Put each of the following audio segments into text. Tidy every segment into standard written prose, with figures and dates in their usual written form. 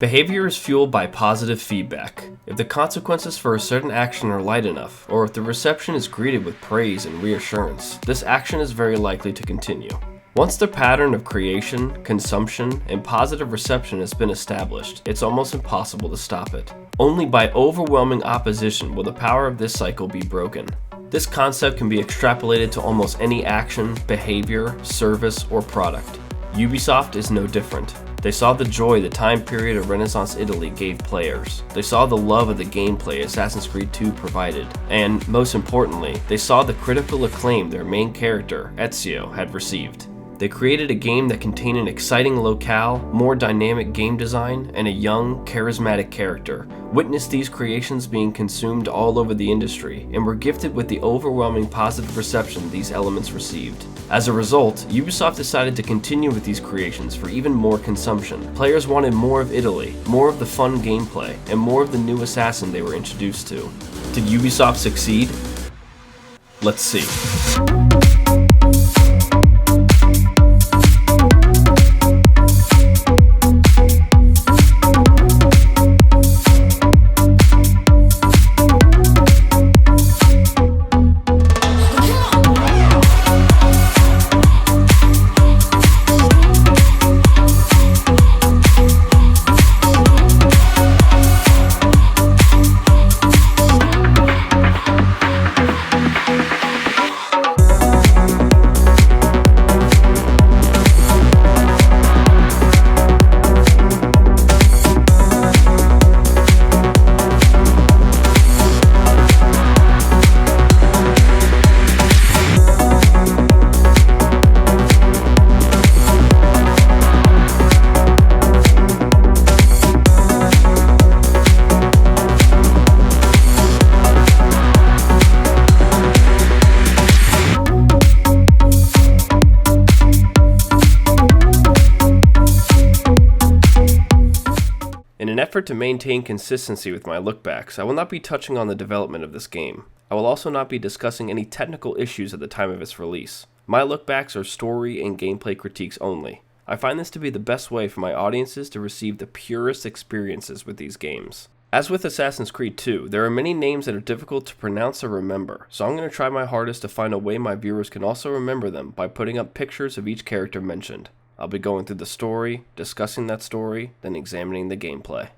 Behavior is fueled by positive feedback. If the consequences for a certain action are light enough, or if the reception is greeted with praise and reassurance, this action is very likely to continue. Once the pattern of creation, consumption, and positive reception has been established, it's almost impossible to stop it. Only by overwhelming opposition will the power of this cycle be broken. This concept can be extrapolated to almost any action, behavior, service, or product. Ubisoft is no different. They saw the joy the time period of Renaissance Italy gave players. They saw the love of the gameplay Assassin's Creed 2 provided. And, most importantly, they saw the critical acclaim their main character, Ezio, had received. They created a game that contained an exciting locale, more dynamic game design, and a young, charismatic character. Witness these creations being consumed all over the industry, and were gifted with the overwhelming positive reception these elements received. As a result, Ubisoft decided to continue with these creations for even more consumption. Players wanted more of Italy, more of the fun gameplay, and more of the new assassin they were introduced to. Did Ubisoft succeed? Let's see. In an effort to maintain consistency with my lookbacks, I will not be touching on the development of this game. I will also not be discussing any technical issues at the time of its release. My lookbacks are story and gameplay critiques only. I find this to be the best way for my audiences to receive the purest experiences with these games. As with Assassin's Creed 2, there are many names that are difficult to pronounce or remember, so I'm going to try my hardest to find a way my viewers can also remember them by putting up pictures of each character mentioned. I'll be going through the story, discussing that story, then examining the gameplay.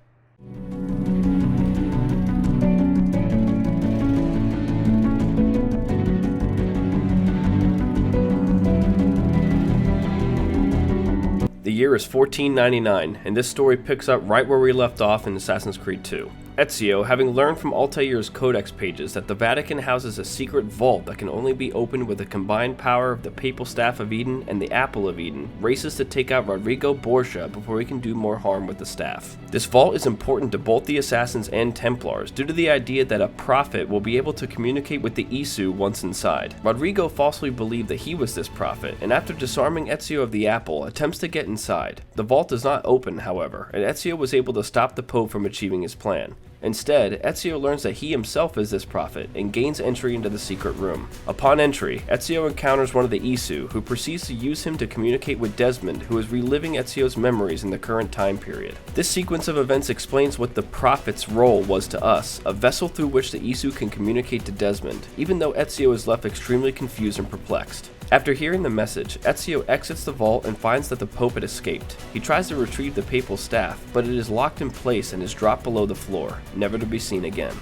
The year is 1499, and this story picks up right where we left off in Assassin's Creed 2. Ezio, having learned from Altair's Codex pages that the Vatican houses a secret vault that can only be opened with the combined power of the Papal Staff of Eden and the Apple of Eden, races to take out Rodrigo Borgia before he can do more harm with the staff. This vault is important to both the Assassins and Templars due to the idea that a prophet will be able to communicate with the Isu once inside. Rodrigo falsely believed that he was this prophet, and after disarming Ezio of the Apple, attempts to get inside. The vault does not open, however, and Ezio was able to stop the Pope from achieving his plan. Instead, Ezio learns that he himself is this prophet and gains entry into the secret room. Upon entry, Ezio encounters one of the Isu, who proceeds to use him to communicate with Desmond, who is reliving Ezio's memories in the current time period. This sequence of events explains what the prophet's role was to us, a vessel through which the Isu can communicate to Desmond, even though Ezio is left extremely confused and perplexed. After hearing the message, Ezio exits the vault and finds that the Pope had escaped. He tries to retrieve the papal staff, but it is locked in place and is dropped below the floor, never to be seen again.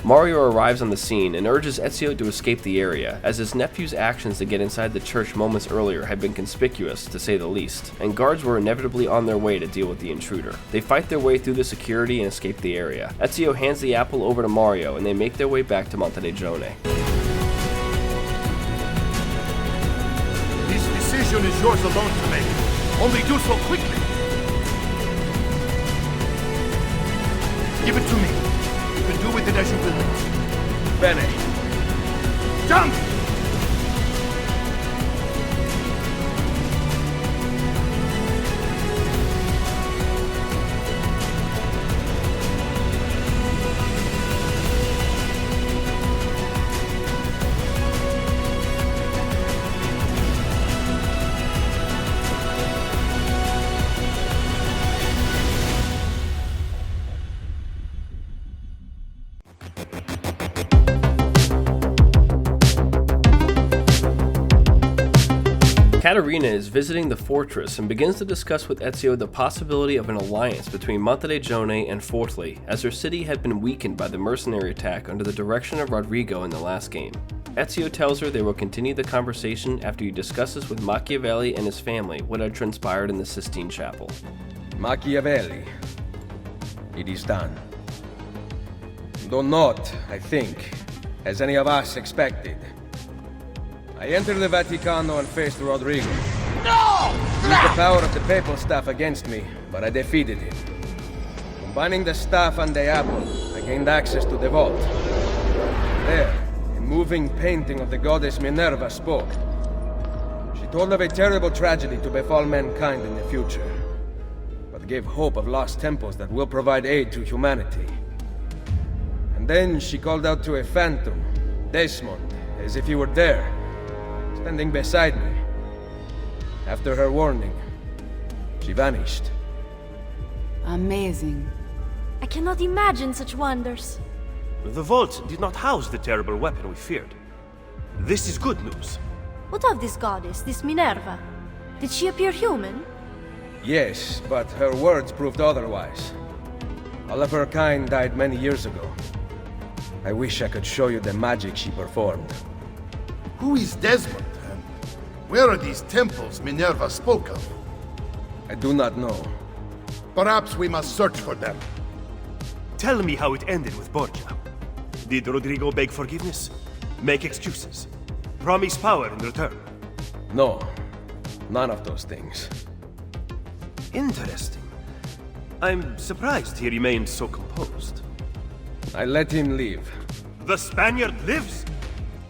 Mario arrives on the scene and urges Ezio to escape the area, as his nephew's actions to get inside the church moments earlier had been conspicuous, to say the least, and guards were inevitably on their way to deal with the intruder. They fight their way through the security and escape the area. Ezio hands the apple over to Mario and they make their way back to Montenegrone. This decision is yours alone to make. Only do so quickly. Give it to me. You can do with it as you will. Bene. Jump! Caterina is visiting the fortress and begins to discuss with Ezio the possibility of an alliance between Monteregione and Forli, as their city had been weakened by the mercenary attack under the direction of Rodrigo in the last game. Ezio tells her they will continue the conversation after he discusses with Machiavelli and his family what had transpired in the Sistine Chapel. Machiavelli. It is done. Though not, I think, as any of us expected. I entered the Vaticano and faced Rodrigo. No! Used the power of the papal staff against me, but I defeated him. Combining the staff and the apple, I gained access to the vault. There, a moving painting of the goddess Minerva spoke. She told of a terrible tragedy to befall mankind in the future, but gave hope of lost temples that will provide aid to humanity. And then she called out to a phantom, Desmond, as if he were there, standing beside me. After her warning, she vanished. Amazing. I cannot imagine such wonders. The vault did not house the terrible weapon we feared. This is good news. What of this goddess, this Minerva? Did she appear human? Yes, but her words proved otherwise. All of her kind died many years ago. I wish I could show you the magic she performed. Who is Desmond, and where are these temples Minerva spoke of? I do not know. Perhaps we must search for them. Tell me how it ended with Borgia. Did Rodrigo beg forgiveness? Make excuses? Promise power in return? No, none of those things. Interesting. I'm surprised he remained so composed. I let him leave. The Spaniard lives?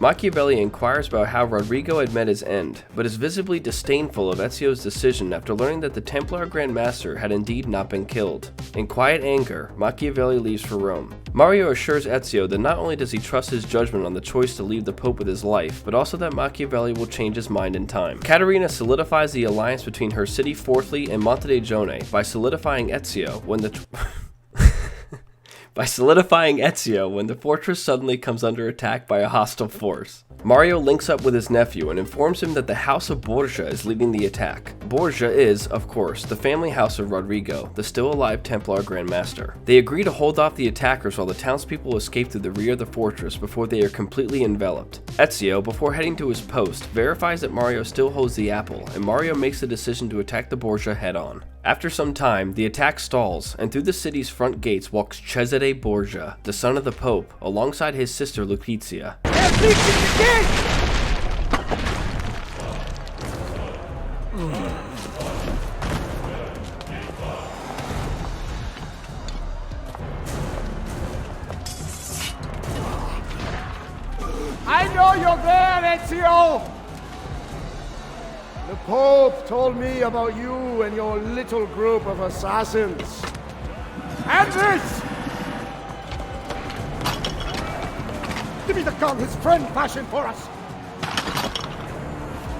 Machiavelli inquires about how Rodrigo had met his end, but is visibly disdainful of Ezio's decision after learning that the Templar Grand Master had indeed not been killed. In quiet anger, Machiavelli leaves for Rome. Mario assures Ezio that not only does he trust his judgment on the choice to leave the Pope with his life, but also that Machiavelli will change his mind in time. Caterina solidifies the alliance between her city Forli and Monteregione by solidifying Ezio when the fortress suddenly comes under attack by a hostile force. Mario links up with his nephew and informs him that the House of Borgia is leading the attack. Borgia is, of course, the family house of Rodrigo, the still alive Templar Grand Master. They agree to hold off the attackers while the townspeople escape through the rear of the fortress before they are completely enveloped. Ezio, before heading to his post, verifies that Mario still holds the apple, and Mario makes the decision to attack the Borgia head-on. After some time, the attack stalls, and through the city's front gates walks Cesare Borgia, the son of the Pope, alongside his sister Lucrezia. I know you're there, Ezio! The Pope told me about you and your little group of assassins. And this! Give me the gun his friend fashioned for us!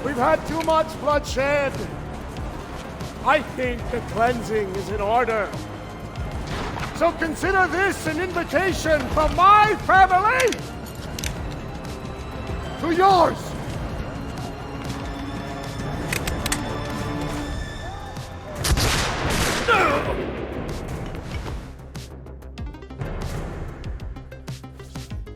We've had too much bloodshed. I think the cleansing is in order. So consider this an invitation from my family to yours!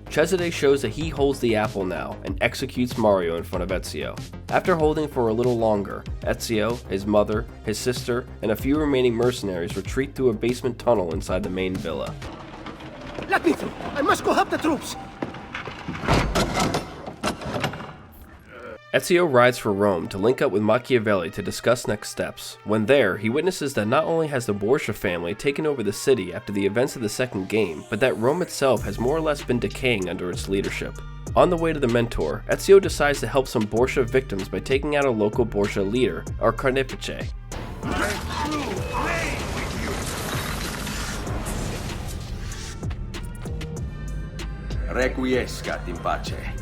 Cesare shows that he holds the apple now and executes Mario in front of Ezio. After holding for a little longer, Ezio, his mother, his sister, and a few remaining mercenaries retreat through a basement tunnel inside the main villa. Let me through! I must go help the troops! Ezio rides for Rome to link up with Machiavelli to discuss next steps. When there, he witnesses that not only has the Borgia family taken over the city after the events of the second game, but that Rome itself has more or less been decaying under its leadership. On the way to the Mentor, Ezio decides to help some Borgia victims by taking out a local Borgia leader, our Carnefice. Requiescat in pace.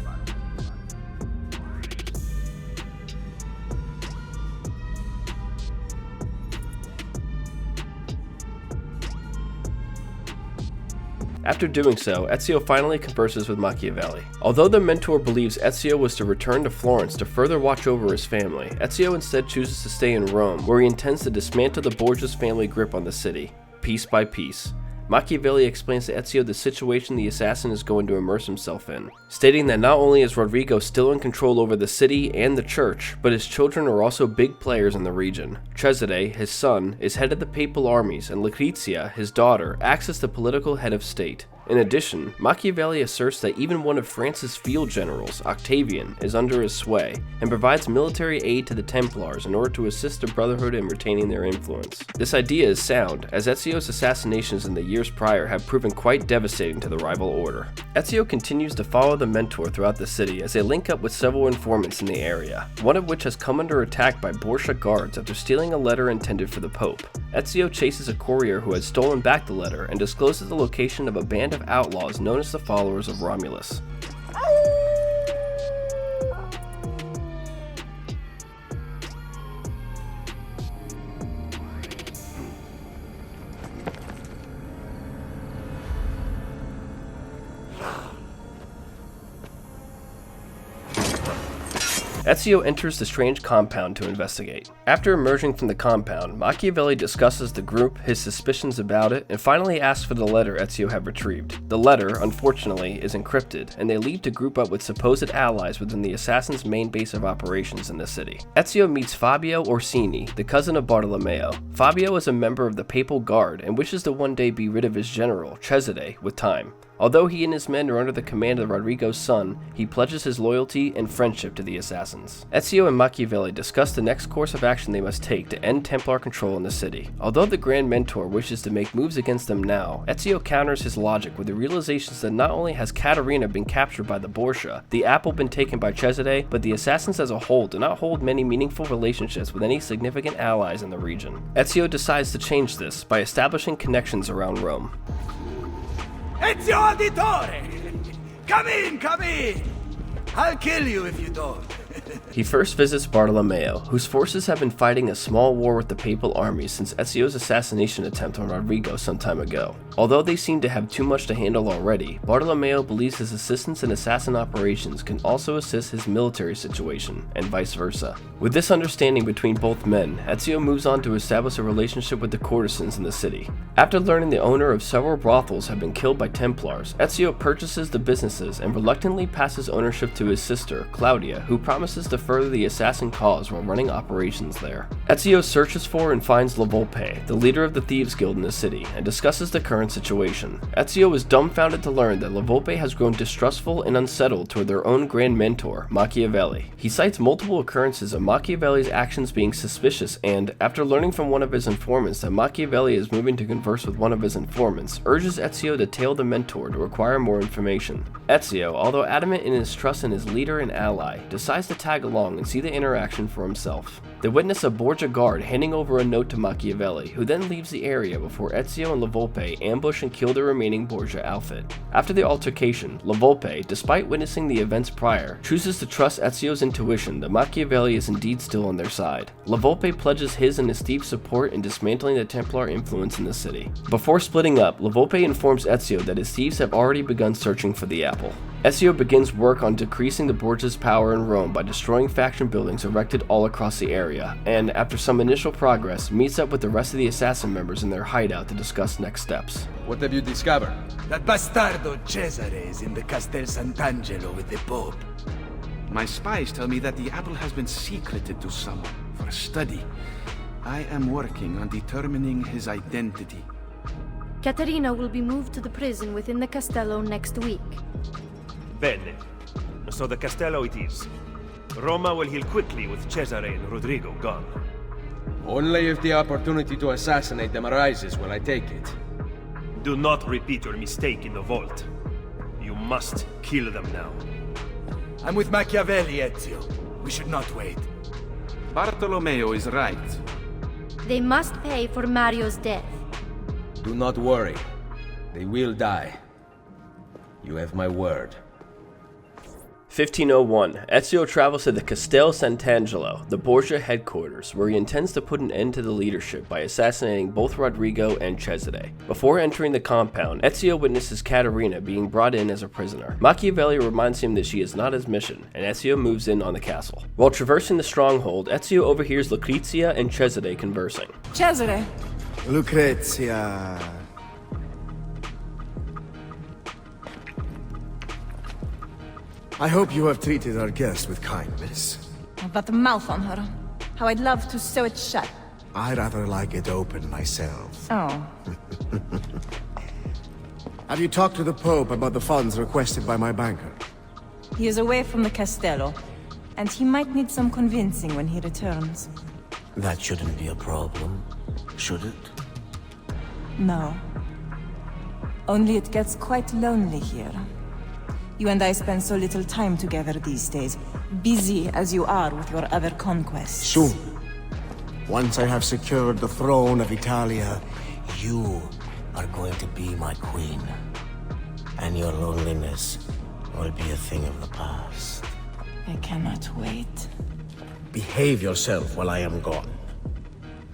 After doing so, Ezio finally converses with Machiavelli. Although the mentor believes Ezio was to return to Florence to further watch over his family, Ezio instead chooses to stay in Rome, where he intends to dismantle the Borgia's family grip on the city, piece by piece. Machiavelli explains to Ezio the situation the assassin is going to immerse himself in, stating that not only is Rodrigo still in control over the city and the church, but his children are also big players in the region. Cesare, his son, is head of the papal armies, and Lucrezia, his daughter, acts as the political head of state. In addition, Machiavelli asserts that even one of France's field generals, Octavian, is under his sway, and provides military aid to the Templars in order to assist the Brotherhood in retaining their influence. This idea is sound, as Ezio's assassinations in the years prior have proven quite devastating to the rival order. Ezio continues to follow the mentor throughout the city as they link up with several informants in the area, one of which has come under attack by Borgia guards after stealing a letter intended for the Pope. Ezio chases a courier who has stolen back the letter and discloses the location of a band of outlaws known as the followers of Romulus. Ezio enters the strange compound to investigate. After emerging from the compound, Machiavelli discusses the group, his suspicions about it, and finally asks for the letter Ezio had retrieved. The letter, unfortunately, is encrypted, and they leave to group up with supposed allies within the assassin's main base of operations in the city. Ezio meets Fabio Orsini, the cousin of Bartolomeo. Fabio is a member of the Papal Guard and wishes to one day be rid of his general, Cesare, with time. Although he and his men are under the command of Rodrigo's son, he pledges his loyalty and friendship to the assassins. Ezio and Machiavelli discuss the next course of action they must take to end Templar control in the city. Although the Grand Mentor wishes to make moves against them now, Ezio counters his logic with the realizations that not only has Caterina been captured by the Borgia, the apple been taken by Cesare, but the assassins as a whole do not hold many meaningful relationships with any significant allies in the region. Ezio decides to change this by establishing connections around Rome. Ezio Auditore! Come in, come in! I'll kill you if you don't. He first visits Bartolomeo, whose forces have been fighting a small war with the papal army since Ezio's assassination attempt on Rodrigo some time ago. Although they seem to have too much to handle already, Bartolomeo believes his assistance in assassin operations can also assist his military situation, and vice versa. With this understanding between both men, Ezio moves on to establish a relationship with the courtesans in the city. After learning the owner of several brothels have been killed by Templars, Ezio purchases the businesses and reluctantly passes ownership to his sister, Claudia, who promises to further the assassin cause while running operations there. Ezio searches for and finds La Volpe, the leader of the Thieves Guild in the city, and discusses the current situation. Ezio is dumbfounded to learn that La Volpe has grown distrustful and unsettled toward their own Grand Mentor, Machiavelli. He cites multiple occurrences of Machiavelli's actions being suspicious and, after learning from one of his informants that Machiavelli is moving to converse with one of his informants, urges Ezio to tail the mentor to acquire more information. Ezio, although adamant in his trust in his leader and ally, decides to tag along and see the interaction for himself. They witness a Borgia guard handing over a note to Machiavelli, who then leaves the area before Ezio and La Volpe ambush and kill the remaining Borgia outfit. After the altercation, La Volpe, despite witnessing the events prior, chooses to trust Ezio's intuition that Machiavelli is indeed still on their side. La Volpe pledges his and his thieves' support in dismantling the Templar influence in the city. Before splitting up, La Volpe informs Ezio that his thieves have already begun searching for the apple. Ezio begins work on decreasing the Borgia's power in Rome by destroying faction buildings erected all across the area, and after some initial progress, meets up with the rest of the assassin members in their hideout to discuss next steps. What have you discovered? That bastardo Cesare is in the Castel Sant'Angelo with the Pope. My spies tell me that the apple has been secreted to someone for study. I am working on determining his identity. Caterina will be moved to the prison within the Castello next week. Bene. So the Castello it is. Roma will heal quickly with Cesare and Rodrigo gone. Only if the opportunity to assassinate them arises will I take it. Do not repeat your mistake in the vault. You must kill them now. I'm with Machiavelli, Ezio. We should not wait. Bartolomeo is right. They must pay for Mario's death. Do not worry. They will die. You have my word. 1501, Ezio travels to the Castel Sant'Angelo, the Borgia headquarters, where he intends to put an end to the leadership by assassinating both Rodrigo and Cesare. Before entering the compound, Ezio witnesses Caterina being brought in as a prisoner. Machiavelli reminds him that she is not his mission, and Ezio moves in on the castle. While traversing the stronghold, Ezio overhears Lucrezia and Cesare conversing. Cesare! Lucrezia... I hope you have treated our guest with kindness. That mouth on her. How I'd love to sew it shut. I rather like it open myself. Oh. Have you talked to the Pope about the funds requested by my banker? He is away from the Castello, and he might need some convincing when he returns. That shouldn't be a problem, should it? No. Only it gets quite lonely here. You and I spend so little time together these days, busy as you are with your other conquests. Soon. Once I have secured the throne of Italia, You are going to be my queen, and your loneliness will be a thing of the past. I cannot wait. behave yourself while I am gone.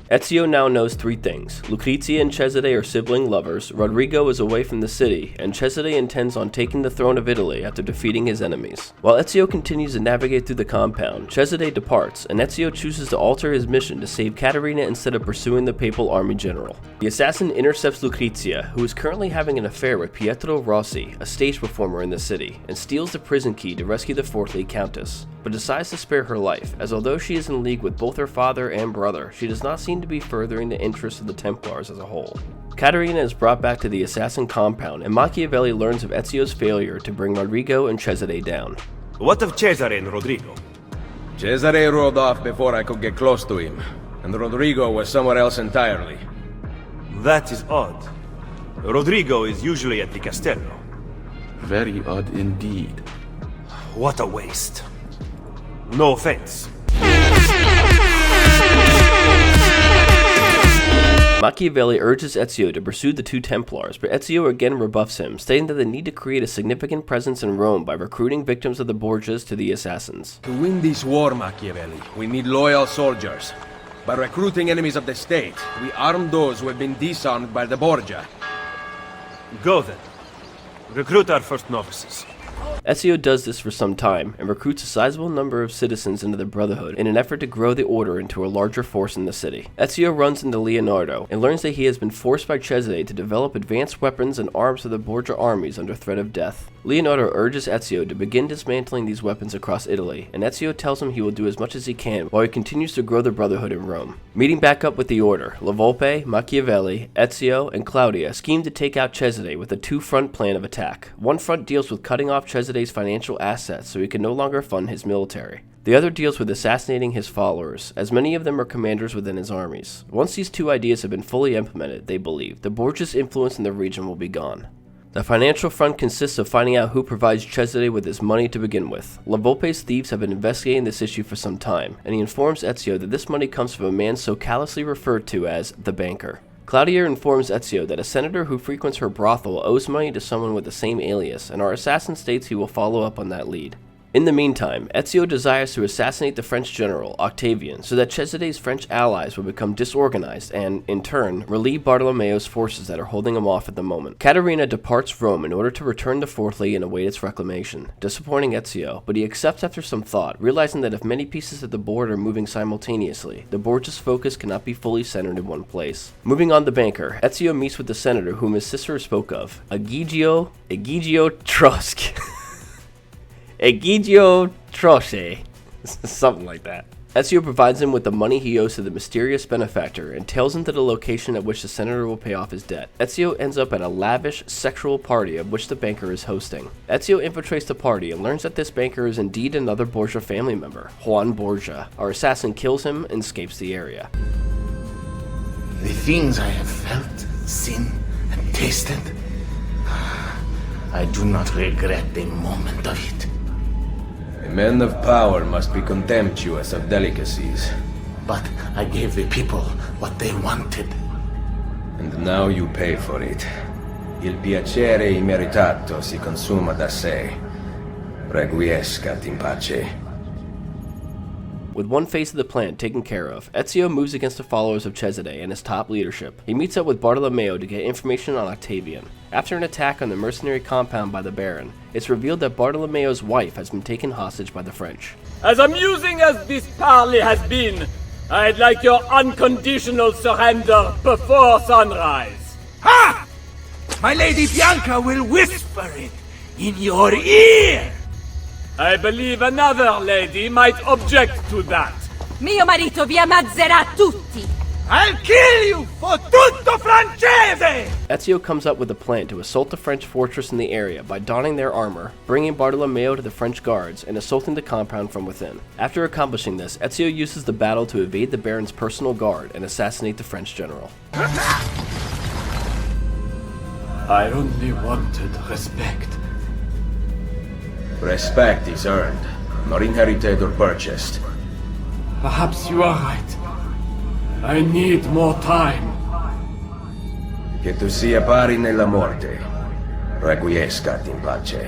Ezio now knows three things. Lucrezia and Cesare are sibling lovers, Rodrigo is away from the city, and Cesare intends on taking the throne of Italy after defeating his enemies. While Ezio continues to navigate through the compound, Cesare departs, and Ezio chooses to alter his mission to save Caterina instead of pursuing the papal army general. The assassin intercepts Lucrezia, who is currently having an affair with Pietro Rossi, a stage performer in the city, and steals the prison key to rescue the fourthly countess, but decides to spare her life, as although she is in league with both her father and brother, she does not seem to be furthering the interests of the Templars as a whole. Caterina is brought back to the assassin compound, and Machiavelli learns of Ezio's failure to bring Rodrigo and Cesare down. What of Cesare and Rodrigo? Cesare rode off before I could get close to him, and Rodrigo was somewhere else entirely. That is odd. Rodrigo is usually at the Castello. Very odd indeed. What a waste. No offense. Machiavelli urges Ezio to pursue the two Templars, but Ezio again rebuffs him, stating that they need to create a significant presence in Rome by recruiting victims of the Borgias to the assassins. To win this war, Machiavelli, we need loyal soldiers. By recruiting enemies of the state, we arm those who have been disarmed by the Borgia. Go then. Recruit our first novices. Ezio does this for some time, and recruits a sizable number of citizens into the Brotherhood in an effort to grow the order into a larger force in the city. Ezio runs into Leonardo, and learns that he has been forced by Cesare to develop advanced weapons and arms for the Borgia armies under threat of death. Leonardo urges Ezio to begin dismantling these weapons across Italy, and Ezio tells him he will do as much as he can while he continues to grow the Brotherhood in Rome. Meeting back up with the Order, La Volpe, Machiavelli, Ezio, and Claudia scheme to take out Cesare with a two-front plan of attack. One front deals with cutting off Cesare's financial assets so he can no longer fund his military. The other deals with assassinating his followers, as many of them are commanders within his armies. Once these two ideas have been fully implemented, they believe, the Borgia's influence in the region will be gone. The financial front consists of finding out who provides Cesare with his money to begin with. La Volpe's thieves have been investigating this issue for some time, and he informs Ezio that this money comes from a man so callously referred to as the banker. Claudia informs Ezio that a senator who frequents her brothel owes money to someone with the same alias, and our assassin states he will follow up on that lead. In the meantime, Ezio desires to assassinate the French general, Octavian, so that Cesare's French allies will become disorganized and, in turn, relieve Bartolomeo's forces that are holding him off at the moment. Caterina departs Rome in order to return to Fourthly and await its reclamation, disappointing Ezio, but he accepts after some thought, realizing that if many pieces of the board are moving simultaneously, the Borgia's focus cannot be fully centered in one place. Moving on the banker, Ezio meets with the senator whom his sister spoke of, Egigio Trosk. Egigio Troche, something like that. Ezio provides him with the money he owes to the mysterious benefactor and tells him to the location at which the senator will pay off his debt. Ezio ends up at a lavish sexual party of which the banker is hosting. Ezio infiltrates the party and learns that this banker is indeed another Borgia family member, Juan Borgia. Our assassin kills him and escapes the area. The things I have felt, seen, and tasted, I do not regret a moment of it. A man of power must be contemptuous of delicacies. But I gave the people what they wanted. And now you pay for it. Il piacere immeritato si consuma da sé. Requiescat in pace. With one phase of the plan taken care of, Ezio moves against the followers of Cesare and his top leadership. He meets up with Bartolomeo to get information on Octavian. After an attack on the mercenary compound by the Baron, it's revealed that Bartolomeo's wife has been taken hostage by the French. As amusing as this parley has been, I'd like your unconditional surrender before sunrise. Ha! My Lady Bianca will whisper it in your ear! I believe another lady might object to that. Mio marito vi ammazzerà tutti! I'll kill you for tutto francese! Ezio comes up with a plan to assault the French fortress in the area by donning their armor, bringing Bartolomeo to the French guards, and assaulting the compound from within. After accomplishing this, Ezio uses the battle to evade the Baron's personal guard and assassinate the French general. I only wanted respect. Respect is earned, not inherited or purchased. Perhaps you are right. I need more time. Che tu sia pari nella morte. Requiescat in pace.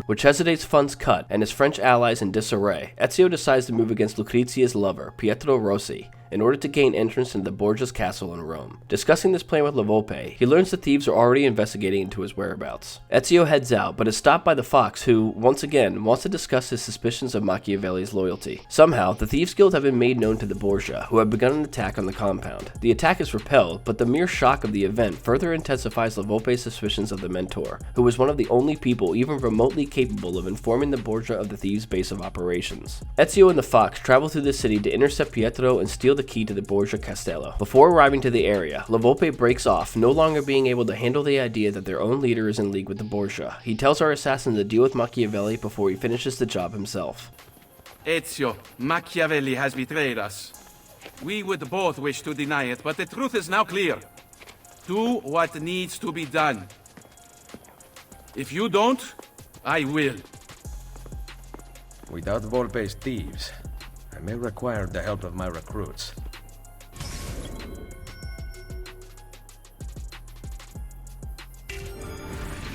With Cesare's funds cut and his French allies in disarray, Ezio decides to move against Lucrezia's lover, Pietro Rossi, in order to gain entrance into the Borgia's castle in Rome. Discussing this plan with La Volpe, he learns the thieves are already investigating into his whereabouts. Ezio heads out, but is stopped by the Fox, who, once again, wants to discuss his suspicions of Machiavelli's loyalty. Somehow, the Thieves Guild have been made known to the Borgia, who have begun an attack on the compound. The attack is repelled, but the mere shock of the event further intensifies La Volpe's suspicions of the Mentor, who was one of the only people even remotely capable of informing the Borgia of the Thieves' base of operations. Ezio and the Fox travel through the city to intercept Pietro and steal the key to the Borgia Castello. Before arriving to the area, La Volpe breaks off, no longer being able to handle the idea that their own leader is in league with the Borgia. He tells our assassin to deal with Machiavelli before he finishes the job himself. Ezio, Machiavelli has betrayed us. We would both wish to deny it, but the truth is now clear. Do what needs to be done. If you don't, I will. Without Volpe's thieves, I may require the help of my recruits.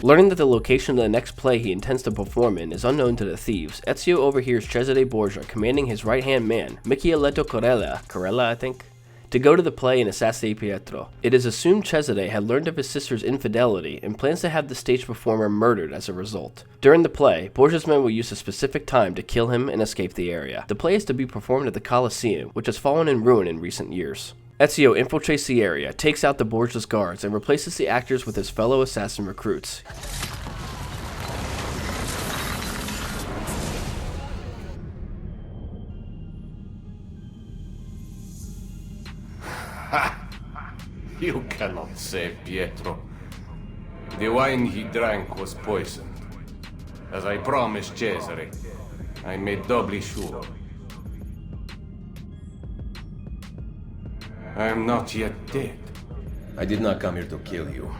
Learning that the location of the next play he intends to perform in is unknown to the thieves, Ezio overhears Cesare Borgia commanding his right-hand man, Micheletto Corella I think, to go to the play and assassinate Pietro. It is assumed Cesare had learned of his sister's infidelity and plans to have the stage performer murdered as a result. During the play, Borgia's men will use a specific time to kill him and escape the area. The play is to be performed at the Colosseum, which has fallen in ruin in recent years. Ezio infiltrates the area, takes out the Borgia's guards, and replaces the actors with his fellow assassin recruits. You cannot save Pietro. The wine he drank was poisoned. As I promised Cesare, I made doubly sure. I am not yet dead. I did not come here to kill you.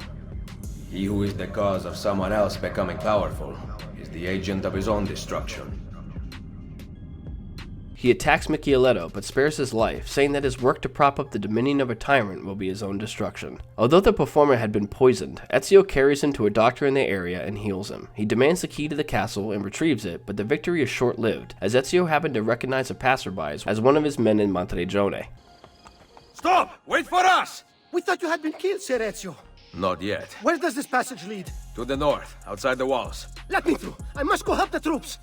He who is the cause of someone else becoming powerful is the agent of his own destruction. He attacks Micheletto, but spares his life, saying that his work to prop up the dominion of a tyrant will be his own destruction. Although the performer had been poisoned, Ezio carries him to a doctor in the area and heals him. He demands the key to the castle and retrieves it, but the victory is short-lived, as Ezio happened to recognize a passerby as one of his men in Monteregione. Stop! Wait for us! We thought you had been killed, Ser Ezio. Not yet. Where does this passage lead? To the north, outside the walls. Let me through. I must go help the troops.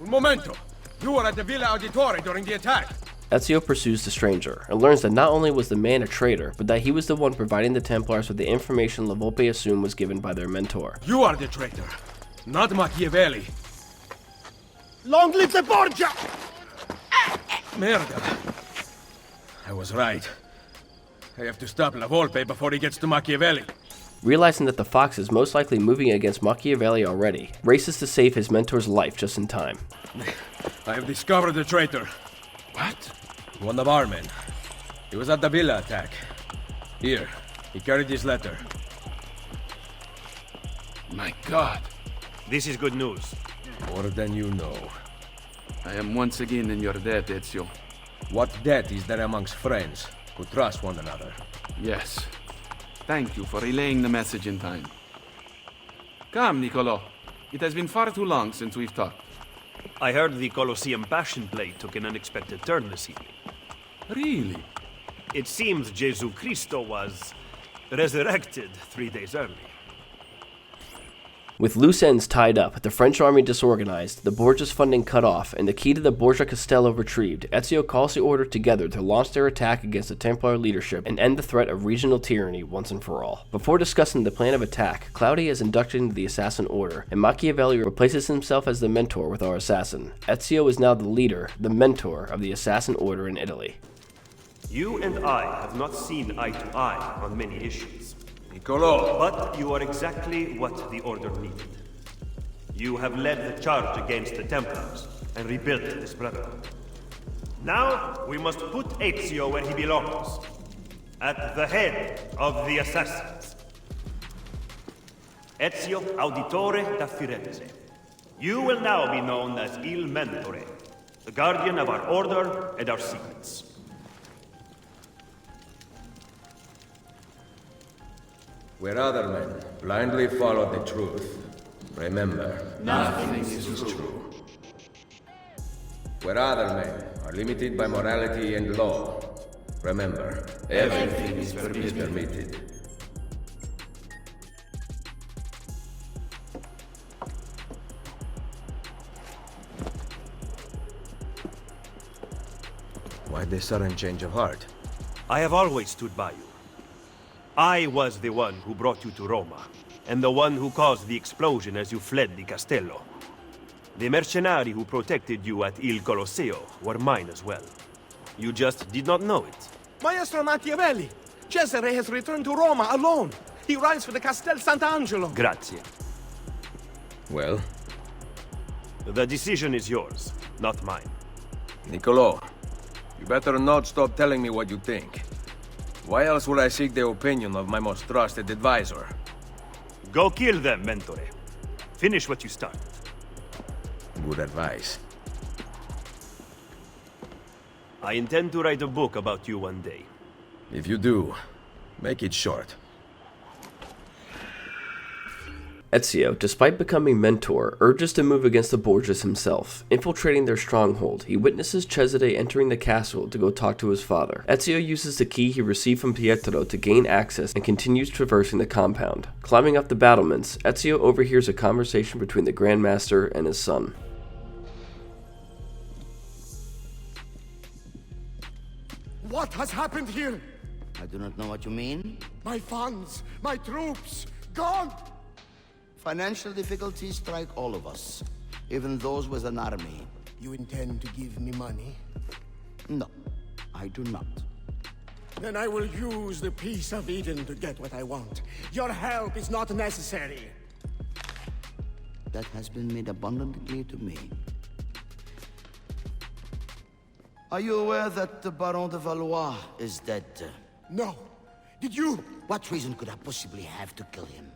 Un momento! You were at the Villa Auditore during the attack! Ezio pursues the stranger, and learns that not only was the man a traitor, but that he was the one providing the Templars with the information La Volpe assumed was given by their mentor. You are the traitor, not Machiavelli. Long live the Borgia! Merda. I was right. I have to stop La Volpe before he gets to Machiavelli. Realizing that the Fox is most likely moving against Machiavelli already, races to save his mentor's life just in time. I have discovered the traitor. What? One of our men. He was at the villa attack. Here, he carried his letter. My God. This is good news. More than you know. I am once again in your debt, Ezio. What debt is there amongst friends who trust one another? Yes. Thank you for relaying the message in time. Come, Niccolo. It has been far too long since we've talked. I heard the Colosseum Passion Play took an unexpected turn this evening. Really? It seems Jesu Cristo was resurrected 3 days early. With loose ends tied up, the French army disorganized, the Borgia's funding cut off, and the key to the Borgia Castello retrieved, Ezio calls the Order together to launch their attack against the Templar leadership and end the threat of regional tyranny once and for all. Before discussing the plan of attack, Claudia is inducted into the Assassin Order, and Machiavelli replaces himself as the mentor with our assassin. Ezio is now the leader, the mentor of the Assassin Order in Italy. You and I have not seen eye to eye on many issues. Niccolo! But you are exactly what the Order needed. You have led the charge against the Templars and rebuilt this Brotherhood. Now we must put Ezio where he belongs, at the head of the Assassins. Ezio Auditore da Firenze. You will now be known as Il Mentore, the guardian of our Order and our secrets. Where other men blindly follow the truth, remember, nothing is true. Where other men are limited by morality and law, remember, everything is permitted. Why this sudden change of heart? I have always stood by you. I was the one who brought you to Roma, and the one who caused the explosion as you fled the Castello. The mercenari who protected you at Il Colosseo were mine as well. You just did not know it. Maestro Machiavelli! Cesare has returned to Roma alone. He rides for the Castel Sant'Angelo. Grazie. Well? The decision is yours, not mine. Niccolo, you better not stop telling me what you think. Why else would I seek the opinion of my most trusted advisor? Go kill them, Mentore. Finish what you started. Good advice. I intend to write a book about you one day. If you do, make it short. Ezio, despite becoming mentor, urges to move against the Borgias himself. Infiltrating their stronghold, he witnesses Cesare entering the castle to go talk to his father. Ezio uses the key he received from Pietro to gain access and continues traversing the compound. Climbing up the battlements, Ezio overhears a conversation between the Grand Master and his son. What has happened here? I do not know what you mean. My funds, my troops, gone! Financial difficulties strike all of us, even those with an army. You intend to give me money? No, I do not. Then I will use the Peace of Eden to get what I want. Your help is not necessary. That has been made abundantly clear to me. Are you aware that the Baron de Valois is dead? No. Did you? What reason could I possibly have to kill him?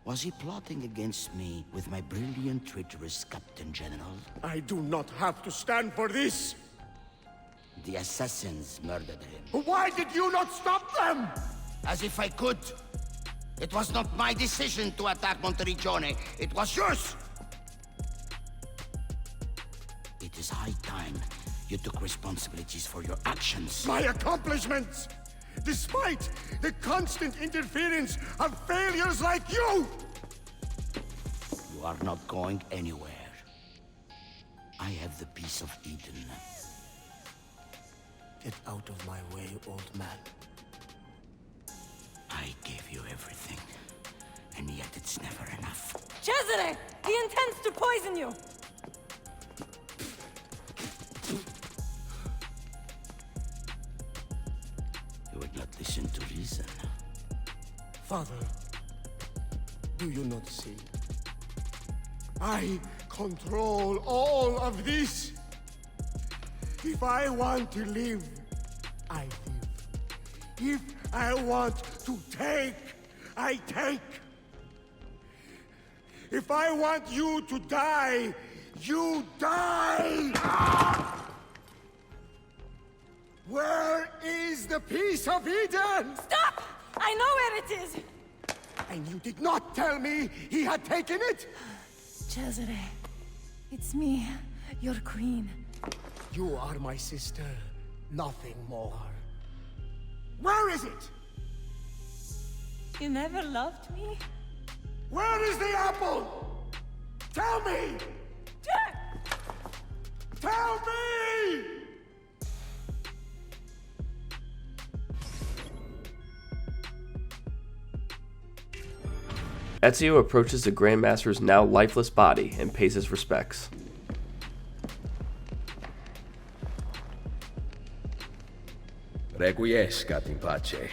Was he plotting against me with my brilliant, traitorous Captain General? I do not have to stand for this! The assassins murdered him. Why did you not stop them? As if I could! It was not my decision to attack Monteriggione. It was yours! It is high time you took responsibilities for your actions. My accomplishments! Despite the constant interference of failures like you! You are not going anywhere. I have the Peace of Eden. Get out of my way, old man. I gave you everything, and yet it's never enough. Cesare! He intends to poison you! You would not listen to reason. Father, do you not see? I control all of this. If I want to live, I live. If I want to take, I take. If I want you to die, you die! Where is the Peace of Eden? Stop! I know where it is! And you did not tell me he had taken it? Cesare, it's me, your queen. You are my sister, nothing more. Where is it? You never loved me? Where is the apple? Tell me! Tell me! Ezio approaches the Grandmaster's now lifeless body and pays his respects. Requiescat in pace.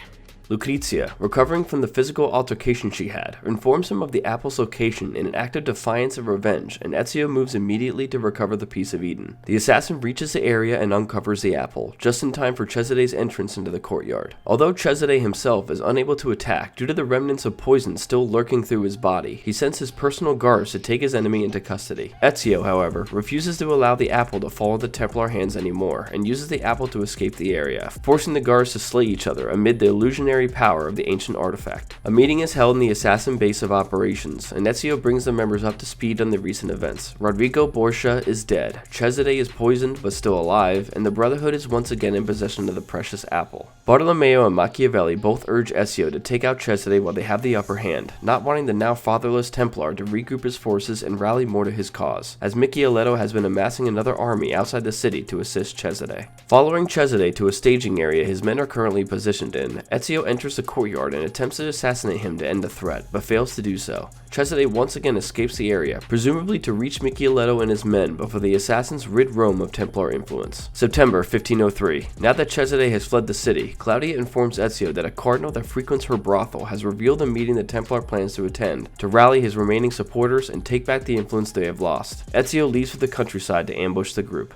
Lucrezia, recovering from the physical altercation she had, informs him of the apple's location in an act of defiance and revenge, and Ezio moves immediately to recover the piece of Eden. The assassin reaches the area and uncovers the apple, just in time for Cesare's entrance into the courtyard. Although Cesare himself is unable to attack due to the remnants of poison still lurking through his body, he sends his personal guards to take his enemy into custody. Ezio, however, refuses to allow the apple to fall into Templar hands anymore, and uses the apple to escape the area, forcing the guards to slay each other amid the illusionary power of the ancient artifact. A meeting is held in the assassin base of operations, and Ezio brings the members up to speed on the recent events. Rodrigo Borgia is dead, Cesare is poisoned but still alive, and the Brotherhood is once again in possession of the precious apple. Bartolomeo and Machiavelli both urge Ezio to take out Cesare while they have the upper hand, not wanting the now fatherless Templar to regroup his forces and rally more to his cause, as Micheletto has been amassing another army outside the city to assist Cesare. Following Cesare to a staging area his men are currently positioned in, Ezio enters the courtyard and attempts to assassinate him to end the threat, but fails to do so. Cesare once again escapes the area, presumably to reach Micheletto and his men before the assassins rid Rome of Templar influence. September 1503. Now that Cesare has fled the city, Claudia informs Ezio that a cardinal that frequents her brothel has revealed a meeting the Templar plans to attend, to rally his remaining supporters and take back the influence they have lost. Ezio leaves for the countryside to ambush the group.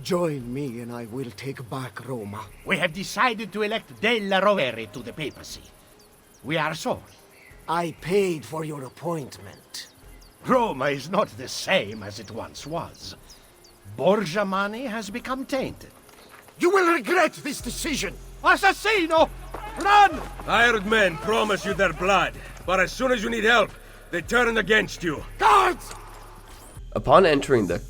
Join me and I will take back Roma. We have decided to elect Della Rovere to the papacy. We are sorry. I paid for your appointment. Roma is not the same as it once was. Borgia money has become tainted. You will regret this decision! Assassino! Run! Hired men promise you their blood, but as soon as you need help, they turn against you. Guards! Upon entering the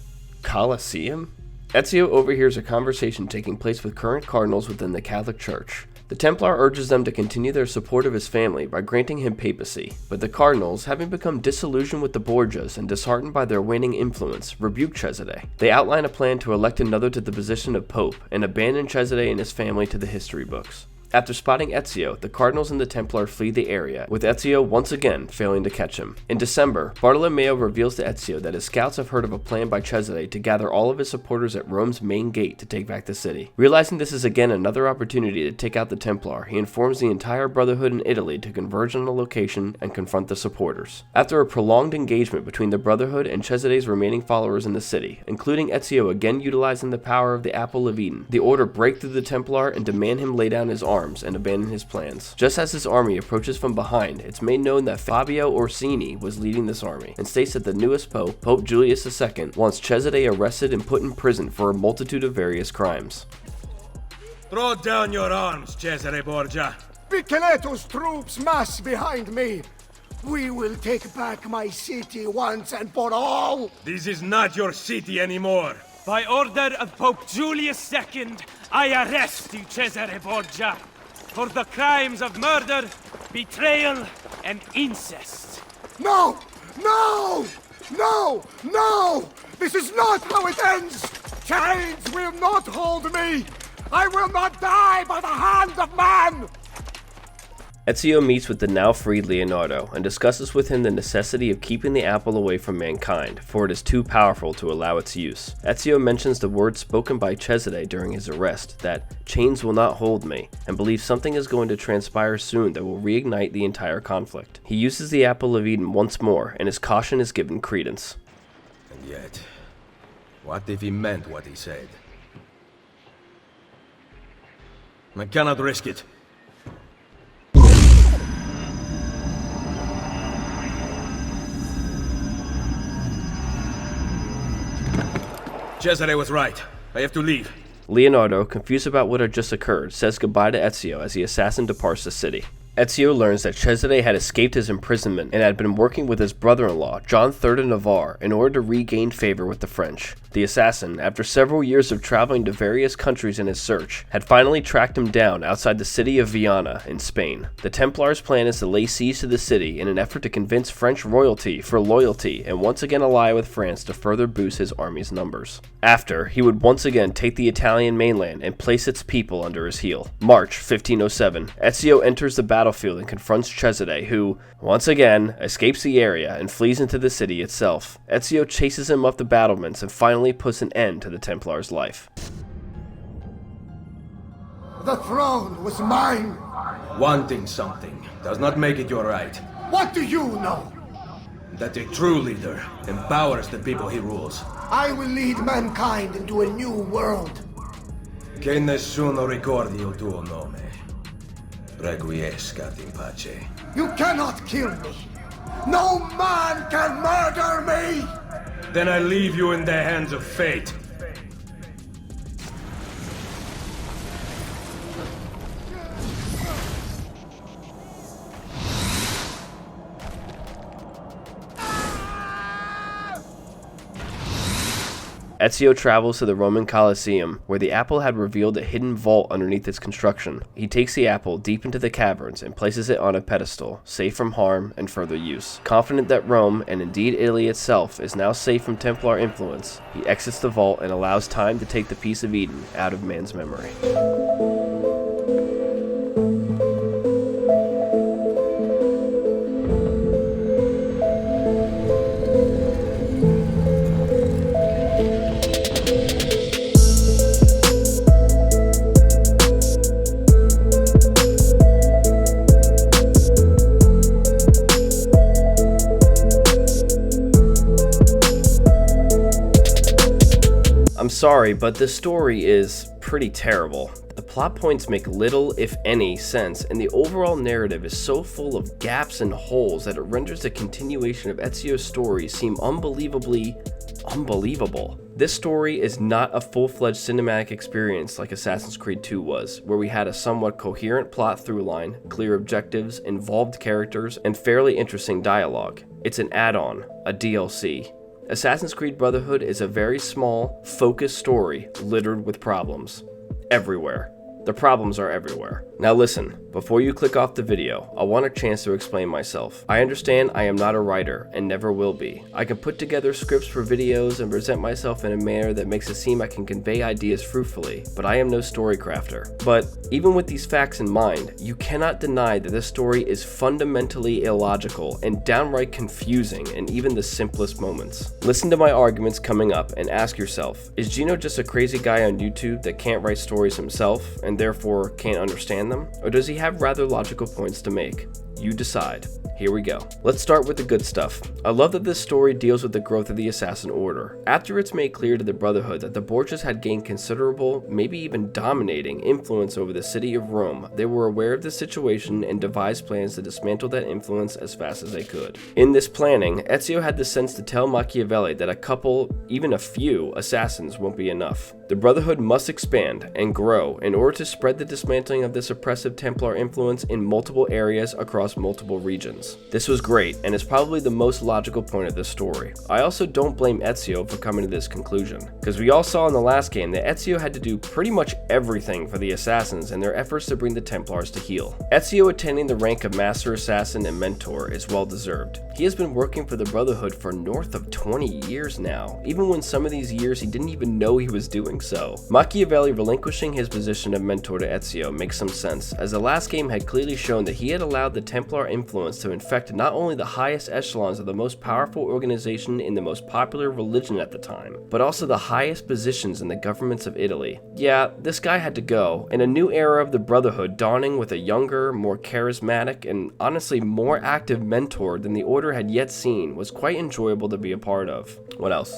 Colosseum, Ezio overhears a conversation taking place with current cardinals within the Catholic Church. The Templar urges them to continue their support of his family by granting him papacy, but the cardinals, having become disillusioned with the Borgias and disheartened by their waning influence, rebuke Cesare. They outline a plan to elect another to the position of pope and abandon Cesare and his family to the history books. After spotting Ezio, the Cardinals and the Templar flee the area, with Ezio once again failing to catch him. In December, Bartolomeo reveals to Ezio that his scouts have heard of a plan by Cesare to gather all of his supporters at Rome's main gate to take back the city. Realizing this is again another opportunity to take out the Templar, he informs the entire Brotherhood in Italy to converge on a location and confront the supporters. After a prolonged engagement between the Brotherhood and Cesare's remaining followers in the city, including Ezio again utilizing the power of the Apple of Eden, the order break through the Templar and demand him lay down his arms and abandon his plans. Just as his army approaches from behind, it's made known that Fabio Orsini was leading this army, and states that the newest pope, Pope Julius II, wants Cesare arrested and put in prison for a multitude of various crimes. Throw down your arms, Cesare Borgia. Micheletto's troops mass behind me. We will take back my city once and for all. This is not your city anymore. By order of Pope Julius II, I arrest you, Cesare Borgia, for the crimes of murder, betrayal, and incest. No! No! No! No! This is not how it ends! Chains will not hold me! I will not die by the hand of man! Ezio meets with the now freed Leonardo and discusses with him the necessity of keeping the apple away from mankind, for it is too powerful to allow its use. Ezio mentions the words spoken by Cesare during his arrest, that chains will not hold me, and believes something is going to transpire soon that will reignite the entire conflict. He uses the Apple of Eden once more, and his caution is given credence. And yet, what if he meant what he said? I cannot risk it. Cesare was right. I have to leave. Leonardo, confused about what had just occurred, says goodbye to Ezio as the assassin departs the city. Ezio learns that Cesare had escaped his imprisonment and had been working with his brother-in-law, John III of Navarre, in order to regain favor with the French. The assassin, after several years of traveling to various countries in his search, had finally tracked him down outside the city of Viana in Spain. The Templars' plan is to lay siege to the city in an effort to convince French royalty for loyalty and once again ally with France to further boost his army's numbers. After, he would once again take the Italian mainland and place its people under his heel. March 1507, Ezio enters the battlefield and confronts Cesare, who, once again, escapes the area and flees into the city itself. Ezio chases him up the battlements and finally puts an end to the Templar's life. The throne was mine! Wanting something does not make it your right. What do you know? That a true leader empowers the people he rules. I will lead mankind into a new world. Che nessuno ricordi il tuo nome. Requiescat in pace. You cannot kill me! No man can murder me! Then I leave you in the hands of fate. Ezio travels to the Roman Colosseum, where the apple had revealed a hidden vault underneath its construction. He takes the apple deep into the caverns and places it on a pedestal, safe from harm and further use. Confident that Rome, and indeed Italy itself, is now safe from Templar influence, he exits the vault and allows time to take the piece of Eden out of man's memory. I'm sorry, but this story is pretty terrible. The plot points make little, if any, sense, and the overall narrative is so full of gaps and holes that it renders the continuation of Ezio's story seem unbelievably unbelievable. This story is not a full-fledged cinematic experience like Assassin's Creed 2 was, where we had a somewhat coherent plot throughline, clear objectives, involved characters, and fairly interesting dialogue. It's an add-on, a DLC. Assassin's Creed Brotherhood is a very small, focused story littered with problems. Everywhere. The problems are everywhere. Now listen, before you click off the video, I want a chance to explain myself. I understand I am not a writer, and never will be. I can put together scripts for videos and present myself in a manner that makes it seem I can convey ideas fruitfully, but I am no story crafter. But even with these facts in mind, you cannot deny that this story is fundamentally illogical and downright confusing in even the simplest moments. Listen to my arguments coming up and ask yourself, is Gino just a crazy guy on YouTube that can't write stories himself and therefore can't understand them? Or does he have rather logical points to make? You decide. Here we go. Let's start with the good stuff. I love that this story deals with the growth of the Assassin Order. After it's made clear to the Brotherhood that the Borgias had gained considerable, maybe even dominating, influence over the city of Rome, they were aware of the situation and devised plans to dismantle that influence as fast as they could. In this planning, Ezio had the sense to tell Machiavelli that a couple, even a few, assassins won't be enough. The Brotherhood must expand and grow in order to spread the dismantling of this oppressive Templar influence in multiple areas across multiple regions. This was great, and is probably the most logical point of this story. I also don't blame Ezio for coming to this conclusion, because we all saw in the last game that Ezio had to do pretty much everything for the assassins in their efforts to bring the Templars to heel. Ezio attaining the rank of Master Assassin and Mentor is well deserved. He has been working for the Brotherhood for north of 20 years now, even when some of these years he didn't even know he was doing so. Machiavelli relinquishing his position of mentor to Ezio makes some sense, as the last game had clearly shown that he had allowed the Templar influence to infect not only the highest echelons of the most powerful organization in the most popular religion at the time, but also the highest positions in the governments of Italy. Yeah, this guy had to go, and a new era of the Brotherhood dawning with a younger, more charismatic, and honestly more active mentor than the Order had yet seen was quite enjoyable to be a part of. What else?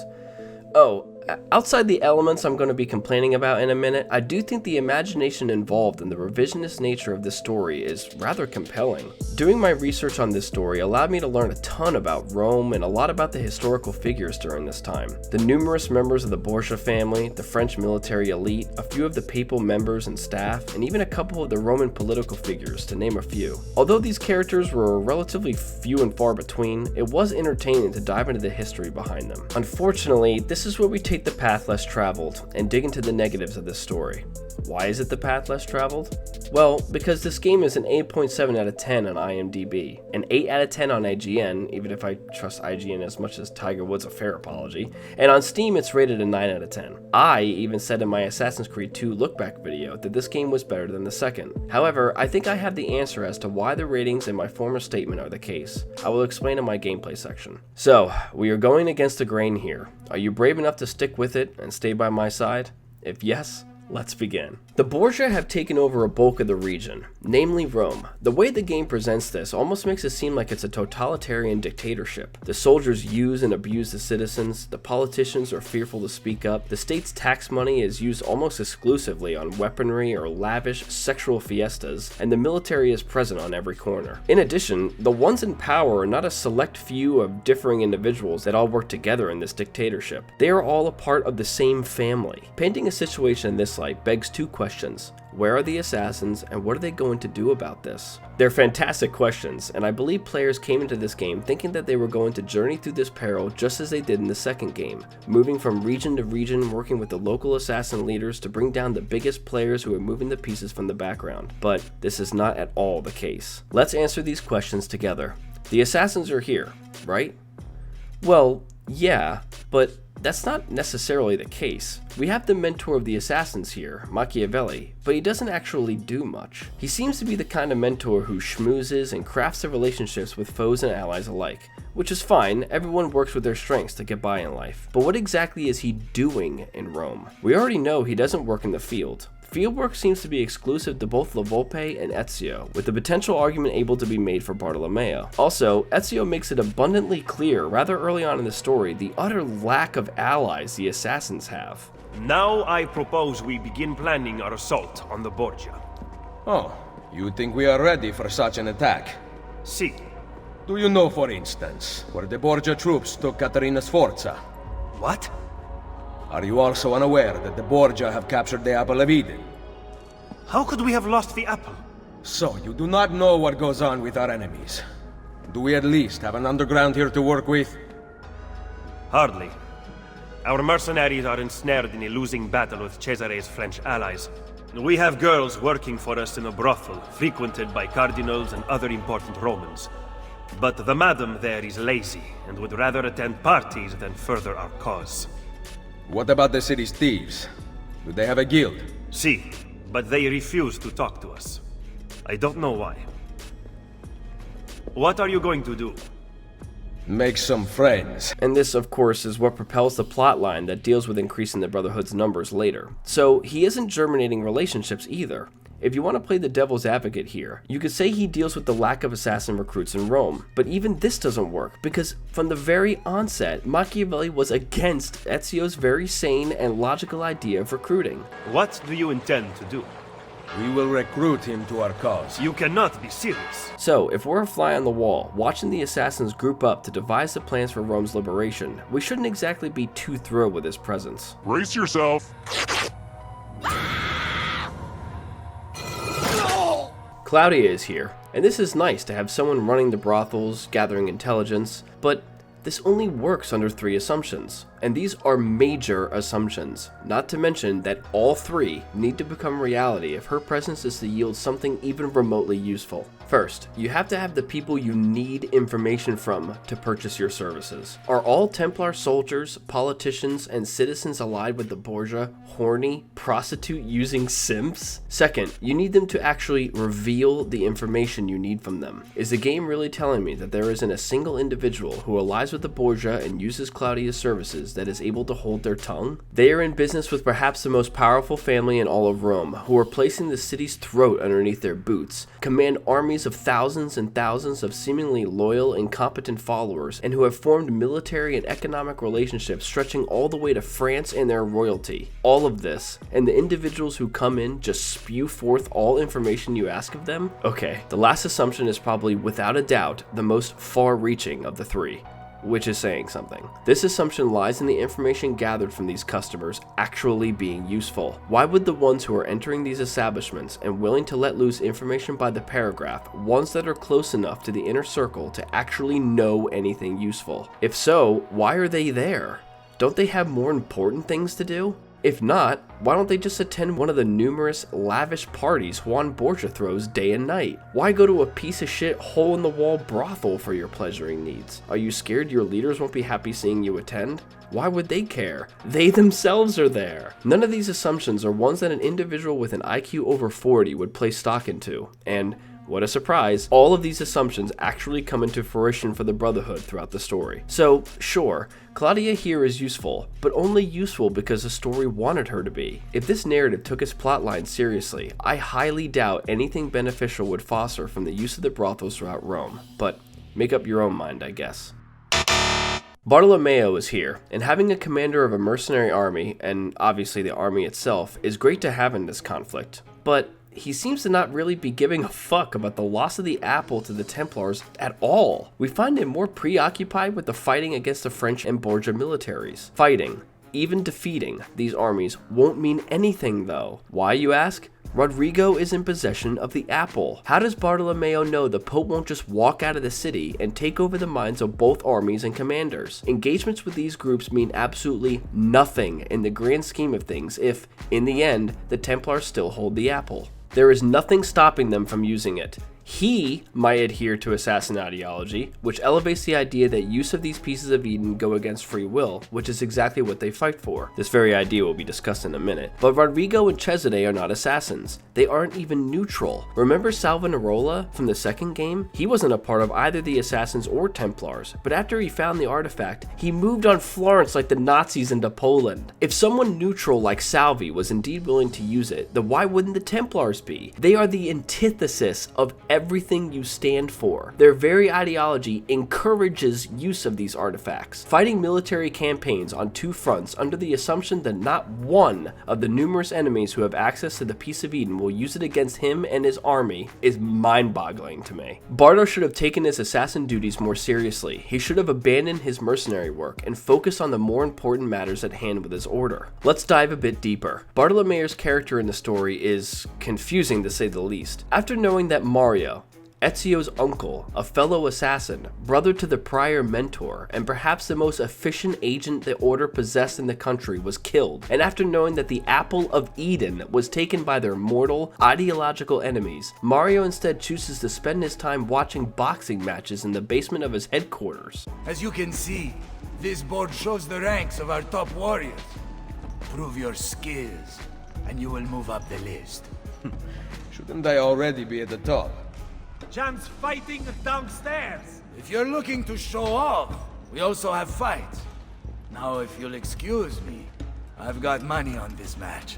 Oh, outside the elements I'm going to be complaining about in a minute, I do think the imagination involved in the revisionist nature of this story is rather compelling. Doing my research on this story allowed me to learn a ton about Rome and a lot about the historical figures during this time. The numerous members of the Borgia family, the French military elite, a few of the papal members and staff, and even a couple of the Roman political figures, to name a few. Although these characters were relatively few and far between, it was entertaining to dive into the history behind them. Unfortunately, this is where we take the path less traveled and dig into the negatives of this story. Why is it the path less traveled? Well, because this game is an 8.7 out of 10 on IMDb, an 8 out of 10 on IGN, even if I trust IGN as much as Tiger Woods a fair apology, and on Steam it's rated a 9 out of 10. I even said in my Assassin's Creed 2 look-back video that this game was better than the second. However, I think I have the answer as to why the ratings in my former statement are the case. I will explain in my gameplay section. So, we are going against the grain here. Are you brave enough to stick with it and stay by my side? If yes, let's begin. The Borgia have taken over a bulk of the region, namely Rome. The way the game presents this almost makes it seem like it's a totalitarian dictatorship. The soldiers use and abuse the citizens, the politicians are fearful to speak up, the state's tax money is used almost exclusively on weaponry or lavish sexual fiestas, and the military is present on every corner. In addition, the ones in power are not a select few of differing individuals that all work together in this dictatorship. They are all a part of the same family. Painting a situation in this light begs two questions. Where are the assassins, and what are they going to do about this? They're fantastic questions, and I believe players came into this game thinking that they were going to journey through this peril just as they did in the second game, moving from region to region, working with the local assassin leaders to bring down the biggest players who are moving the pieces from the background. But this is not at all the case. Let's answer these questions together. The assassins are here, right? Well, yeah, but that's not necessarily the case. We have the mentor of the assassins here, Machiavelli, but he doesn't actually do much. He seems to be the kind of mentor who schmoozes and crafts the relationships with foes and allies alike, which is fine. Everyone works with their strengths to get by in life. But what exactly is he doing in Rome? We already know he doesn't work in the field. Fieldwork seems to be exclusive to both La Volpe and Ezio, with the potential argument able to be made for Bartolomeo. Also, Ezio makes it abundantly clear rather early on in the story the utter lack of allies the assassins have. Now I propose we begin planning our assault on the Borgia. Oh, you think we are ready for such an attack? Si. Do you know, for instance, where the Borgia troops took Caterina Sforza? What? Are you also unaware that the Borgia have captured the Apple of Eden? How could we have lost the apple? So, you do not know what goes on with our enemies. Do we at least have an underground here to work with? Hardly. Our mercenaries are ensnared in a losing battle with Cesare's French allies. We have girls working for us in a brothel, frequented by cardinals and other important Romans. But the madam there is lazy, and would rather attend parties than further our cause. What about the city's thieves? Do they have a guild? Si, but they refuse to talk to us. I don't know why. What are you going to do? Make some friends. And this, of course, is what propels the plotline that deals with increasing the Brotherhood's numbers later. So, he isn't germinating relationships either. If you want to play the devil's advocate here, you could say he deals with the lack of assassin recruits in Rome, but even this doesn't work, because from the very onset, Machiavelli was against Ezio's very sane and logical idea of recruiting. What do you intend to do? We will recruit him to our cause. You cannot be serious. So, if we're a fly on the wall, watching the assassins group up to devise the plans for Rome's liberation, we shouldn't exactly be too thrilled with his presence. Brace yourself. Claudia is here, and this is nice to have someone running the brothels, gathering intelligence, but this only works under 3 assumptions, and these are major assumptions, not to mention that all 3 need to become reality if her presence is to yield something even remotely useful. First, you have to have the people you need information from to purchase your services. Are all Templar soldiers, politicians, and citizens allied with the Borgia horny, prostitute-using simps? Second, you need them to actually reveal the information you need from them. Is the game really telling me that there isn't a single individual who allies with the Borgia and uses Claudia's services resources that is able to hold their tongue? They are in business with perhaps the most powerful family in all of Rome, who are placing the city's throat underneath their boots, command armies of thousands and thousands of seemingly loyal and competent followers, and who have formed military and economic relationships stretching all the way to France and their royalty. All of this, and the individuals who come in just spew forth all information you ask of them? Okay, the last assumption is probably without a doubt the most far-reaching of the three, which is saying something. This assumption lies in the information gathered from these customers actually being useful. Why would the ones who are entering these establishments and willing to let loose information by the paragraph, ones that are close enough to the inner circle to actually know anything useful? If so, why are they there? Don't they have more important things to do? If not, why don't they just attend one of the numerous lavish parties Juan Borgia throws day and night? Why go to a piece of shit hole-in-the-wall brothel for your pleasuring needs? Are you scared your leaders won't be happy seeing you attend? Why would they care? They themselves are there. None of these assumptions are ones that an individual with an IQ over 40 would place stock into, and what a surprise, all of these assumptions actually come into fruition for the Brotherhood throughout the story. So, sure, Claudia here is useful, but only useful because the story wanted her to be. If this narrative took its plotline seriously, I highly doubt anything beneficial would foster from the use of the brothels throughout Rome. But make up your own mind, I guess. Bartolomeo is here, and having a commander of a mercenary army, and obviously the army itself, is great to have in this conflict. But he seems to not really be giving a fuck about the loss of the apple to the Templars at all. We find him more preoccupied with the fighting against the French and Borgia militaries. Fighting, even defeating, these armies won't mean anything though. Why, you ask? Rodrigo is in possession of the apple. How does Bartolomeo know the Pope won't just walk out of the city and take over the minds of both armies and commanders? Engagements with these groups mean absolutely nothing in the grand scheme of things if, in the end, the Templars still hold the apple. There is nothing stopping them from using it. He might adhere to assassin ideology, which elevates the idea that use of these pieces of Eden go against free will, which is exactly what they fight for. This very idea will be discussed in a minute. But Rodrigo and Cesare are not assassins. They aren't even neutral. Remember Savonarola from the second game? He wasn't a part of either the assassins or Templars, but after he found the artifact, he moved on Florence like the Nazis into Poland. If someone neutral like Salvi was indeed willing to use it, then why wouldn't the Templars be? They are the antithesis of everything you stand for. Their very ideology encourages use of these artifacts. Fighting military campaigns on two fronts under the assumption that not one of the numerous enemies who have access to the piece of Eden will use it against him and his army is mind-boggling to me. Bardo should have taken his assassin duties more seriously. He should have abandoned his mercenary work and focused on the more important matters at hand with his order. Let's dive a bit deeper. Bartolomeo's character in the story is confusing to say the least. After knowing that Mario, Ezio's uncle, a fellow assassin, brother to the prior mentor, and perhaps the most efficient agent the Order possessed in the country, was killed, and after knowing that the Apple of Eden was taken by their mortal, ideological enemies, Mario instead chooses to spend his time watching boxing matches in the basement of his headquarters. As you can see, this board shows the ranks of our top warriors. Prove your skills, and you will move up the list. Shouldn't I already be at the top? Jam's fighting downstairs. If you're looking to show off, we also have fights. Now, if you'll excuse me, I've got money on this match.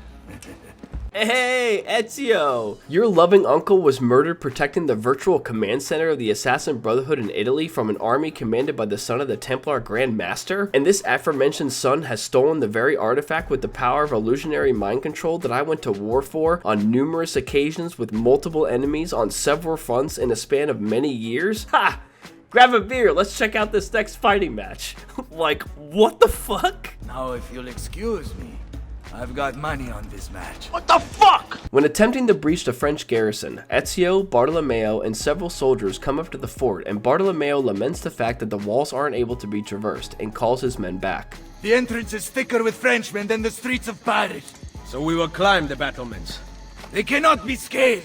Hey, Ezio! Your loving uncle was murdered protecting the virtual command center of the Assassin Brotherhood in Italy from an army commanded by the son of the Templar Grand Master? And this aforementioned son has stolen the very artifact with the power of illusionary mind control that I went to war for on numerous occasions with multiple enemies on several fronts in a span of many years? Ha! Grab a beer, let's check out this next fighting match. Like, what the fuck? Now, if you'll excuse me, I've got money on this match. What the fuck? When attempting to breach the French garrison, Ezio, Bartolomeo, and several soldiers come up to the fort, and Bartolomeo laments the fact that the walls aren't able to be traversed and calls his men back. The entrance is thicker with Frenchmen than the streets of Paris. So we will climb the battlements. They cannot be scaled.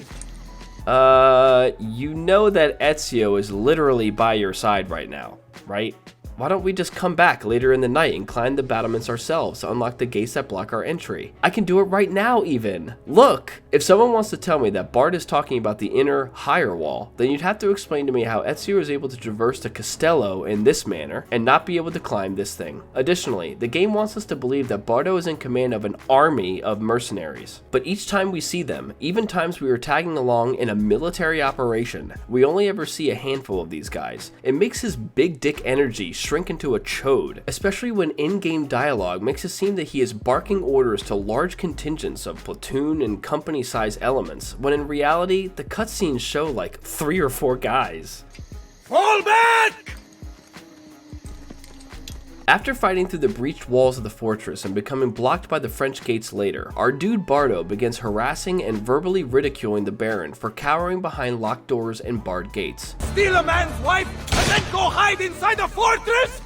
You know that Ezio is literally by your side right now, right? Why don't we just come back later in the night and climb the battlements ourselves to unlock the gates that block our entry? I can do it right now even. Look! If someone wants to tell me that Bard is talking about the inner, higher wall, then you'd have to explain to me how Ezio is able to traverse the Castello in this manner and not be able to climb this thing. Additionally, the game wants us to believe that Bardo is in command of an army of mercenaries. But each time we see them, even times we are tagging along in a military operation, we only ever see a handful of these guys. It makes his big dick energy shrink into a chode, especially when in-game dialogue makes it seem that he is barking orders to large contingents of platoon and company size elements, when in reality, the cutscenes show like 3 or 4 guys. Fall back! After fighting through the breached walls of the fortress and becoming blocked by the French gates later, our dude Bardo begins harassing and verbally ridiculing the Baron for cowering behind locked doors and barred gates. Steal a man's wife and then go hide inside a fortress?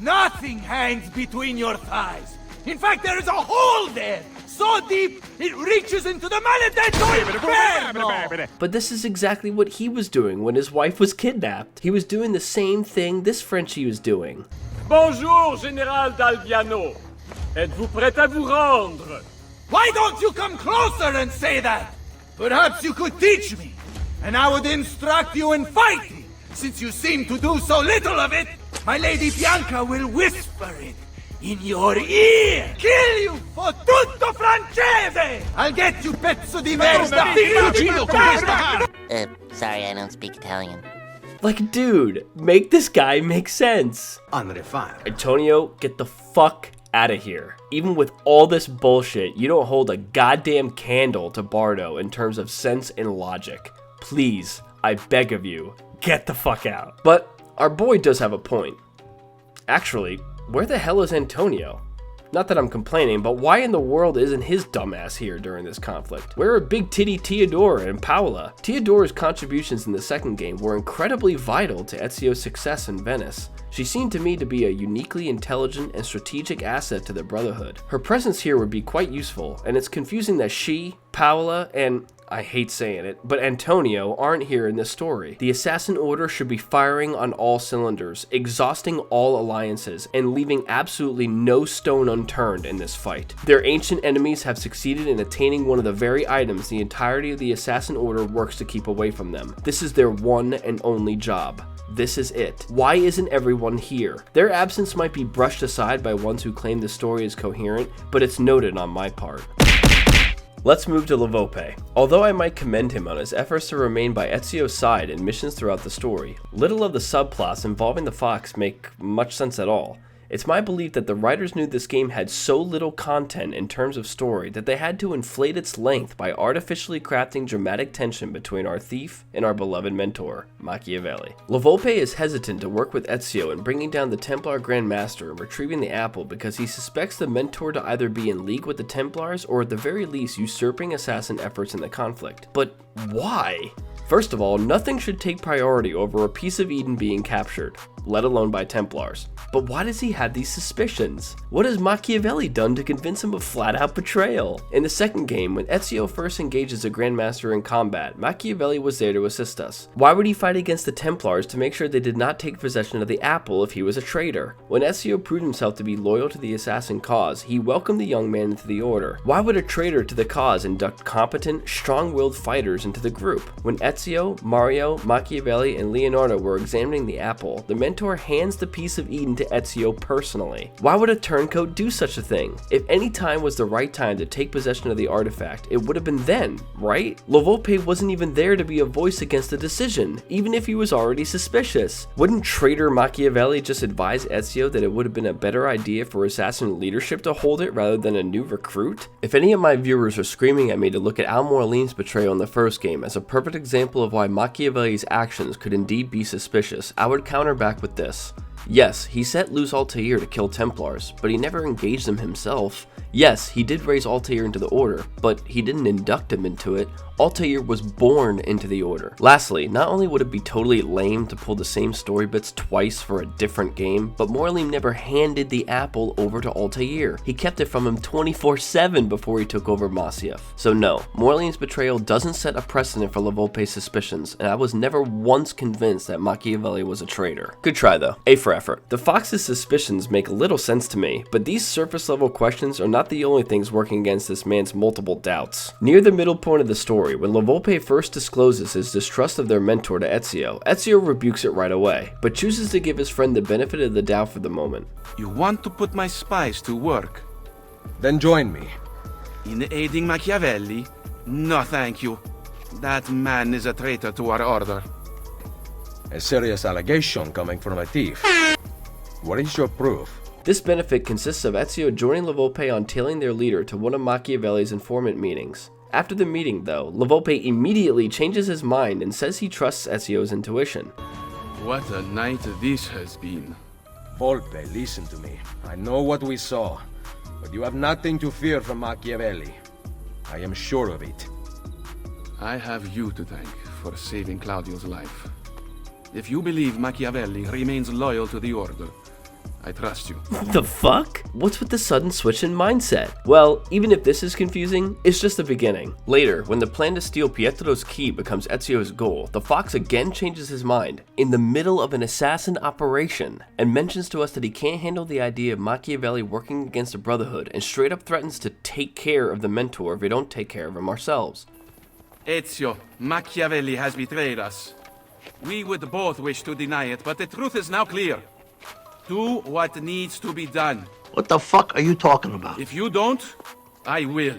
Nothing hangs between your thighs. In fact, there is a hole there, so deep it reaches into the maledetto. But this is exactly what he was doing when his wife was kidnapped. He was doing the same thing this Frenchie was doing. Bonjour, Général d'Alviano. Êtes-vous prêt à vous rendre? Why don't you come closer and say that? Perhaps you could teach me, and I would instruct you in fighting. Since you seem to do so little of it, my Lady Bianca will whisper it in your ear. Kill you for tutto francese! I'll get you pezzo di merda! Sorry, I don't speak Italian. Like, dude, make this guy make sense. Andre fire. Antonio, get the fuck out of here. Even with all this bullshit, you don't hold a goddamn candle to Bardo in terms of sense and logic. Please, I beg of you, get the fuck out. But our boy does have a point. Actually, where the hell is Antonio? Not that I'm complaining, but why in the world isn't his dumbass here during this conflict? Where are Big Titty Teodora and Paola? Teodora's contributions in the second game were incredibly vital to Ezio's success in Venice. She seemed to me to be a uniquely intelligent and strategic asset to the Brotherhood. Her presence here would be quite useful, and it's confusing that she, Paola, and I hate saying it, but Antonio aren't here in this story. The Assassin Order should be firing on all cylinders, exhausting all alliances, and leaving absolutely no stone unturned in this fight. Their ancient enemies have succeeded in attaining one of the very items the entirety of the Assassin Order works to keep away from them. This is their one and only job. This is it. Why isn't everyone here? Their absence might be brushed aside by ones who claim the story is coherent, but it's noted on my part. Let's move to Lavope. Although I might commend him on his efforts to remain by Ezio's side in missions throughout the story, little of the subplots involving the Fox make much sense at all. It's my belief that the writers knew this game had so little content in terms of story that they had to inflate its length by artificially crafting dramatic tension between our thief and our beloved mentor, Machiavelli. Lavope is hesitant to work with Ezio in bringing down the Templar Grand Master and retrieving the apple because he suspects the mentor to either be in league with the Templars or at the very least usurping assassin efforts in the conflict. But why? First of all, nothing should take priority over a piece of Eden being captured, let alone by Templars. But why does he have these suspicions? What has Machiavelli done to convince him of flat-out betrayal? In the second game, when Ezio first engages the Grandmaster in combat, Machiavelli was there to assist us. Why would he fight against the Templars to make sure they did not take possession of the apple if he was a traitor? When Ezio proved himself to be loyal to the assassin cause, he welcomed the young man into the order. Why would a traitor to the cause induct competent, strong-willed fighters into the group? When Ezio, Mario, Machiavelli, and Leonardo were examining the apple, the mentor hands the piece of Eden to Ezio personally. Why would a turncoat do such a thing? If any time was the right time to take possession of the artifact, it would have been then, right? Lavope wasn't even there to be a voice against the decision, even if he was already suspicious. Wouldn't traitor Machiavelli just advise Ezio that it would have been a better idea for assassin leadership to hold it rather than a new recruit? If any of my viewers are screaming at me to look at Al-Moraline's betrayal in the first game as a perfect example of why Machiavelli's actions could indeed be suspicious, I would counter back with this. Yes, he set loose Altair to kill Templars, but he never engaged them himself. Yes, he did raise Altair into the Order, but he didn't induct him into it. Altair was born into the Order. Lastly, not only would it be totally lame to pull the same story bits twice for a different game, but Moraline never handed the apple over to Altair. He kept it from him 24/7 before he took over Masyaf. So no, Moraline's betrayal doesn't set a precedent for Lavope's suspicions, and I was never once convinced that Machiavelli was a traitor. Good try though. Hey Fred. for effort. The Fox's suspicions make little sense to me, but these surface level questions are not the only things working against this man's multiple doubts. Near the middle point of the story, when La Volpe first discloses his distrust of their mentor to Ezio, Ezio rebukes it right away, but chooses to give his friend the benefit of the doubt for the moment. You want to put my spies to work? Then join me. In aiding Machiavelli? No, thank you. That man is a traitor to our order. A serious allegation coming from a thief. What is your proof? This benefit consists of Ezio joining La Volpe on tailing their leader to one of Machiavelli's informant meetings. After the meeting, though, La Volpe immediately changes his mind and says he trusts Ezio's intuition. What a night this has been. Volpe, listen to me. I know what we saw, but you have nothing to fear from Machiavelli. I am sure of it. I have you to thank for saving Claudio's life. If you believe Machiavelli remains loyal to the Order, I trust you. The fuck? What's with the sudden switch in mindset? Well, even if this is confusing, it's just the beginning. Later, when the plan to steal Pietro's key becomes Ezio's goal, the Fox again changes his mind, in the middle of an assassin operation, and mentions to us that he can't handle the idea of Machiavelli working against the Brotherhood, and straight up threatens to take care of the mentor if we don't take care of him ourselves. Ezio, Machiavelli has betrayed us. We would both wish to deny it, but the truth is now clear. Do what needs to be done. What the fuck are you talking about? If you don't, I will.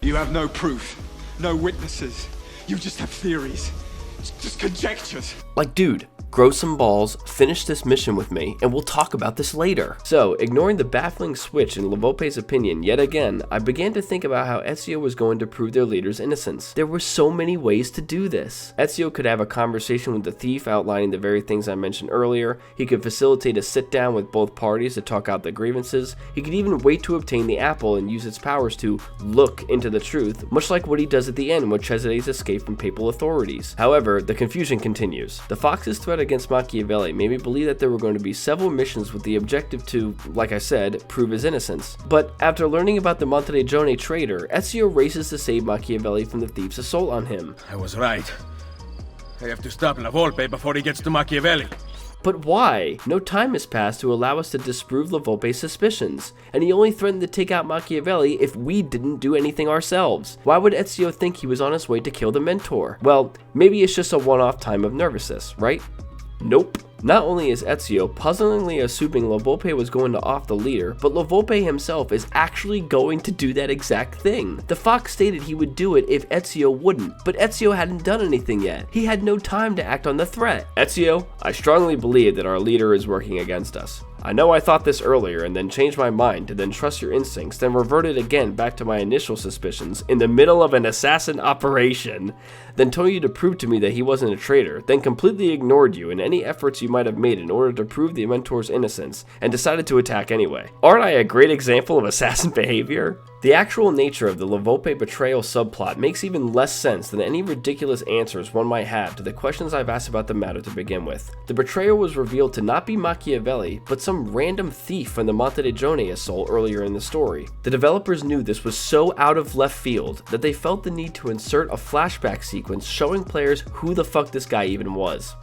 You have no proof, no witnesses. You just have theories. It's just conjectures. Like, dude, grow some balls, finish this mission with me, and we'll talk about this later. So, ignoring the baffling switch in La Volpe's opinion yet again, I began to think about how Ezio was going to prove their leader's innocence. There were so many ways to do this. Ezio could have a conversation with the thief outlining the very things I mentioned earlier. He could facilitate a sit-down with both parties to talk out the grievances. He could even wait to obtain the apple and use its powers to look into the truth, much like what he does at the end with Cesare's escape from papal authorities. However, the confusion continues. The Fox's threat against Machiavelli made me believe that there were going to be several missions with the objective to, like I said, prove his innocence. But after learning about the Monteregione traitor, Ezio races to save Machiavelli from the thief's assault on him. I was right. I have to stop La Volpe before he gets to Machiavelli. But why? No time has passed to allow us to disprove La Volpe's suspicions, and he only threatened to take out Machiavelli if we didn't do anything ourselves. Why would Ezio think he was on his way to kill the mentor? Well, maybe it's just a one-off time of nervousness, right? Nope. Not only is Ezio puzzlingly assuming La Volpe was going to off the leader, but La Volpe himself is actually going to do that exact thing. The Fox stated he would do it if Ezio wouldn't, but Ezio hadn't done anything yet. He had no time to act on the threat. Ezio, I strongly believe that our leader is working against us. I know I thought this earlier and then changed my mind to then trust your instincts, then reverted again back to my initial suspicions in the middle of an assassin operation, then told you to prove to me that he wasn't a traitor, then completely ignored you and any efforts you might have made in order to prove the mentor's innocence, and decided to attack anyway. Aren't I a great example of assassin behavior? The actual nature of the La Volpe betrayal subplot makes even less sense than any ridiculous answers one might have to the questions I've asked about the matter to begin with. The betrayer was revealed to not be Machiavelli, but some random thief from the Monteregione assault earlier in the story. The developers knew this was so out of left field that they felt the need to insert a flashback sequence showing players who the fuck this guy even was.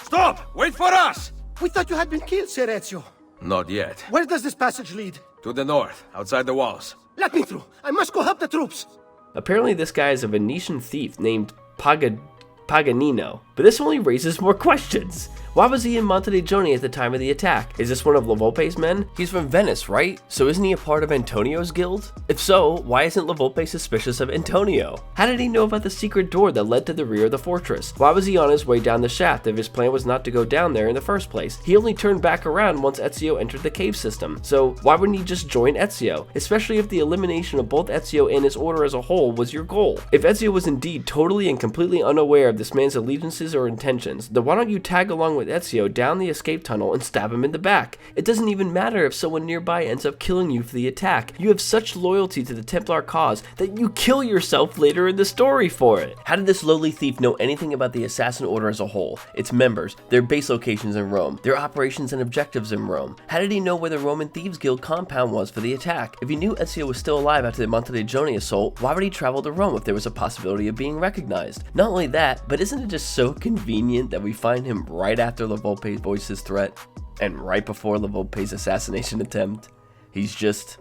Stop! Wait for us! We thought you had been killed, Ser Ezio. Not yet. Where does this passage lead? To the north, outside the walls. Let me through. I must go help the troops. Apparently this guy is a Venetian thief named Paganino, but this only raises more questions. Why was he in Monteregione at the time of the attack? Is this one of La Volpe's men? He's from Venice, right? So isn't he a part of Antonio's guild? If so, why isn't La Volpe suspicious of Antonio? How did he know about the secret door that led to the rear of the fortress? Why was he on his way down the shaft if his plan was not to go down there in the first place? He only turned back around once Ezio entered the cave system, so why wouldn't he just join Ezio? Especially if the elimination of both Ezio and his order as a whole was your goal. If Ezio was indeed totally and completely unaware of this man's allegiances or intentions, then why don't you tag along with Ezio down the escape tunnel and stab him in the back? It doesn't even matter if someone nearby ends up killing you for the attack. You have such loyalty to the Templar cause that you kill yourself later in the story for it. How did this lowly thief know anything about the Assassin Order as a whole, its members, their base locations in Rome, their operations and objectives in Rome? How did he know where the Roman Thieves Guild compound was for the attack? If he knew Ezio was still alive after the Monteregione assault, why would he travel to Rome if there was a possibility of being recognized? Not only that, but isn't it just so convenient that we find him right after La Volpe voiced his threat and right before La Volpe's assassination attempt. He's just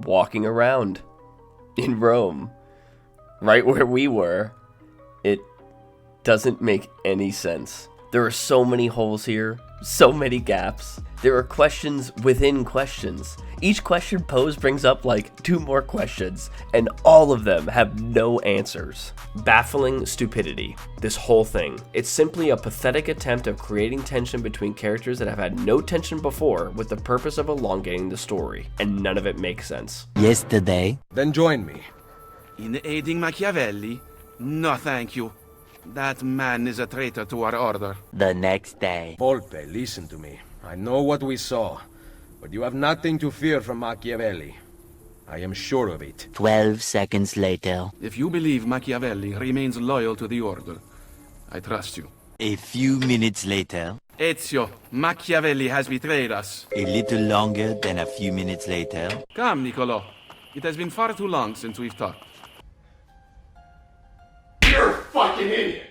walking around in Rome, right where we were. It doesn't make any sense. There are so many holes here, so many gaps. There are questions within questions. Each question posed brings up like 2 more questions, and all of them have no answers. Baffling stupidity, this whole thing. It's simply a pathetic attempt of creating tension between characters that have had no tension before with the purpose of elongating the story, and none of it makes sense. Yesterday? Then join me. In aiding Machiavelli? No, thank you. That man is a traitor to our order. The next day. Volpe, listen to me. I know what we saw, but you have nothing to fear from Machiavelli. I am sure of it. 12 seconds later. If you believe Machiavelli remains loyal to the order, I trust you. A few minutes later. Ezio, Machiavelli has betrayed us. A little longer than a few minutes later. Come, Niccolo. It has been far too long since we've talked. You're a fucking idiot!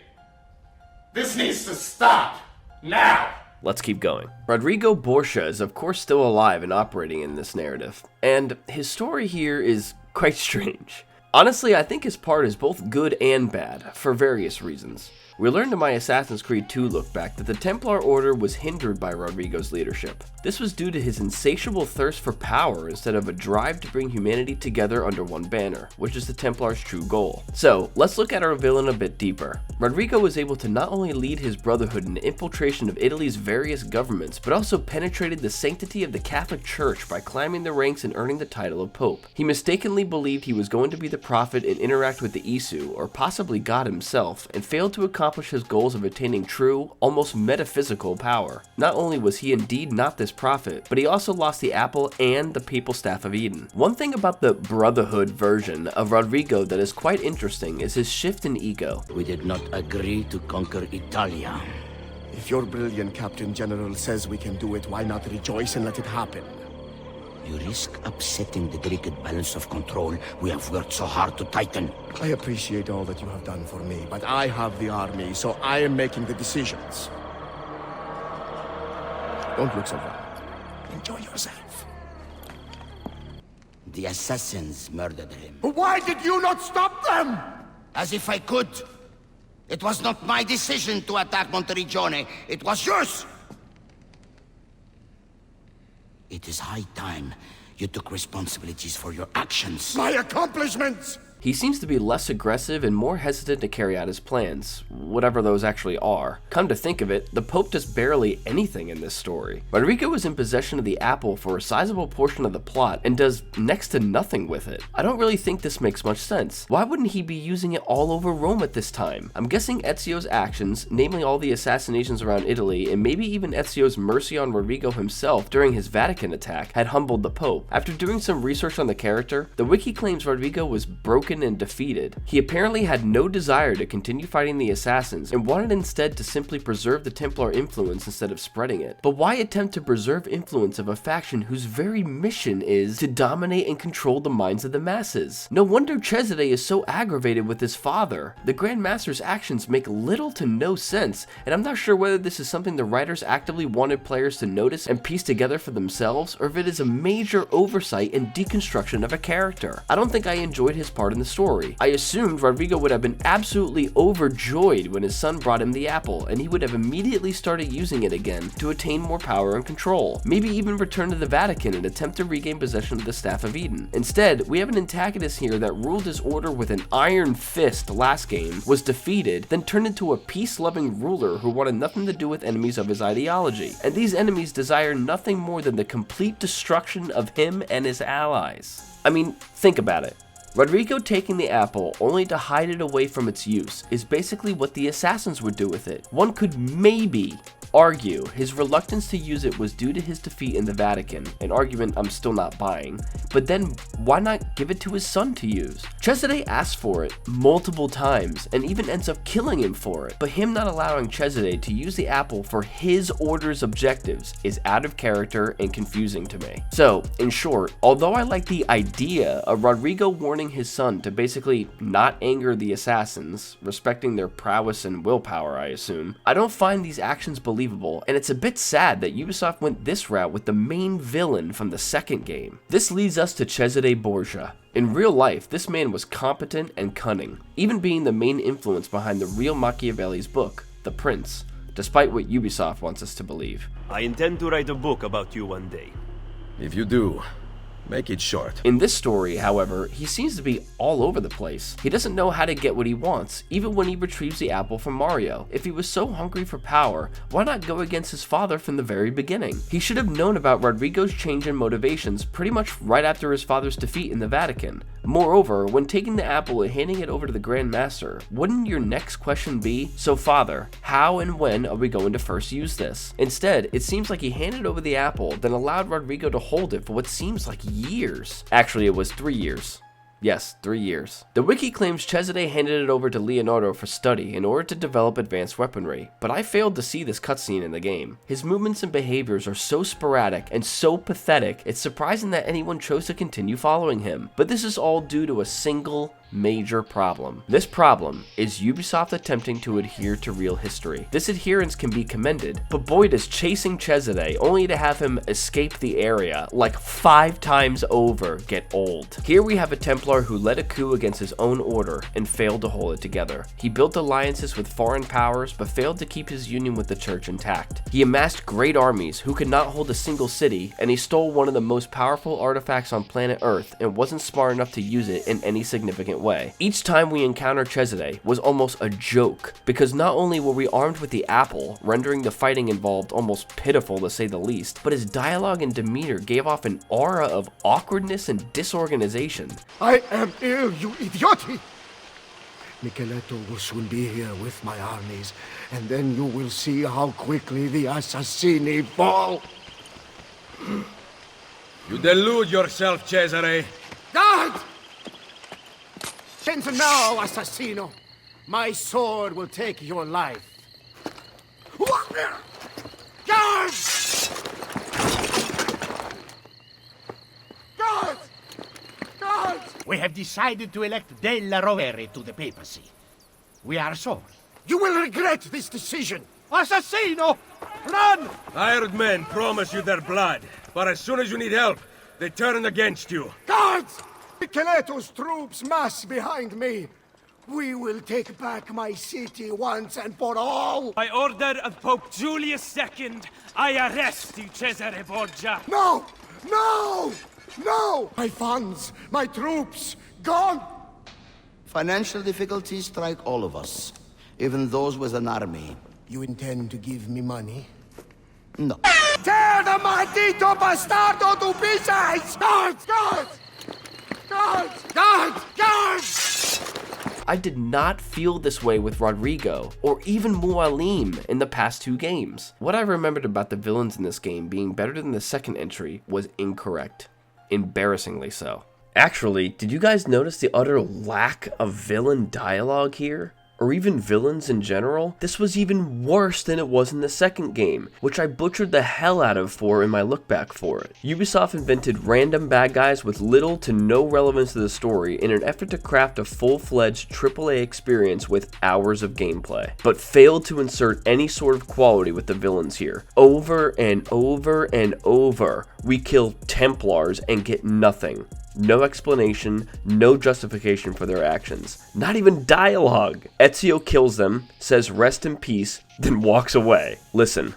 This needs to stop! Now! Let's keep going. Rodrigo Borgia is of course still alive and operating in this narrative, and his story here is quite strange. Honestly, I think his part is both good and bad, for various reasons. We learned in my Assassin's Creed 2 look back that the Templar Order was hindered by Rodrigo's leadership. This was due to his insatiable thirst for power instead of a drive to bring humanity together under one banner, which is the Templars' true goal. So, let's look at our villain a bit deeper. Rodrigo was able to not only lead his Brotherhood in the infiltration of Italy's various governments, but also penetrated the sanctity of the Catholic Church by climbing the ranks and earning the title of Pope. He mistakenly believed he was going to be the prophet and interact with the Isu, or possibly God himself, and failed to accomplish his goals of attaining true, almost metaphysical power. Not only was he indeed not this prophet, but he also lost the apple and the papal staff of Eden. One thing about the Brotherhood version of Rodrigo that is quite interesting is his shift in ego. We did not agree to conquer Italia. If your brilliant Captain General says we can do it, why not rejoice and let it happen? You risk upsetting the delicate balance of control we have worked so hard to tighten. I appreciate all that you have done for me, but I have the army, so I am making the decisions. Don't look so bad. Enjoy yourself. The assassins murdered him. But why did you not stop them? As if I could. It was not my decision to attack Monteriggione. It was yours. It is high time you took responsibilities for your actions. My accomplishments! He seems to be less aggressive and more hesitant to carry out his plans, whatever those actually are. Come to think of it, the Pope does barely anything in this story. Rodrigo is in possession of the apple for a sizable portion of the plot and does next to nothing with it. I don't really think this makes much sense. Why wouldn't he be using it all over Rome at this time? I'm guessing Ezio's actions, namely all the assassinations around Italy, and maybe even Ezio's mercy on Rodrigo himself during his Vatican attack, had humbled the Pope. After doing some research on the character, the wiki claims Rodrigo was broken and defeated. He apparently had no desire to continue fighting the assassins and wanted instead to simply preserve the Templar influence instead of spreading it. But why attempt to preserve influence of a faction whose very mission is to dominate and control the minds of the masses? No wonder Cesare is so aggravated with his father. The Grand Master's actions make little to no sense, and I'm not sure whether this is something the writers actively wanted players to notice and piece together for themselves, or if it is a major oversight and deconstruction of a character. I don't think I enjoyed his part in the story. I assumed Rodrigo would have been absolutely overjoyed when his son brought him the apple, and he would have immediately started using it again to attain more power and control. Maybe even return to the Vatican and attempt to regain possession of the Staff of Eden. Instead, we have an antagonist here that ruled his order with an iron fist last game, was defeated, then turned into a peace-loving ruler who wanted nothing to do with enemies of his ideology. And these enemies desire nothing more than the complete destruction of him and his allies. I mean, think about it. Rodrigo taking the apple only to hide it away from its use is basically what the assassins would do with it. One could maybe argue his reluctance to use it was due to his defeat in the Vatican, an argument I'm still not buying, but then why not give it to his son to use? Cesare asks for it multiple times and even ends up killing him for it, but him not allowing Cesare to use the apple for his order's objectives is out of character and confusing to me. So, in short, although I like the idea of Rodrigo warning his son to basically not anger the assassins, respecting their prowess and willpower I assume, I don't find these actions believable, and it's a bit sad that Ubisoft went this route with the main villain from the second game. This leads us to Cesare Borgia. In real life, this man was competent and cunning, even being the main influence behind the real Machiavelli's book, The Prince, despite what Ubisoft wants us to believe. I intend to write a book about you one day. If you do, make it short. In this story, however, he seems to be all over the place. He doesn't know how to get what he wants, even when he retrieves the apple from Mario. If he was so hungry for power, why not go against his father from the very beginning? He should have known about Rodrigo's change in motivations pretty much right after his father's defeat in the Vatican. Moreover, when taking the apple and handing it over to the Grand Master, wouldn't your next question be, so father, how and when are we going to first use this? Instead, it seems like he handed over the apple, then allowed Rodrigo to hold it for what seems like years. Actually, it was 3 years. Yes, 3 years. The wiki claims Cesare handed it over to Leonardo for study in order to develop advanced weaponry, but I failed to see this cutscene in the game. His movements and behaviors are so sporadic and so pathetic, it's surprising that anyone chose to continue following him. But this is all due to a single major problem. This problem is Ubisoft attempting to adhere to real history. This adherence can be commended, but boy does chasing Cesare only to have him escape the area like 5 times over get old. Here we have a Templar who led a coup against his own order and failed to hold it together. He built alliances with foreign powers but failed to keep his union with the church intact. He amassed great armies who could not hold a single city, and he stole one of the most powerful artifacts on planet Earth and wasn't smart enough to use it in any significant way. Each time we encountered Cesare was almost a joke, because not only were we armed with the apple, rendering the fighting involved almost pitiful to say the least, but his dialogue and demeanor gave off an aura of awkwardness and disorganization. I am ill, you idioti! Micheletto will soon be here with my armies, and then you will see how quickly the assassini fall. You delude yourself, Cesare. God! Listen now, assassino. My sword will take your life. Guards! Guards! Guards! We have decided to elect Della Rovere to the papacy. We are sorry. You will regret this decision. Assassino! Run! Hired men promise you their blood, but as soon as you need help, they turn against you. Guards! Micheletto's troops mass behind me. We will take back my city once and for all. By order of Pope Julius II, I arrest you, Cesare Borgia. No! No! No! My funds, my troops, gone! Financial difficulties strike all of us, even those with an army. You intend to give me money? No. Tear the maldito bastardo to pieces! Guards! Guards! Guards! Guards! Guards! I did not feel this way with Rodrigo, or even Mualim in the past 2 games. What I remembered about the villains in this game being better than the second entry was incorrect. Embarrassingly so. Actually, did you guys notice the utter lack of villain dialogue here? Or even villains in general? This was even worse than it was in the second game, which I butchered the hell out of in my look back for it. Ubisoft invented random bad guys with little to no relevance to the story in an effort to craft a full-fledged AAA experience with hours of gameplay, but failed to insert any sort of quality with the villains here. Over and over and over, we kill Templars and get nothing. No explanation, no justification for their actions. Not even dialogue. Ezio kills them, says rest in peace, then walks away. Listen,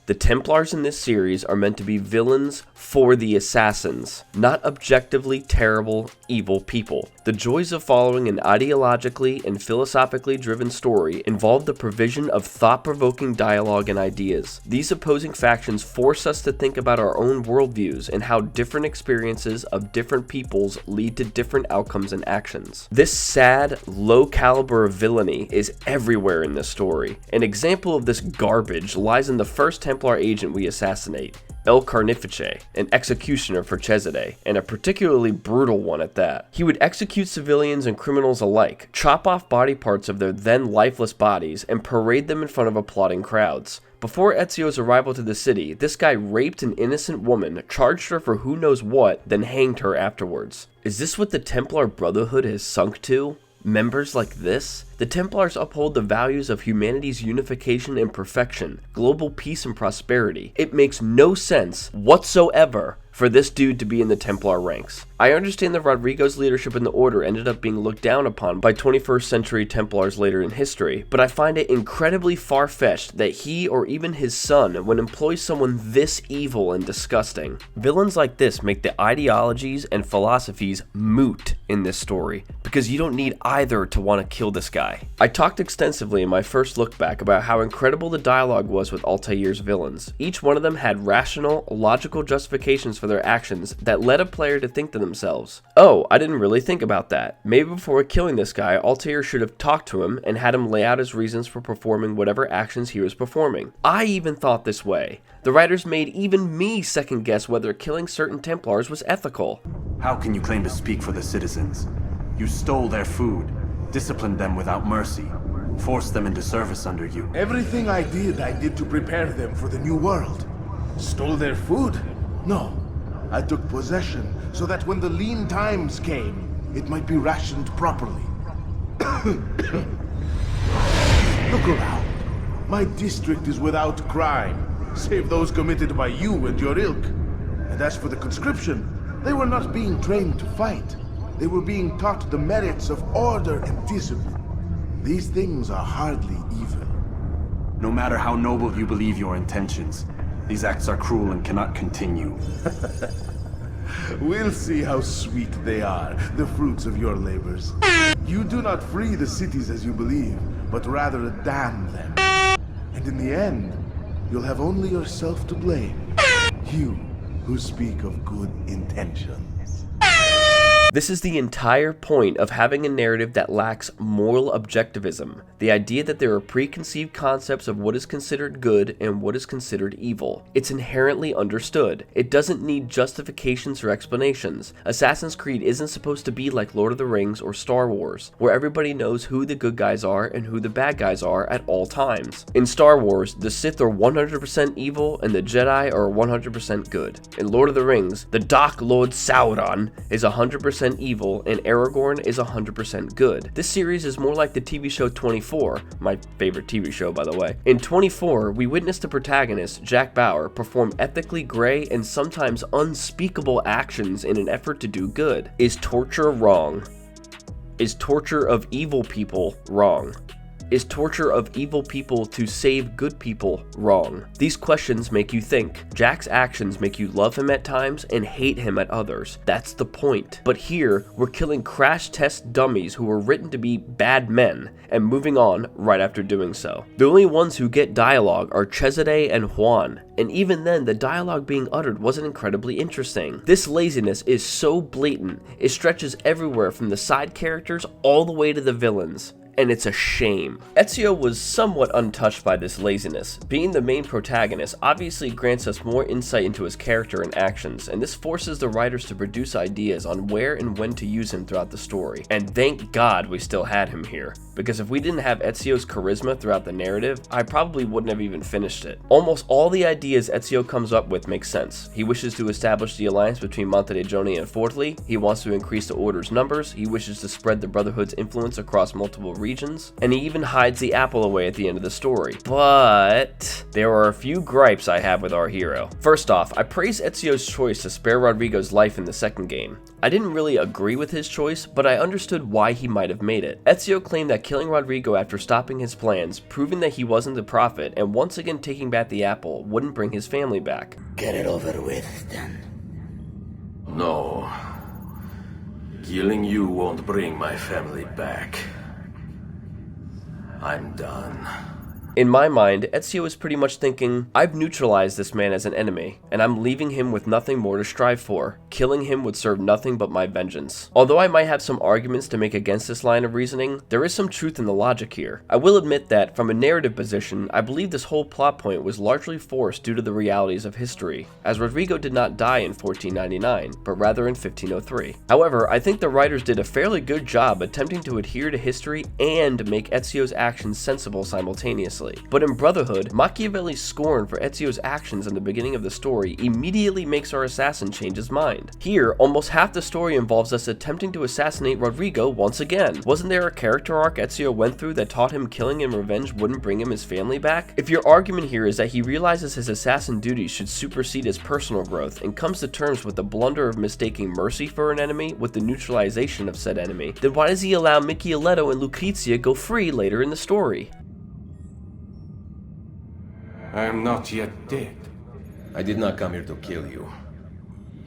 The Templars in this series are meant to be villains for the assassins, not objectively terrible, evil people. The joys of following an ideologically and philosophically driven story involve the provision of thought-provoking dialogue and ideas. These opposing factions force us to think about our own worldviews and how different experiences of different peoples lead to different outcomes and actions. This sad, low caliber of villainy is everywhere in this story. An example of this garbage lies in the first Templar agent we assassinate, El Carnifice, an executioner for Cesare, and a particularly brutal one at that. He would execute civilians and criminals alike, chop off body parts of their then lifeless bodies, and parade them in front of applauding crowds. Before Ezio's arrival to the city, this guy raped an innocent woman, charged her for who knows what, then hanged her afterwards. Is this what the Templar Brotherhood has sunk to? Members like this? The Templars uphold the values of humanity's unification and perfection, global peace and prosperity. It makes no sense whatsoever for this dude to be in the Templar ranks. I understand that Rodrigo's leadership in the Order ended up being looked down upon by 21st century Templars later in history, but I find it incredibly far-fetched that he or even his son would employ someone this evil and disgusting. Villains like this make the ideologies and philosophies moot in this story, because you don't need either to want to kill this guy. I talked extensively in my first look back about how incredible the dialogue was with Altair's villains. Each one of them had rational, logical justifications for their actions that led a player to think to themselves, oh, I didn't really think about that. Maybe before killing this guy, Altair should have talked to him and had him lay out his reasons for performing whatever actions he was performing. I even thought this way. The writers made even me second guess whether killing certain Templars was ethical. How can you claim to speak for the citizens? You stole their food, disciplined them without mercy, forced them into service under you. Everything I did to prepare them for the new world. Stole their food? No. I took possession so that when the lean times came, it might be rationed properly. Look around. My district is without crime, save those committed by you and your ilk. And as for the conscription, they were not being trained to fight. They were being taught the merits of order and discipline. These things are hardly evil. No matter how noble you believe your intentions, these acts are cruel and cannot continue. We'll see how sweet they are, the fruits of your labors. You do not free the cities as you believe, but rather damn them. And in the end, you'll have only yourself to blame. You who speak of good intentions. This is the entire point of having a narrative that lacks moral objectivism, the idea that there are preconceived concepts of what is considered good and what is considered evil. It's inherently understood. It doesn't need justifications or explanations. Assassin's Creed isn't supposed to be like Lord of the Rings or Star Wars, where everybody knows who the good guys are and who the bad guys are at all times. In Star Wars, the Sith are 100% evil and the Jedi are 100% good. In Lord of the Rings, the Dark Lord Sauron is 100% evil and Aragorn is 100% good. This series is more like the TV show 24, my favorite TV show by the way. In 24, we witness the protagonist, Jack Bauer, perform ethically gray and sometimes unspeakable actions in an effort to do good. Is torture wrong? Is torture of evil people wrong? Is torture of evil people to save good people wrong? These questions make you think. Jack's actions make you love him at times and hate him at others. That's the point. But here, we're killing crash test dummies who were written to be bad men and moving on right after doing so. The only ones who get dialogue are Cesare and Juan, and even then the dialogue being uttered wasn't incredibly interesting. This laziness is so blatant, it stretches everywhere from the side characters all the way to the villains. And it's a shame. Ezio was somewhat untouched by this laziness. Being the main protagonist obviously grants us more insight into his character and actions, and this forces the writers to produce ideas on where and when to use him throughout the story. And thank God we still had him here, because if we didn't have Ezio's charisma throughout the narrative, I probably wouldn't have even finished it. Almost all the ideas Ezio comes up with make sense. He wishes to establish the alliance between Monteregione and Forli, he wants to increase the Order's numbers, he wishes to spread the Brotherhood's influence across multiple regions, regions, and he even hides the apple away at the end of the story. But there are a few gripes I have with our hero. First off, I praise Ezio's choice to spare Rodrigo's life in the second game. I didn't really agree with his choice, but I understood why he might have made it. Ezio claimed that killing Rodrigo after stopping his plans, proving that he wasn't the prophet, and once again taking back the apple wouldn't bring his family back. Get it over with, then. No. Killing you won't bring my family back. I'm done. In my mind, Ezio is pretty much thinking, I've neutralized this man as an enemy, and I'm leaving him with nothing more to strive for. Killing him would serve nothing but my vengeance. Although I might have some arguments to make against this line of reasoning, there is some truth in the logic here. I will admit that, from a narrative position, I believe this whole plot point was largely forced due to the realities of history, as Rodrigo did not die in 1499, but rather in 1503. However, I think the writers did a fairly good job attempting to adhere to history and make Ezio's actions sensible simultaneously. But in Brotherhood, Machiavelli's scorn for Ezio's actions in the beginning of the story immediately makes our assassin change his mind. Here, almost half the story involves us attempting to assassinate Rodrigo once again. Wasn't there a character arc Ezio went through that taught him killing in revenge wouldn't bring him his family back? If your argument here is that he realizes his assassin duties should supersede his personal growth and comes to terms with the blunder of mistaking mercy for an enemy with the neutralization of said enemy, then why does he allow Micheletto and Lucrezia go free later in the story? I am not yet dead. I did not come here to kill you.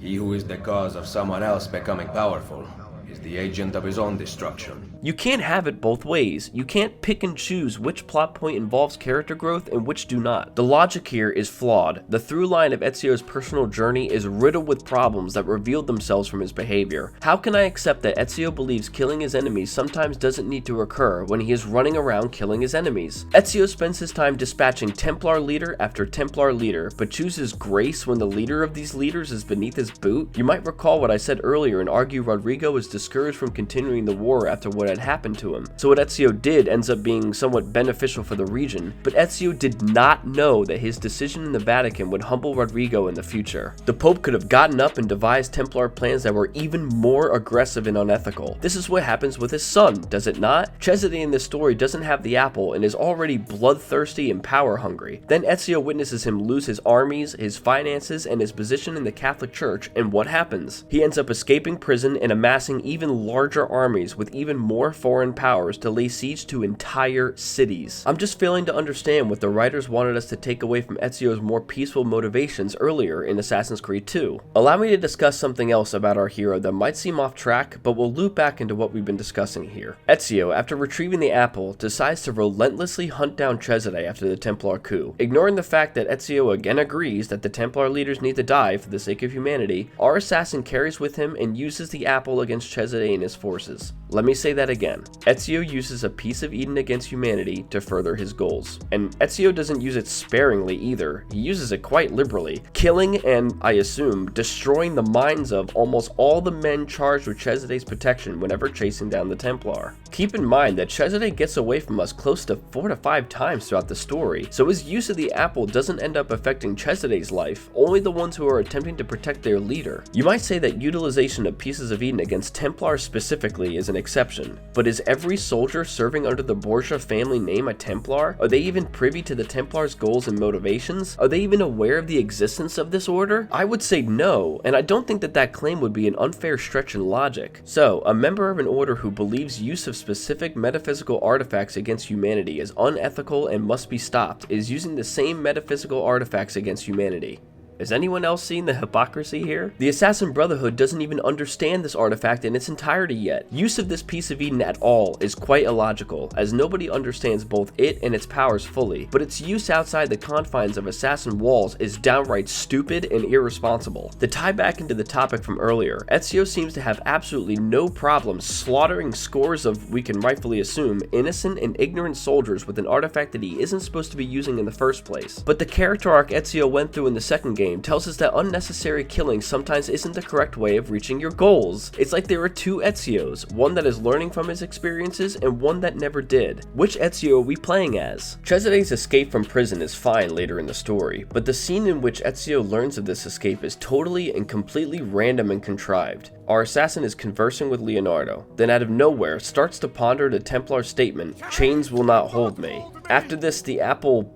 He who is the cause of someone else becoming powerful is the agent of his own destruction. You can't have it both ways. You can't pick and choose which plot point involves character growth and which do not. The logic here is flawed. The through line of Ezio's personal journey is riddled with problems that revealed themselves from his behavior. How can I accept that Ezio believes killing his enemies sometimes doesn't need to occur when he is running around killing his enemies? Ezio spends his time dispatching Templar leader after Templar leader, but chooses grace when the leader of these leaders is beneath his boot? You might recall what I said earlier and argue Rodrigo is discouraged from continuing the war after what had happened to him. So what Ezio did ends up being somewhat beneficial for the region, but Ezio did not know that his decision in the Vatican would humble Rodrigo in the future. The Pope could have gotten up and devised Templar plans that were even more aggressive and unethical. This is what happens with his son, does it not? Cesare in this story doesn't have the apple and is already bloodthirsty and power hungry. Then Ezio witnesses him lose his armies, his finances, and his position in the Catholic Church, and what happens? He ends up escaping prison and amassing even larger armies with even more foreign powers to lay siege to entire cities. I'm just failing to understand what the writers wanted us to take away from Ezio's more peaceful motivations earlier in Assassin's Creed 2. Allow me to discuss something else about our hero that might seem off track, but will loop back into what we've been discussing here. Ezio, after retrieving the apple, decides to relentlessly hunt down Cesare after the Templar coup. Ignoring the fact that Ezio again agrees that the Templar leaders need to die for the sake of humanity, our assassin carries with him and uses the apple against Cesare and his forces. Let me say that again. Ezio uses a piece of Eden against humanity to further his goals. And Ezio doesn't use it sparingly either. He uses it quite liberally, killing and, I assume, destroying the minds of almost all the men charged with Cesare's protection whenever chasing down the Templar. Keep in mind that Cesare gets away from us close to 4 to 5 times throughout the story, so his use of the apple doesn't end up affecting Cesare's life, only the ones who are attempting to protect their leader. You might say that utilization of pieces of Eden against Templars specifically is an exception, but is every soldier serving under the Borgia family name a Templar? Are they even privy to the Templars' goals and motivations? Are they even aware of the existence of this order? I would say no, and I don't think that that claim would be an unfair stretch in logic. So, a member of an order who believes use of specific metaphysical artifacts against humanity is unethical and must be stopped is using the same metaphysical artifacts against humanity. Is anyone else seeing the hypocrisy here? The Assassin Brotherhood doesn't even understand this artifact in its entirety yet. Use of this piece of Eden at all is quite illogical, as nobody understands both it and its powers fully, but its use outside the confines of Assassin walls is downright stupid and irresponsible. To tie back into the topic from earlier, Ezio seems to have absolutely no problem slaughtering scores of, we can rightfully assume, innocent and ignorant soldiers with an artifact that he isn't supposed to be using in the first place. But the character arc Ezio went through in the second game game tells us that unnecessary killing sometimes isn't the correct way of reaching your goals. It's like there are two Ezios, one that is learning from his experiences and one that never did. Which Ezio are we playing as? Cesare's escape from prison is fine later in the story, but the scene in which Ezio learns of this escape is totally and completely random and contrived. Our assassin is conversing with Leonardo, then out of nowhere starts to ponder the Templar statement, "Chains will not hold me." After this, the apple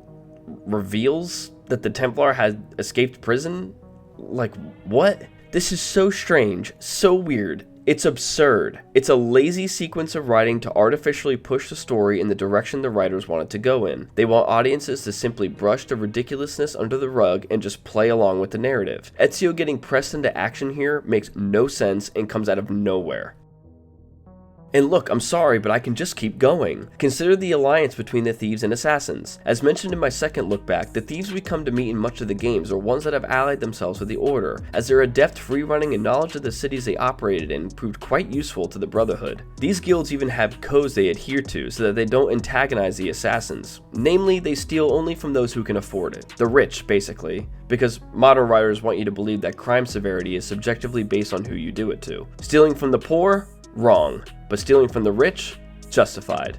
reveals that the Templar had escaped prison? Like, what? This is so strange, so weird. It's absurd. It's a lazy sequence of writing to artificially push the story in the direction the writers want it to go in. They want audiences to simply brush the ridiculousness under the rug and just play along with the narrative. Ezio getting pressed into action here makes no sense and comes out of nowhere. And look, I'm sorry, but I can just keep going. Consider the alliance between the thieves and assassins. As mentioned in my second look back, the thieves we come to meet in much of the games are ones that have allied themselves with the Order, as their adept free-running and knowledge of the cities they operated in proved quite useful to the Brotherhood. These guilds even have codes they adhere to so that they don't antagonize the assassins. Namely, they steal only from those who can afford it. The rich, basically. Because modern writers want you to believe that crime severity is subjectively based on who you do it to. Stealing from the poor? Wrong. But stealing from the rich? Justified.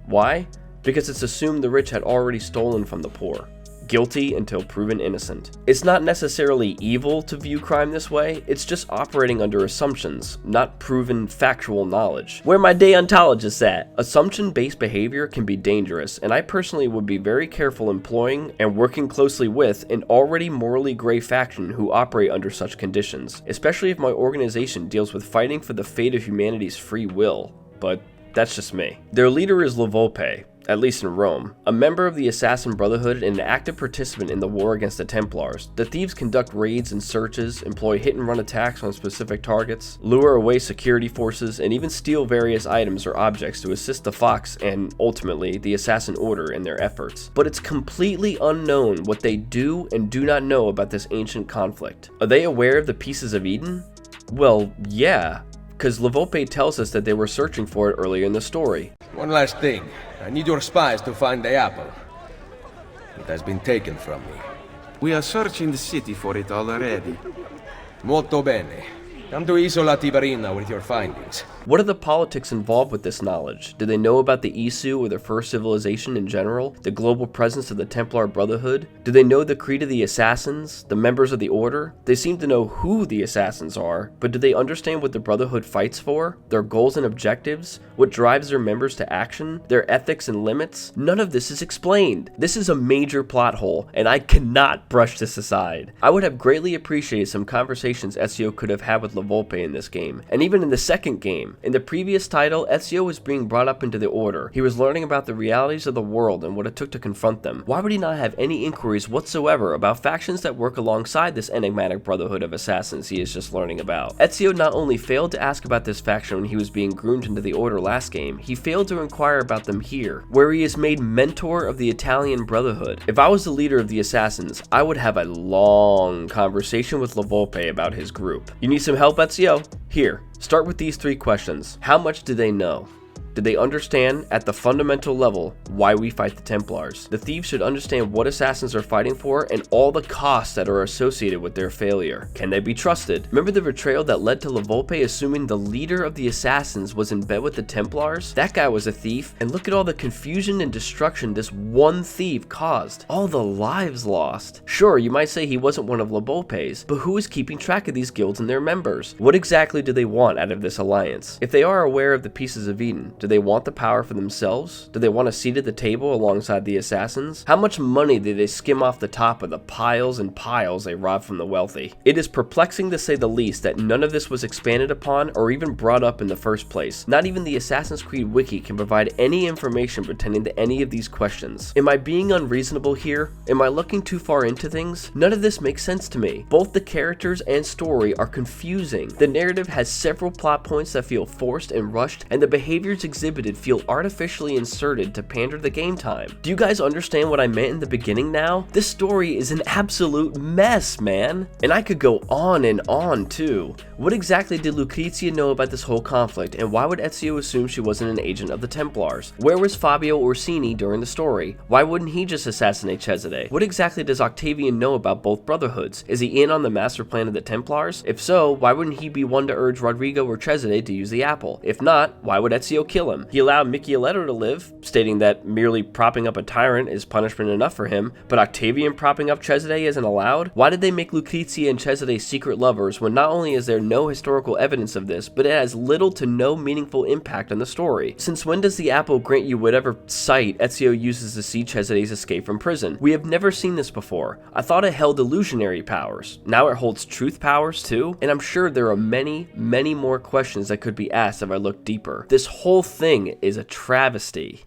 Why? Because it's assumed the rich had already stolen from the poor. Guilty until proven innocent. It's not necessarily evil to view crime this way, it's just operating under assumptions, not proven factual knowledge. Where my deontologists at? Assumption-based behavior can be dangerous, and I personally would be very careful employing and working closely with an already morally gray faction who operate under such conditions, especially if my organization deals with fighting for the fate of humanity's free will. But that's just me. Their leader is Levolpe, at least in Rome, a member of the Assassin Brotherhood and an active participant in the war against the Templars. The thieves conduct raids and searches, employ hit-and-run attacks on specific targets, lure away security forces, and even steal various items or objects to assist the Fox and, ultimately, the Assassin Order in their efforts. But it's completely unknown what they do and do not know about this ancient conflict. Are they aware of the Pieces of Eden? Well, yeah, because Levolpe tells us that they were searching for it earlier in the story. One last thing. I need your spies to find the apple. It has been taken from me. We are searching the city for it already. Molto bene. Come to Isola Tiberina with your findings. What are the politics involved with this knowledge? Do they know about the Isu or the first civilization in general? The global presence of the Templar Brotherhood? Do they know the creed of the assassins? The members of the Order? They seem to know who the assassins are, but do they understand what the Brotherhood fights for? Their goals and objectives? What drives their members to action? Their ethics and limits? None of this is explained. This is a major plot hole, and I cannot brush this aside. I would have greatly appreciated some conversations Ezio could have had with Levolpe in this game, and even in the second game. In the previous title, Ezio was being brought up into the Order. He was learning about the realities of the world and what it took to confront them. Why would he not have any inquiries whatsoever about factions that work alongside this enigmatic Brotherhood of assassins he is just learning about? Ezio not only failed to ask about this faction when he was being groomed into the Order last game, he failed to inquire about them here, where he is made mentor of the Italian Brotherhood. If I was the leader of the assassins, I would have a long conversation with Levolpe about his group. You need some help, Ezio? Here. Start with these 3 questions. How much do they know? Do they understand, at the fundamental level, why we fight the Templars? The thieves should understand what assassins are fighting for and all the costs that are associated with their failure. Can they be trusted? Remember the betrayal that led to Levolpe assuming the leader of the assassins was in bed with the Templars? That guy was a thief, and look at all the confusion and destruction this one thief caused. All the lives lost. Sure, you might say he wasn't one of Levolpe's, but who is keeping track of these guilds and their members? What exactly do they want out of this alliance? If they are aware of the Pieces of Eden, do they want the power for themselves? Do they want a seat at the table alongside the assassins? How much money do they skim off the top of the piles and piles they rob from the wealthy? It is perplexing to say the least that none of this was expanded upon or even brought up in the first place. Not even the Assassin's Creed wiki can provide any information pertaining to any of these questions. Am I being unreasonable here? Am I looking too far into things? None of this makes sense to me. Both the characters and story are confusing. The narrative has several plot points that feel forced and rushed, and the behaviors exhibited feel artificially inserted to pander to game time. Do you guys understand what I meant in the beginning now? This story is an absolute mess, man. And I could go on and on too. What exactly did Lucrezia know about this whole conflict, and why would Ezio assume she wasn't an agent of the Templars? Where was Fabio Orsini during the story? Why wouldn't he just assassinate Cesare? What exactly does Octavian know about both Brotherhoods? Is he in on the master plan of the Templars? If so, why wouldn't he be one to urge Rodrigo or Cesare to use the apple? If not, why would Ezio kill him? He allowed Micheletto to live, stating that merely propping up a tyrant is punishment enough for him, but Octavian propping up Cesare isn't allowed? Why did they make Lucrezia and Cesare secret lovers when not only is there no historical evidence of this, but it has little to no meaningful impact on the story? Since when does the apple grant you whatever sight Ezio uses to see Cesare's escape from prison? We have never seen this before. I thought it held illusionary powers. Now it holds truth powers too? And I'm sure there are many, many more questions that could be asked if I look deeper. This whole thing is a travesty.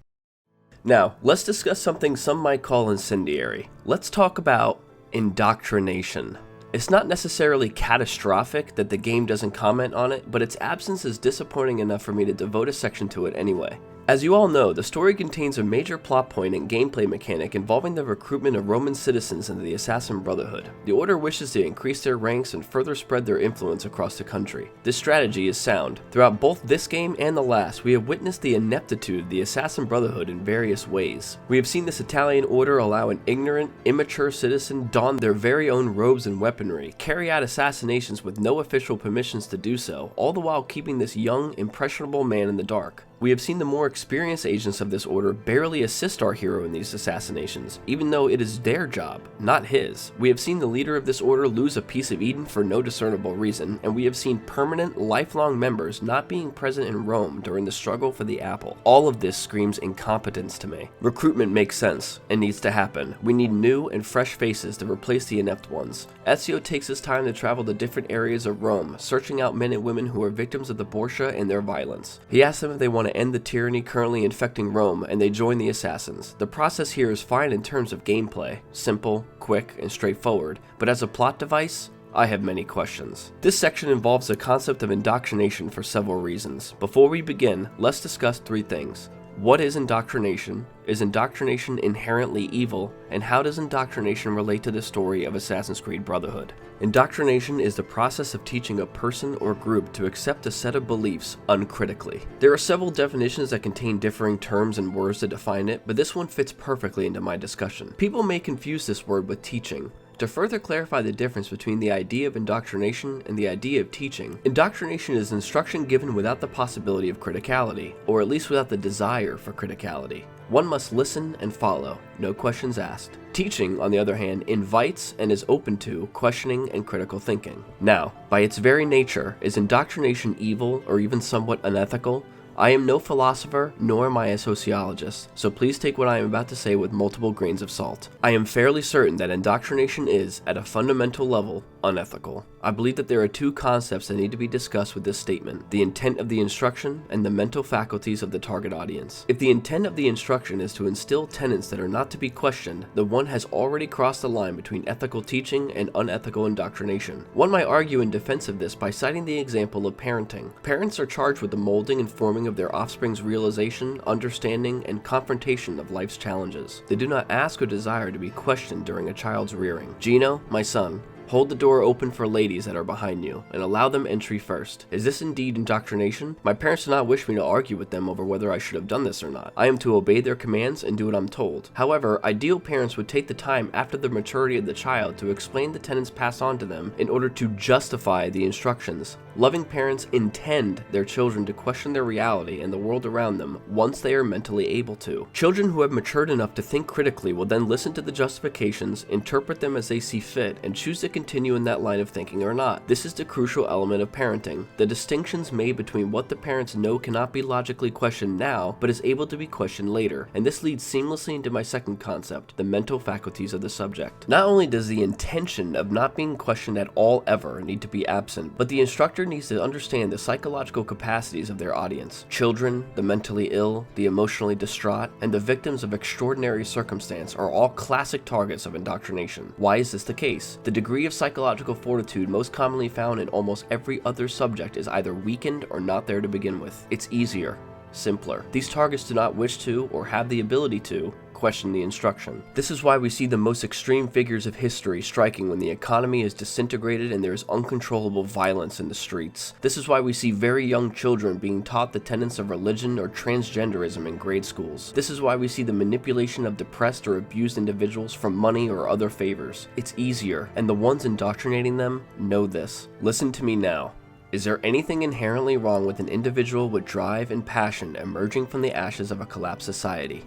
Now, let's discuss something some might call incendiary. Let's talk about indoctrination. It's not necessarily catastrophic that the game doesn't comment on it, but its absence is disappointing enough for me to devote a section to it anyway. As you all know, the story contains a major plot point and gameplay mechanic involving the recruitment of Roman citizens into the Assassin Brotherhood. The Order wishes to increase their ranks and further spread their influence across the country. This strategy is sound. Throughout both this game and the last, we have witnessed the ineptitude of the Assassin Brotherhood in various ways. We have seen this Italian order allow an ignorant, immature citizen don their very own robes and weaponry, carry out assassinations with no official permissions to do so, all the while keeping this young, impressionable man in the dark. We have seen the more experienced agents of this order barely assist our hero in these assassinations, even though it is their job, not his. We have seen the leader of this order lose a piece of Eden for no discernible reason, and we have seen permanent, lifelong members not being present in Rome during the struggle for the apple. All of this screams incompetence to me. Recruitment makes sense and needs to happen. We need new and fresh faces to replace the inept ones. Ezio takes his time to travel to different areas of Rome, searching out men and women who are victims of the Borgia and their violence. He asks them if they want to end the tyranny currently infecting Rome, and they join the assassins. The process here is fine in terms of gameplay, simple, quick, and straightforward, but as a plot device, I have many questions. This section involves the concept of indoctrination for several reasons. Before we begin, let's discuss three things. What is indoctrination? Is indoctrination inherently evil? And how does indoctrination relate to the story of Assassin's Creed Brotherhood? Indoctrination is the process of teaching a person or group to accept a set of beliefs uncritically. There are several definitions that contain differing terms and words to define it, but this one fits perfectly into my discussion. People may confuse this word with teaching. To further clarify the difference between the idea of indoctrination and the idea of teaching, indoctrination is instruction given without the possibility of criticality, or at least without the desire for criticality. One must listen and follow, no questions asked. Teaching, on the other hand, invites and is open to questioning and critical thinking. Now, by its very nature, is indoctrination evil or even somewhat unethical? I am no philosopher, nor am I a sociologist, so please take what I am about to say with multiple grains of salt. I am fairly certain that indoctrination is, at a fundamental level, unethical. I believe that there are two concepts that need to be discussed with this statement: the intent of the instruction and the mental faculties of the target audience. If the intent of the instruction is to instill tenets that are not to be questioned, then one has already crossed the line between ethical teaching and unethical indoctrination. One might argue in defense of this by citing the example of parenting. Parents are charged with the molding and forming of their offspring's realization, understanding, and confrontation of life's challenges. They do not ask or desire to be questioned during a child's rearing. Gino, my son, hold the door open for ladies that are behind you, and allow them entry first. Is this indeed indoctrination? My parents do not wish me to argue with them over whether I should have done this or not. I am to obey their commands and do what I'm told. However, ideal parents would take the time after the maturity of the child to explain the tenets passed on to them in order to justify the instructions. Loving parents intend their children to question their reality and the world around them once they are mentally able to. Children who have matured enough to think critically will then listen to the justifications, interpret them as they see fit, and choose to continue in that line of thinking or not. This is the crucial element of parenting. The distinctions made between what the parents know cannot be logically questioned now, but is able to be questioned later. And this leads seamlessly into my second concept, the mental faculties of the subject. Not only does the intention of not being questioned at all ever need to be absent, but the instructor needs to understand the psychological capacities of their audience. Children, the mentally ill, the emotionally distraught, and the victims of extraordinary circumstance are all classic targets of indoctrination. Why is this the case? The degree of psychological fortitude most commonly found in almost every other subject is either weakened or not there to begin with. It's easier. simpler. These targets do not wish to, or have the ability to, question the instruction. This is why we see the most extreme figures of history striking when the economy is disintegrated and there is uncontrollable violence in the streets. This is why we see very young children being taught the tenets of religion or transgenderism in grade schools. This is why we see the manipulation of depressed or abused individuals for money or other favors. It's easier, and the ones indoctrinating them know this. Listen to me now. Is there anything inherently wrong with an individual with drive and passion emerging from the ashes of a collapsed society?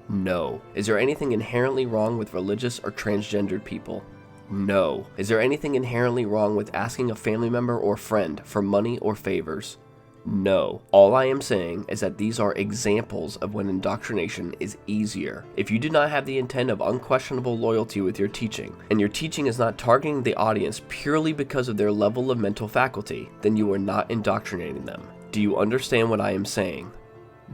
No. Is there anything inherently wrong with religious or transgendered people? No. Is there anything inherently wrong with asking a family member or friend for money or favors? No. All I am saying is that these are examples of when indoctrination is easier. If you do not have the intent of unquestionable loyalty with your teaching, and your teaching is not targeting the audience purely because of their level of mental faculty, then you are not indoctrinating them. Do you understand what I am saying?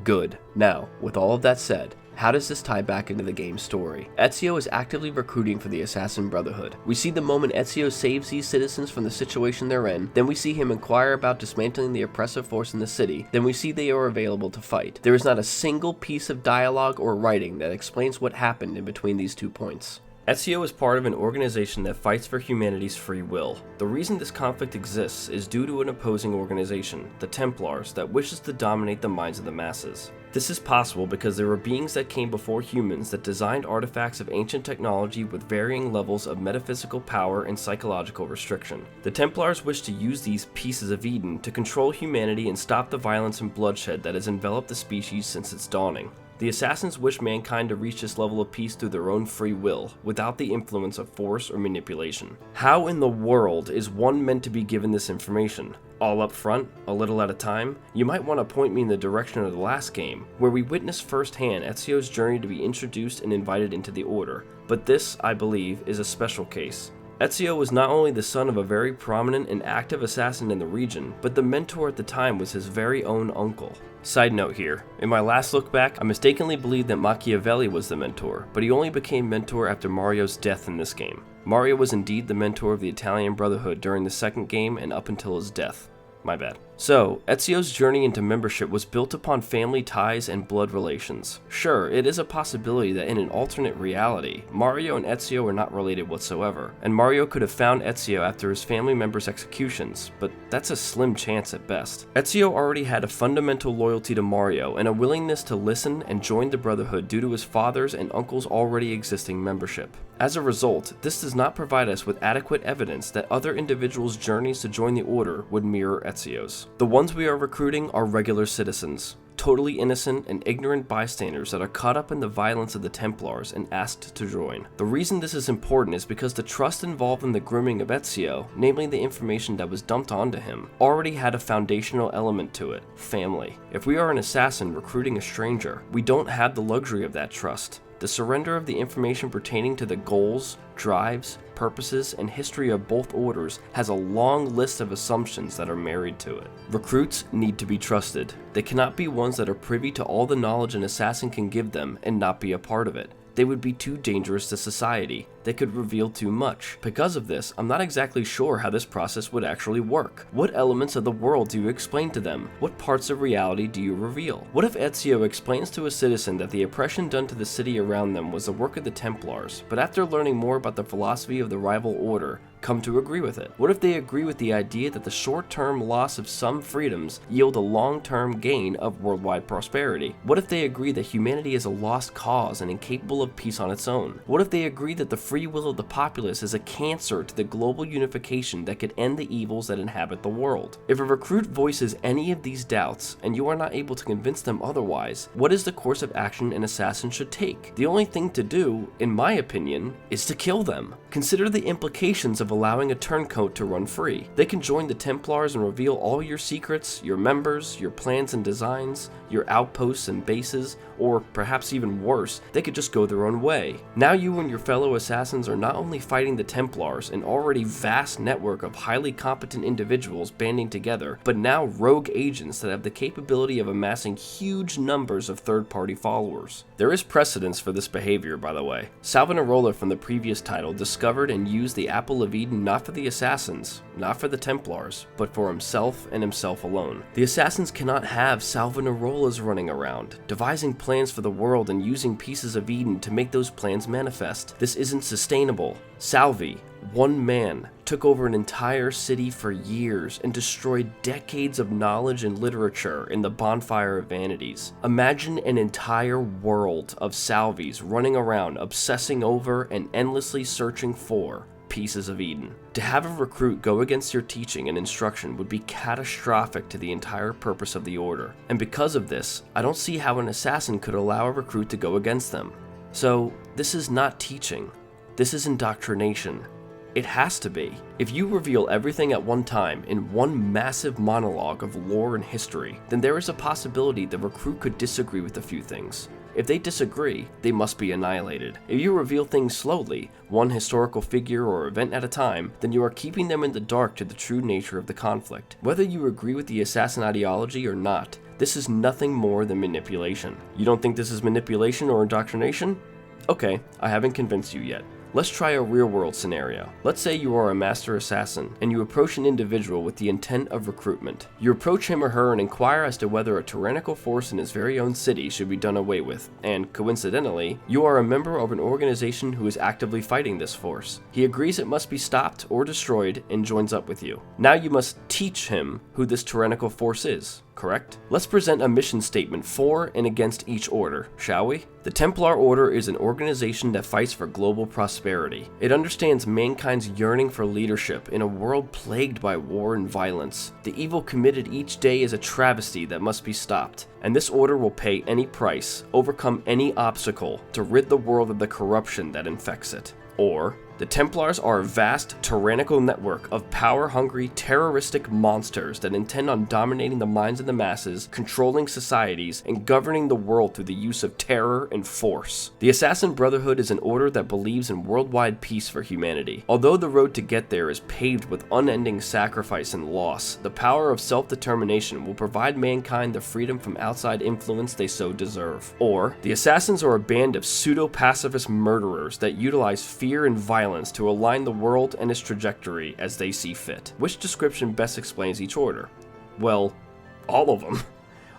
Good. Now, with all of that said, how does this tie back into the game's story? Ezio is actively recruiting for the Assassin Brotherhood. We see the moment Ezio saves these citizens from the situation they're in, then we see him inquire about dismantling the oppressive force in the city, then we see they are available to fight. There is not a single piece of dialogue or writing that explains what happened in between these 2 points. Ezio is part of an organization that fights for humanity's free will. The reason this conflict exists is due to an opposing organization, the Templars, that wishes to dominate the minds of the masses. This is possible because there were beings that came before humans that designed artifacts of ancient technology with varying levels of metaphysical power and psychological restriction. The Templars wish to use these pieces of Eden to control humanity and stop the violence and bloodshed that has enveloped the species since its dawning. The Assassins wish mankind to reach this level of peace through their own free will, without the influence of force or manipulation. How in the world is one meant to be given this information? All up front, a little at a time? You might want to point me in the direction of the last game, where we witnessed firsthand Ezio's journey to be introduced and invited into the Order, but this, I believe, is a special case. Ezio was not only the son of a very prominent and active assassin in the region, but the mentor at the time was his very own uncle. Side note here, in my last look back, I mistakenly believed that Machiavelli was the mentor, but he only became mentor after Mario's death in this game. Mario was indeed the mentor of the Italian Brotherhood during the second game and up until his death. My bad. So, Ezio's journey into membership was built upon family ties and blood relations. Sure, it is a possibility that in an alternate reality, Mario and Ezio are not related whatsoever, and Mario could have found Ezio after his family members' executions, but that's a slim chance at best. Ezio already had a fundamental loyalty to Mario and a willingness to listen and join the Brotherhood due to his father's and uncle's already existing membership. As a result, this does not provide us with adequate evidence that other individuals' journeys to join the Order would mirror Ezio's. The ones we are recruiting are regular citizens, totally innocent and ignorant bystanders that are caught up in the violence of the Templars and asked to join. The reason this is important is because the trust involved in the grooming of Ezio, namely the information that was dumped onto him, already had a foundational element to it: family. If we are an assassin recruiting a stranger, we don't have the luxury of that trust. The surrender of the information pertaining to the goals, drives, purposes, and history of both orders has a long list of assumptions that are married to it. Recruits need to be trusted. They cannot be ones that are privy to all the knowledge an assassin can give them and not be a part of it. They would be too dangerous to society. They could reveal too much. Because of this, I'm not exactly sure how this process would actually work. What elements of the world do you explain to them? What parts of reality do you reveal? What if Ezio explains to a citizen that the oppression done to the city around them was the work of the Templars, but after learning more about the philosophy of the rival order, come to agree with it? What if they agree with the idea that the short-term loss of some freedoms yield a long-term gain of worldwide prosperity? What if they agree that humanity is a lost cause and incapable of peace on its own? What if they agree that the free will of the populace is a cancer to the global unification that could end the evils that inhabit the world? If a recruit voices any of these doubts, and you are not able to convince them otherwise, what is the course of action an assassin should take? The only thing to do, in my opinion, is to kill them. Consider the implications of allowing a turncoat to run free. They can join the Templars and reveal all your secrets, your members, your plans and designs, your outposts and bases, or perhaps even worse, they could just go their own way. Now you and your fellow assassins assassins are not only fighting the Templars, an already vast network of highly competent individuals banding together, but now rogue agents that have the capability of amassing huge numbers of third-party followers. There is precedence for this behavior, by the way. Savonarola from the previous title discovered and used the Apple of Eden not for the assassins, not for the Templars, but for himself and himself alone. The assassins cannot have Savonarolas running around, devising plans for the world and using pieces of Eden to make those plans manifest. This isn't sustainable. Salvi, one man, took over an entire city for years and destroyed decades of knowledge and literature in the Bonfire of Vanities. Imagine an entire world of Salvis running around, obsessing over and endlessly searching for pieces of Eden. To have a recruit go against your teaching and instruction would be catastrophic to the entire purpose of the Order. And because of this, I don't see how an assassin could allow a recruit to go against them. So, this is not teaching. This is indoctrination. It has to be. If you reveal everything at one time in one massive monologue of lore and history, then there is a possibility the recruit could disagree with a few things. If they disagree, they must be annihilated. If you reveal things slowly, one historical figure or event at a time, then you are keeping them in the dark to the true nature of the conflict. Whether you agree with the assassin ideology or not, this is nothing more than manipulation. You don't think this is manipulation or indoctrination? Okay, I haven't convinced you yet. Let's try a real-world scenario. Let's say you are a master assassin, and you approach an individual with the intent of recruitment. You approach him or her and inquire as to whether a tyrannical force in his very own city should be done away with, and coincidentally, you are a member of an organization who is actively fighting this force. He agrees it must be stopped or destroyed and joins up with you. Now you must teach him who this tyrannical force is, correct? Let's present a mission statement for and against each order, shall we? The Templar Order is an organization that fights for global prosperity. It understands mankind's yearning for leadership in a world plagued by war and violence. The evil committed each day is a travesty that must be stopped, and this order will pay any price, overcome any obstacle, to rid the world of the corruption that infects it. Or, the Templars are a vast, tyrannical network of power-hungry, terroristic monsters that intend on dominating the minds of the masses, controlling societies, and governing the world through the use of terror and force. The Assassin Brotherhood is an order that believes in worldwide peace for humanity. Although the road to get there is paved with unending sacrifice and loss, the power of self-determination will provide mankind the freedom from outside influence they so deserve. Or, the Assassins are a band of pseudo-pacifist murderers that utilize fear and violence to align the world and its trajectory as they see fit. Which description best explains each order? Well, all of them.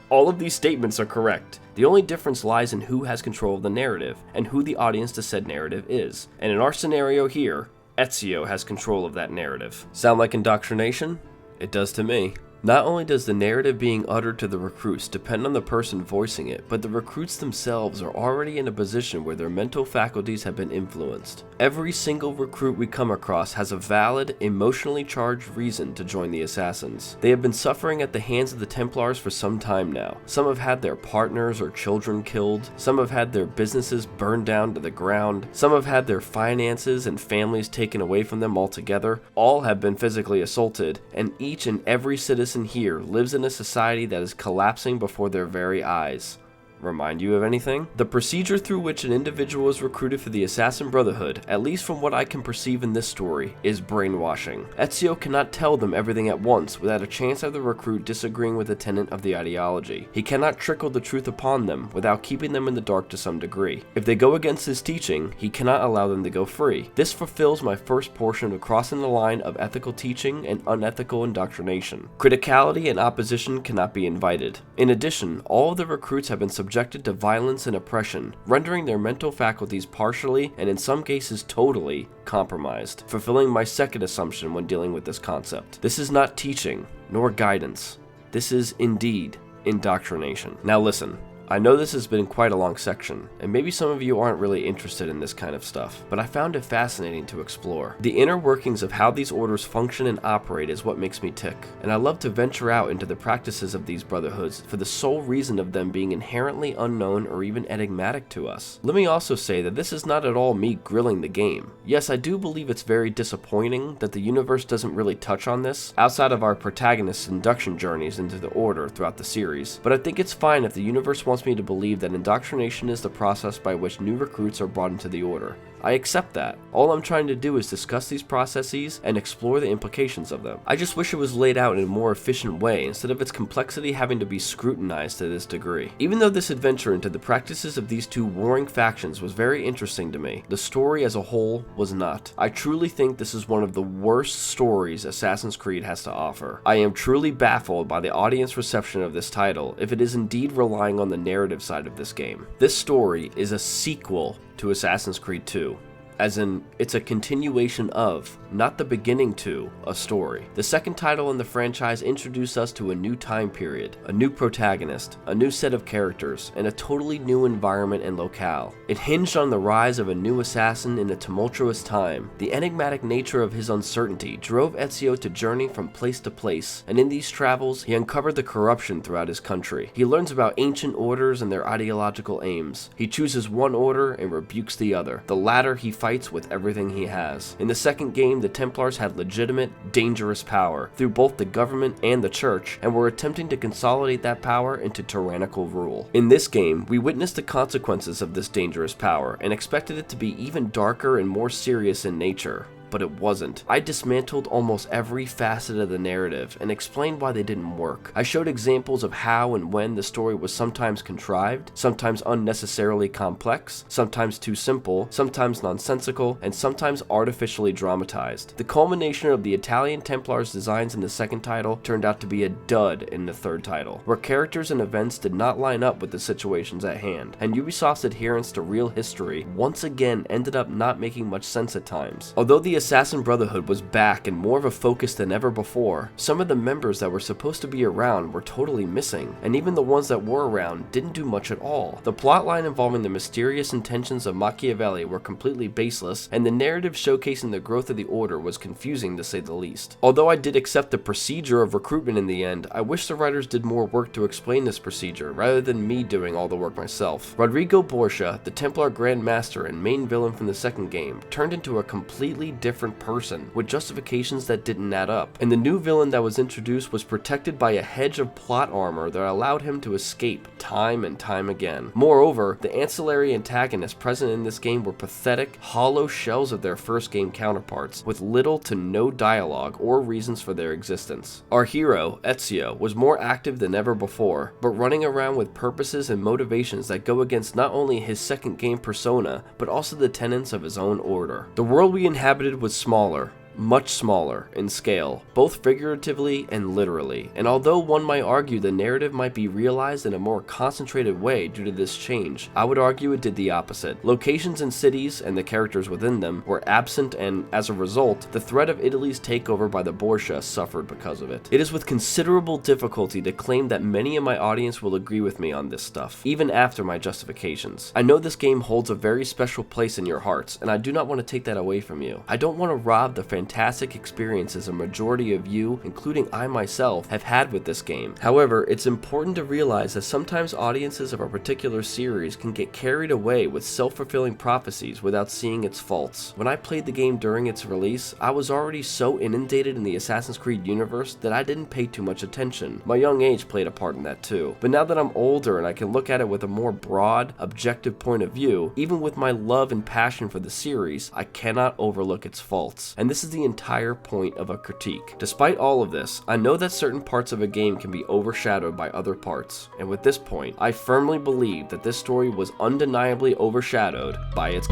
All of these statements are correct. The only difference lies in who has control of the narrative, and who the audience to said narrative is. And in our scenario here, Ezio has control of that narrative. Sound like indoctrination? It does to me. Not only does the narrative being uttered to the recruits depend on the person voicing it, but the recruits themselves are already in a position where their mental faculties have been influenced. Every single recruit we come across has a valid, emotionally charged reason to join the Assassins. They have been suffering at the hands of the Templars for some time now. Some have had their partners or children killed, some have had their businesses burned down to the ground, some have had their finances and families taken away from them altogether. All have been physically assaulted, and each and every citizen here lives in a society that is collapsing before their very eyes. Remind you of anything? The procedure through which an individual is recruited for the Assassin Brotherhood, at least from what I can perceive in this story, is brainwashing. Ezio cannot tell them everything at once without a chance of the recruit disagreeing with a tenet of the ideology. He cannot trickle the truth upon them without keeping them in the dark to some degree. If they go against his teaching, he cannot allow them to go free. This fulfills my first portion of crossing the line of ethical teaching and unethical indoctrination. Criticality and opposition cannot be invited. In addition, all of the recruits have been subjected to violence and oppression, rendering their mental faculties partially, and in some cases totally, compromised, fulfilling my second assumption when dealing with this concept. This is not teaching, nor guidance. This is indeed indoctrination. Now listen. I know this has been quite a long section, and maybe some of you aren't really interested in this kind of stuff, but I found it fascinating to explore. The inner workings of how these orders function and operate is what makes me tick, and I love to venture out into the practices of these brotherhoods for the sole reason of them being inherently unknown or even enigmatic to us. Let me also say that this is not at all me grilling the game. Yes, I do believe it's very disappointing that the universe doesn't really touch on this, outside of our protagonist's induction journeys into the order throughout the series, but I think it's fine if the universe wants me to believe that indoctrination is the process by which new recruits are brought into the order. I accept that. All I'm trying to do is discuss these processes and explore the implications of them. I just wish it was laid out in a more efficient way instead of its complexity having to be scrutinized to this degree. Even though this adventure into the practices of these two warring factions was very interesting to me, the story as a whole was not. I truly think this is one of the worst stories Assassin's Creed has to offer. I am truly baffled by the audience reception of this title if it is indeed relying on the narrative side of this game. This story is a sequel to Assassin's Creed 2. As in, it's a continuation of, not the beginning to, a story. The second title in the franchise introduced us to a new time period, a new protagonist, a new set of characters, and a totally new environment and locale. It hinged on the rise of a new assassin in a tumultuous time. The enigmatic nature of his uncertainty drove Ezio to journey from place to place, and in these travels, he uncovered the corruption throughout his country. He learns about ancient orders and their ideological aims. He chooses one order and rebukes the other. The latter he fights with everything he has. In the second game, the Templars had legitimate, dangerous power through both the government and the church, and were attempting to consolidate that power into tyrannical rule. In this game, we witnessed the consequences of this dangerous power and expected it to be even darker and more serious in nature. But it wasn't. I dismantled almost every facet of the narrative and explained why they didn't work. I showed examples of how and when the story was sometimes contrived, sometimes unnecessarily complex, sometimes too simple, sometimes nonsensical, and sometimes artificially dramatized. The culmination of the Italian Templars' designs in the second title turned out to be a dud in the third title, where characters and events did not line up with the situations at hand, and Ubisoft's adherence to real history once again ended up not making much sense at times. Although the Assassin Brotherhood was back and more of a focus than ever before, some of the members that were supposed to be around were totally missing, and even the ones that were around didn't do much at all. The plotline involving the mysterious intentions of Machiavelli were completely baseless, and the narrative showcasing the growth of the Order was confusing to say the least. Although I did accept the procedure of recruitment in the end, I wish the writers did more work to explain this procedure rather than me doing all the work myself. Rodrigo Borgia, the Templar Grand Master and main villain from the second game, turned into a completely different person with justifications that didn't add up, and the new villain that was introduced was protected by a hedge of plot armor that allowed him to escape time and time again. Moreover, the ancillary antagonists present in this game were pathetic, hollow shells of their first game counterparts, with little to no dialogue or reasons for their existence. Our hero, Ezio, was more active than ever before, but running around with purposes and motivations that go against not only his second game persona, but also the tenets of his own order. The world we inhabited was smaller, much smaller in scale, both figuratively and literally, and although one might argue the narrative might be realized in a more concentrated way due to this change, I would argue it did the opposite. Locations and cities, and the characters within them, were absent, and as a result, the threat of Italy's takeover by the Borgia suffered because of it. It is with considerable difficulty to claim that many of my audience will agree with me on this stuff, even after my justifications. I know this game holds a very special place in your hearts, and I do not want to take that away from you. I don't want to rob the fantastic experiences a majority of you, including I myself, have had with this game. However, it's important to realize that sometimes audiences of a particular series can get carried away with self-fulfilling prophecies without seeing its faults. When I played the game during its release, I was already so inundated in the Assassin's Creed universe that I didn't pay too much attention. My young age played a part in that too. But now that I'm older and I can look at it with a more broad, objective point of view, even with my love and passion for the series, I cannot overlook its faults. And this is the entire point of a critique. Despite all of this, I know that certain parts of a game can be overshadowed by other parts, and with this point, I firmly believe that this story was undeniably overshadowed by its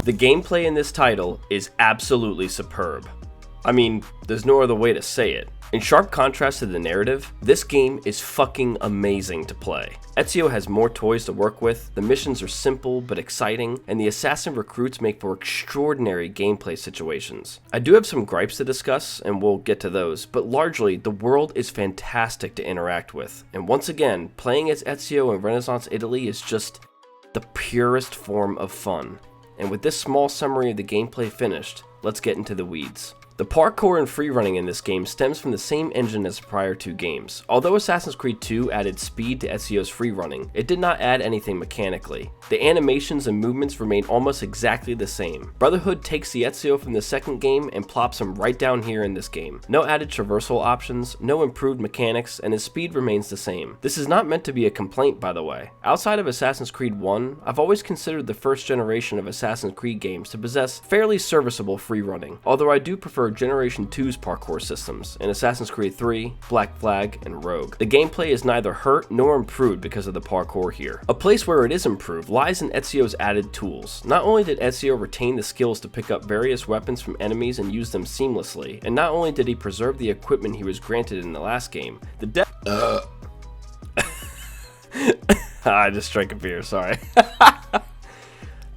The gameplay in this title is absolutely superb. I mean, there's no other way to say it. In sharp contrast to the narrative, this game is fucking amazing to play. Ezio has more toys to work with, the missions are simple but exciting, and the assassin recruits make for extraordinary gameplay situations. I do have some gripes to discuss, and we'll get to those, but largely, the world is fantastic to interact with. And once again, playing as Ezio in Renaissance Italy is just the purest form of fun. And with this small summary of the gameplay finished, let's get into the weeds. The parkour and freerunning in this game stems from the same engine as the prior two games. Although Assassin's Creed 2 added speed to Ezio's freerunning, it did not add anything mechanically. The animations and movements remain almost exactly the same. Brotherhood takes the Ezio from the second game and plops him right down here in this game. No added traversal options, no improved mechanics, and his speed remains the same. This is not meant to be a complaint, by the way. Outside of Assassin's Creed 1, I've always considered the first generation of Assassin's Creed games to possess fairly serviceable freerunning, although I do prefer Generation 2's parkour systems in Assassin's Creed 3, Black Flag, and Rogue. The gameplay is neither hurt nor improved because of the parkour here. A place where it is improved lies in Ezio's added tools. Not only did Ezio retain the skills to pick up various weapons from enemies and use them seamlessly, and not only did he preserve the equipment he was granted in the last game, I just drank a beer, sorry.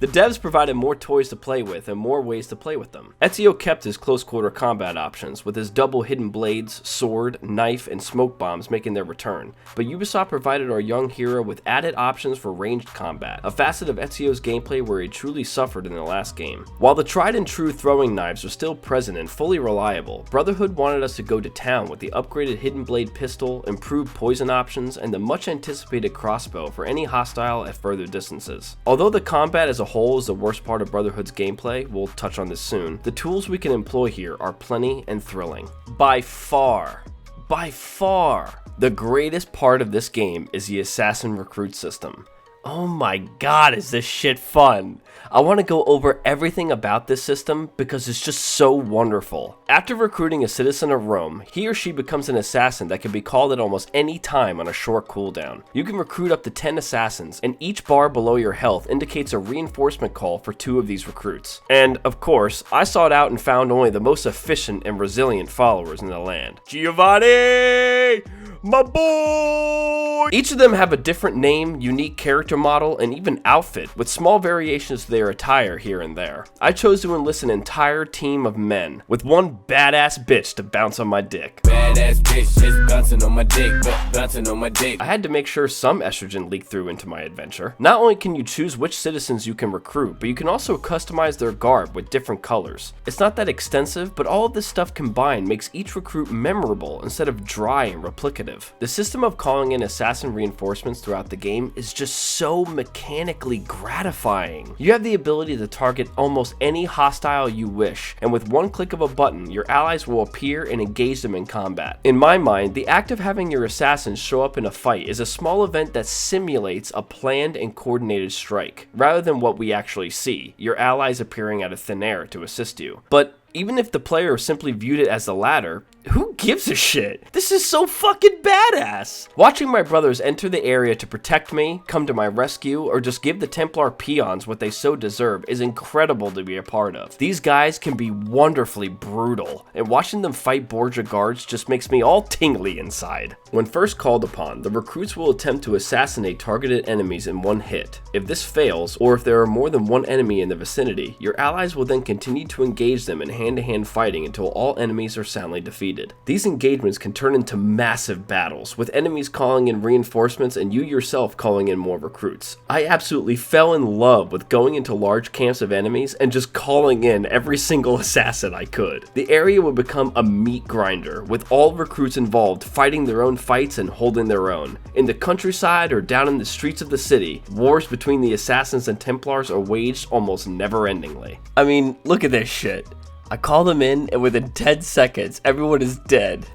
The devs provided more toys to play with and more ways to play with them. Ezio kept his close quarter combat options, with his double hidden blades, sword, knife, and smoke bombs making their return, but Ubisoft provided our young hero with added options for ranged combat, a facet of Ezio's gameplay where he truly suffered in the last game. While the tried and true throwing knives are still present and fully reliable, Brotherhood wanted us to go to town with the upgraded hidden blade pistol, improved poison options, and the much anticipated crossbow for any hostile at further distances. Although the combat as a whole is the worst part of Brotherhood's gameplay, we'll touch on this soon, the tools we can employ here are plenty and thrilling. By far, the greatest part of this game is the assassin recruit system. Oh my god, is this shit fun! I want to go over everything about this system because it's just so wonderful. After recruiting a citizen of Rome, he or she becomes an assassin that can be called at almost any time on a short cooldown. You can recruit up to 10 assassins, and each bar below your health indicates a reinforcement call for 2 of these recruits. And, of course, I sought out and found only the most efficient and resilient followers in the land. Giovanni! My boy! Each of them have a different name, unique character model, and even outfit, with small variations to their attire here and there. I chose to enlist an entire team of men, with one badass bitch to bounce on my dick. Badass bitch just bouncing on my dick, bouncing on my dick. I had to make sure some estrogen leaked through into my adventure. Not only can you choose which citizens you can recruit, but you can also customize their garb with different colors. It's not that extensive, but all of this stuff combined makes each recruit memorable instead of dry and replicative. The system of calling in assassin reinforcements throughout the game is just so mechanically gratifying. You have the ability to target almost any hostile you wish, and with one click of a button, your allies will appear and engage them in combat. In my mind, the act of having your assassins show up in a fight is a small event that simulates a planned and coordinated strike, rather than what we actually see, your allies appearing out of thin air to assist you. But even if the player simply viewed it as the latter, who gives a shit? This is so fucking badass! Watching my brothers enter the area to protect me, come to my rescue, or just give the Templar peons what they so deserve is incredible to be a part of. These guys can be wonderfully brutal, and watching them fight Borgia guards just makes me all tingly inside. When first called upon, the recruits will attempt to assassinate targeted enemies in one hit. If this fails, or if there are more than one enemy in the vicinity, your allies will then continue to engage them in hand-to-hand fighting until all enemies are soundly defeated. These engagements can turn into massive battles, with enemies calling in reinforcements and you yourself calling in more recruits. I absolutely fell in love with going into large camps of enemies and just calling in every single assassin I could. The area would become a meat grinder, with all recruits involved fighting their own fights and holding their own. In the countryside or down in the streets of the city, wars between the assassins and Templars are waged almost never-endingly. I mean, look at this shit. I call them in, and within 10 seconds, everyone is dead.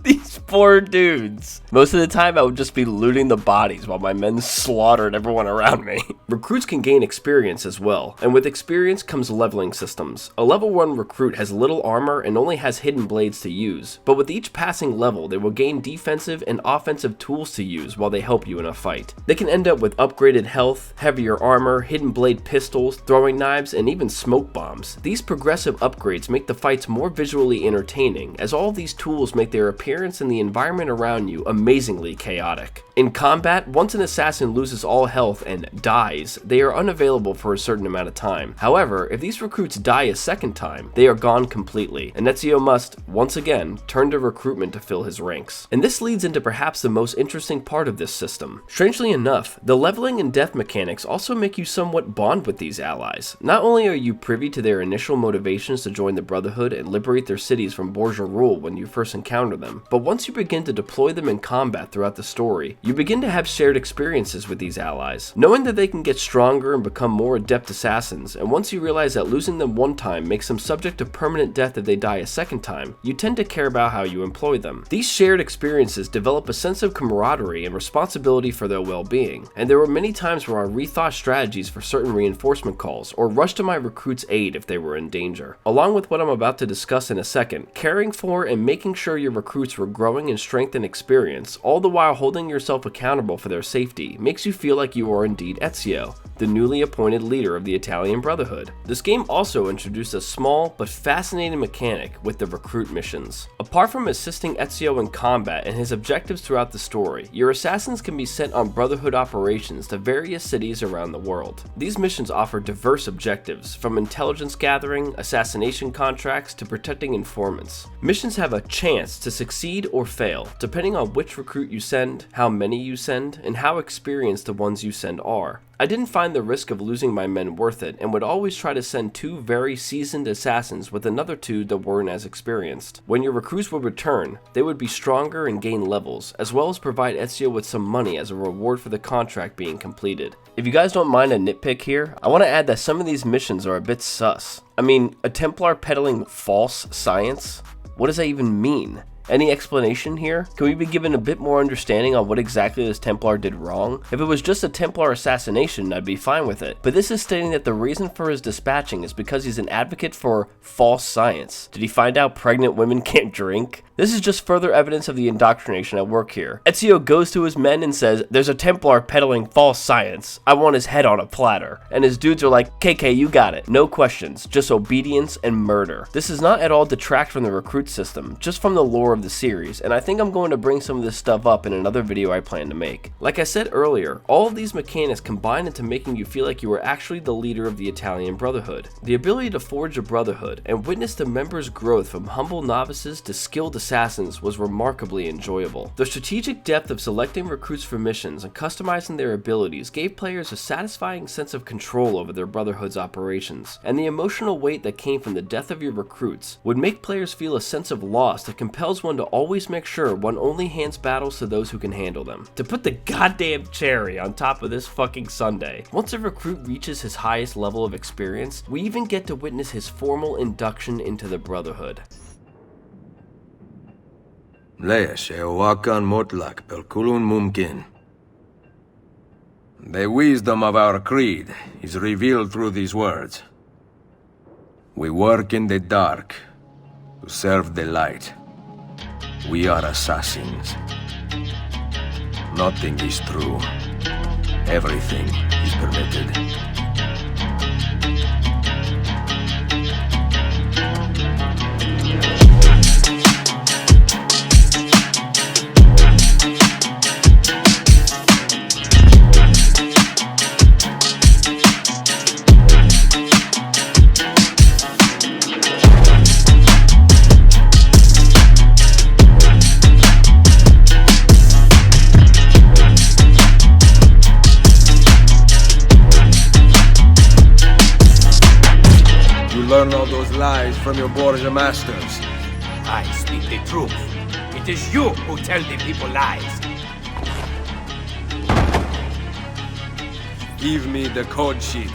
These poor dudes. Most of the time, I would just be looting the bodies while my men slaughtered everyone around me. Recruits can gain experience as well, and with experience comes leveling systems. A level 1 recruit has little armor and only has hidden blades to use, but with each passing level, they will gain defensive and offensive tools to use while they help you in a fight. They can end up with upgraded health, heavier armor, hidden blade pistols, throwing knives, and even smoke bombs. These progressive upgrades make the fights more visually entertaining, as all of these tools make their appearance in the the environment around you amazingly chaotic. In combat, once an assassin loses all health and dies, they are unavailable for a certain amount of time. However, if these recruits die a second time, they are gone completely, and Ezio must, once again, turn to recruitment to fill his ranks. And this leads into perhaps the most interesting part of this system. Strangely enough, the leveling and death mechanics also make you somewhat bond with these allies. Not only are you privy to their initial motivations to join the Brotherhood and liberate their cities from Borgia rule when you first encounter them, but once you begin to deploy them in combat throughout the story, you begin to have shared experiences with these allies. Knowing that they can get stronger and become more adept assassins, and once you realize that losing them one time makes them subject to permanent death if they die a second time, you tend to care about how you employ them. These shared experiences develop a sense of camaraderie and responsibility for their well-being, and there were many times where I rethought strategies for certain reinforcement calls, or rushed to my recruits' aid if they were in danger. Along with what I'm about to discuss in a second, caring for and making sure your recruits were growing in strength and experience, all the while holding yourself accountable for their safety, makes you feel like you are indeed Ezio, the newly appointed leader of the Italian Brotherhood. This game also introduced a small but fascinating mechanic with the recruit missions. Apart from assisting Ezio in combat and his objectives throughout the story, your assassins can be sent on Brotherhood operations to various cities around the world. These missions offer diverse objectives, from intelligence gathering, assassination contracts, to protecting informants. Missions have a chance to succeed or fail, depending on which recruit you send, how many you send, and how experienced the ones you send are. I didn't find the risk of losing my men worth it, and would always try to send 2 very seasoned assassins with another 2 that weren't as experienced. When your recruits would return, they would be stronger and gain levels, as well as provide Ezio with some money as a reward for the contract being completed. If you guys don't mind a nitpick here, I want to add that some of these missions are a bit sus. I mean, a Templar peddling false science? What does that even mean? Any explanation here? Can we be given a bit more understanding on what exactly this Templar did wrong? If it was just a Templar assassination, I'd be fine with it. But this is stating that the reason for his dispatching is because he's an advocate for false science. Did he find out pregnant women can't drink? This is just further evidence of the indoctrination at work here. Ezio goes to his men and says, "There's a Templar peddling false science. I want his head on a platter." And his dudes are like, "KK, you got it. No questions, just obedience and murder." This does not at all detract from the recruit system, just from the lore of the series, and I think I'm going to bring some of this stuff up in another video I plan to make. Like I said earlier, all of these mechanics combine into making you feel like you are actually the leader of the Italian Brotherhood. The ability to forge a brotherhood and witness the members' growth from humble novices to skilled assassins was remarkably enjoyable. The strategic depth of selecting recruits for missions and customizing their abilities gave players a satisfying sense of control over their Brotherhood's operations, and the emotional weight that came from the death of your recruits would make players feel a sense of loss that compels one to always make sure one only hands battles to those who can handle them. To put the goddamn cherry on top of this fucking sundae, once a recruit reaches his highest level of experience, we even get to witness his formal induction into the Brotherhood. The wisdom of our creed is revealed through these words. We work in the dark to serve the light. We are assassins. Nothing is true. Everything is permitted. Learn all those lies from your Borgia masters. I speak the truth. It is you who tell the people lies. Give me the code sheet.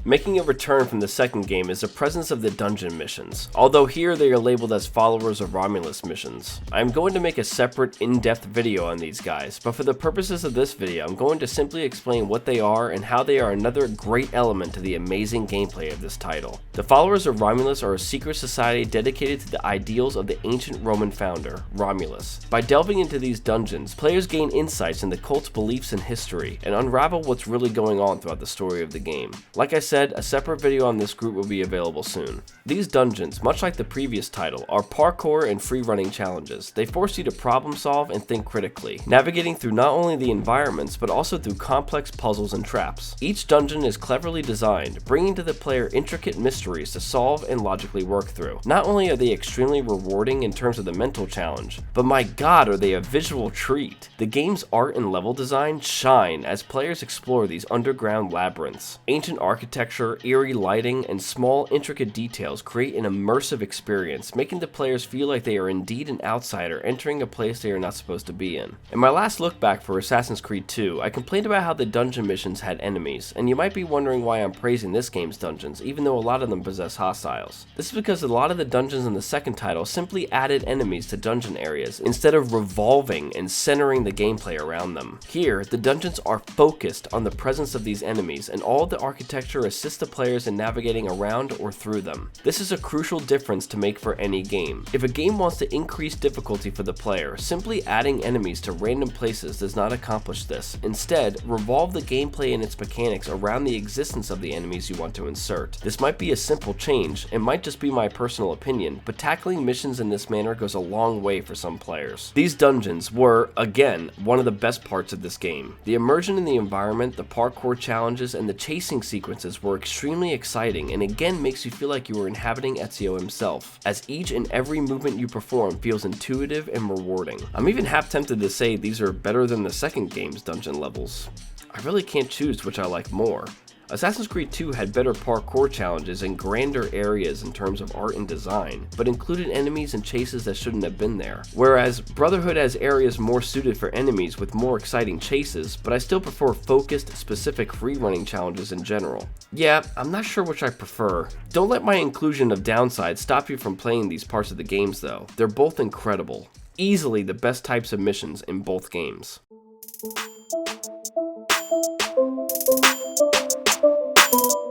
Making a return from the second game is the presence of the dungeon missions, although here they are labeled as followers of Romulus missions. I am going to make a separate in-depth video on these guys, but for the purposes of this video I'm going to simply explain what they are and how they are another great element to the amazing gameplay of this title. The followers of Romulus are a secret society dedicated to the ideals of the ancient Roman founder, Romulus. By delving into these dungeons, players gain insights into the cult's beliefs and history, and unravel what's really going on throughout the story of the game. Like I said, said, a separate video on this group will be available soon. These dungeons, much like the previous title, are parkour and free-running challenges. They force you to problem solve and think critically, navigating through not only the environments, but also through complex puzzles and traps. Each dungeon is cleverly designed, bringing to the player intricate mysteries to solve and logically work through. Not only are they extremely rewarding in terms of the mental challenge, but my god are they a visual treat. The game's art and level design shine as players explore these underground labyrinths. Ancient architecture, eerie lighting, and small intricate details create an immersive experience, making the players feel like they are indeed an outsider entering a place they are not supposed to be in. In my last look back for Assassin's Creed 2, I complained about how the dungeon missions had enemies, and you might be wondering why I'm praising this game's dungeons, even though a lot of them possess hostiles. This is because a lot of the dungeons in the second title simply added enemies to dungeon areas, instead of revolving and centering the gameplay around them. Here, the dungeons are focused on the presence of these enemies, and all of the architecture assists the players in navigating around or through them. This is a crucial difference to make for any game. If a game wants to increase difficulty for the player, simply adding enemies to random places does not accomplish this. Instead, revolve the gameplay and its mechanics around the existence of the enemies you want to insert. This might be a simple change, it might just be my personal opinion, but tackling missions in this manner goes a long way for some players. These dungeons were, again, one of the best parts of this game. The immersion in the environment, the parkour challenges, and the chasing sequences were extremely exciting and again makes you feel like you were inhabiting Ezio himself, as each and every movement you perform feels intuitive and rewarding. I'm even half tempted to say these are better than the second game's dungeon levels. I really can't choose which I like more. Assassin's Creed 2 had better parkour challenges and grander areas in terms of art and design, but included enemies and chases that shouldn't have been there. Whereas Brotherhood has areas more suited for enemies with more exciting chases, but I still prefer focused, specific free-running challenges in general. Yeah, I'm not sure which I prefer. Don't let my inclusion of downsides stop you from playing these parts of the games though. They're both incredible. Easily the best types of missions in both games.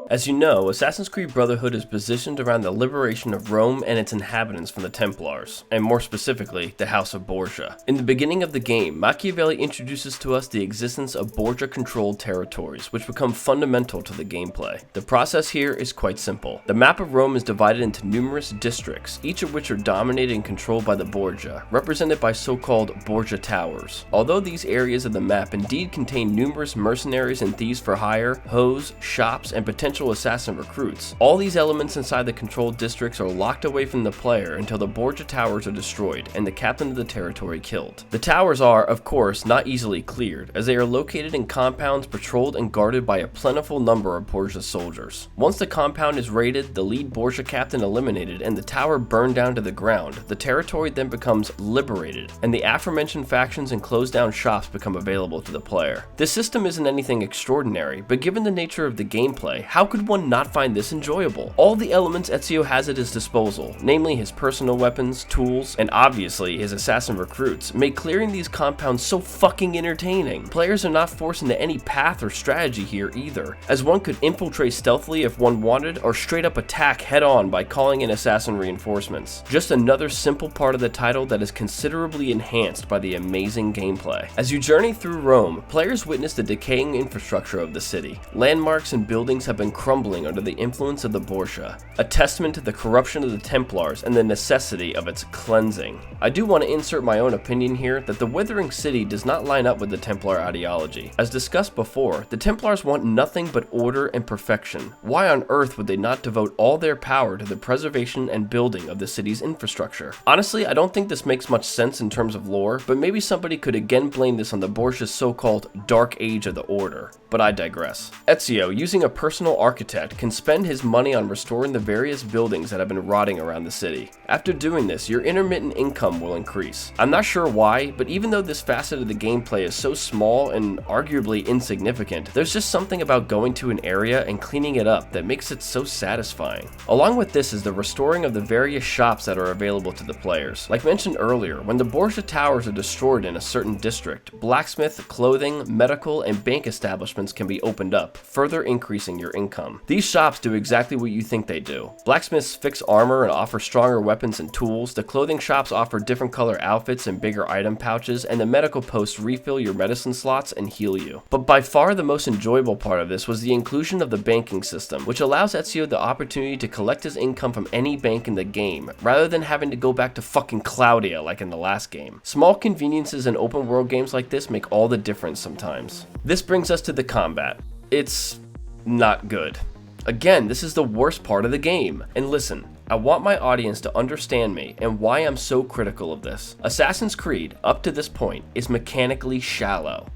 As you know, Assassin's Creed Brotherhood is positioned around the liberation of Rome and its inhabitants from the Templars, and more specifically, the House of Borgia. In the beginning of the game, Machiavelli introduces to us the existence of Borgia-controlled territories, which become fundamental to the gameplay. The process here is quite simple. The map of Rome is divided into numerous districts, each of which are dominated and controlled by the Borgia, represented by so-called Borgia Towers. Although these areas of the map indeed contain numerous mercenaries and thieves for hire, hoes, shops, and potential assassin recruits, all these elements inside the controlled districts are locked away from the player until the Borgia Towers are destroyed and the captain of the territory killed. The towers are, of course, not easily cleared, as they are located in compounds patrolled and guarded by a plentiful number of Borgia soldiers. Once the compound is raided, the lead Borgia captain eliminated, and the tower burned down to the ground, the territory then becomes liberated, and the aforementioned factions and closed down shops become available to the player. This system isn't anything extraordinary, but given the nature of the gameplay, how could one not find this enjoyable? All the elements Ezio has at his disposal, namely his personal weapons, tools, and obviously his assassin recruits, make clearing these compounds so fucking entertaining. Players are not forced into any path or strategy here either, as one could infiltrate stealthily if one wanted, or straight up attack head on by calling in assassin reinforcements. Just another simple part of the title that is considerably enhanced by the amazing gameplay. As you journey through Rome, players witness the decaying infrastructure of the city. Landmarks and buildings have been crumbling under the influence of the Borgia, a testament to the corruption of the Templars and the necessity of its cleansing. I do want to insert my own opinion here that the Withering City does not line up with the Templar ideology. As discussed before, the Templars want nothing but order and perfection. Why on earth would they not devote all their power to the preservation and building of the city's infrastructure? Honestly, I don't think this makes much sense in terms of lore, but maybe somebody could again blame this on the Borgia's so-called Dark Age of the Order. But I digress. Ezio, using a personal architect, can spend his money on restoring the various buildings that have been rotting around the city. After doing this, your intermittent income will increase. I'm not sure why, but even though this facet of the gameplay is so small and arguably insignificant, there's just something about going to an area and cleaning it up that makes it so satisfying. Along with this is the restoring of the various shops that are available to the players. Like mentioned earlier, when the Borgia Towers are destroyed in a certain district, blacksmith, clothing, medical, and bank establishments can be opened up, further increasing your income. income. These shops do exactly what you think they do. Blacksmiths fix armor and offer stronger weapons and tools, the clothing shops offer different color outfits and bigger item pouches, and the medical posts refill your medicine slots and heal you. But by far the most enjoyable part of this was the inclusion of the banking system, which allows Ezio the opportunity to collect his income from any bank in the game, rather than having to go back to fucking Claudia like in the last game. Small conveniences in open world games like this make all the difference sometimes. This brings us to the combat. It's not good. Again, this is the worst part of the game. And listen, I want my audience to understand me and why I'm so critical of this. Assassin's Creed, up to this point, is mechanically shallow.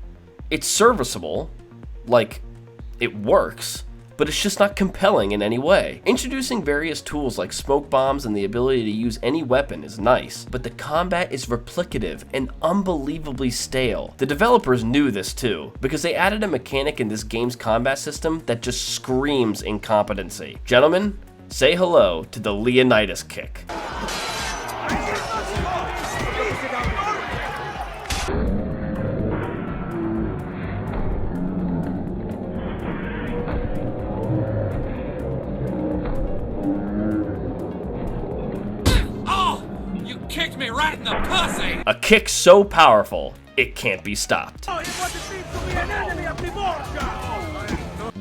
It's serviceable, like, it works, but it's just not compelling in any way. Introducing various tools like smoke bombs and the ability to use any weapon is nice, but the combat is replicative and unbelievably stale. The developers knew this too, because they added a mechanic in this game's combat system that just screams incompetency. Gentlemen, say hello to the Leonidas kick. Kicked me right in the pussy! A kick so powerful, it can't be stopped.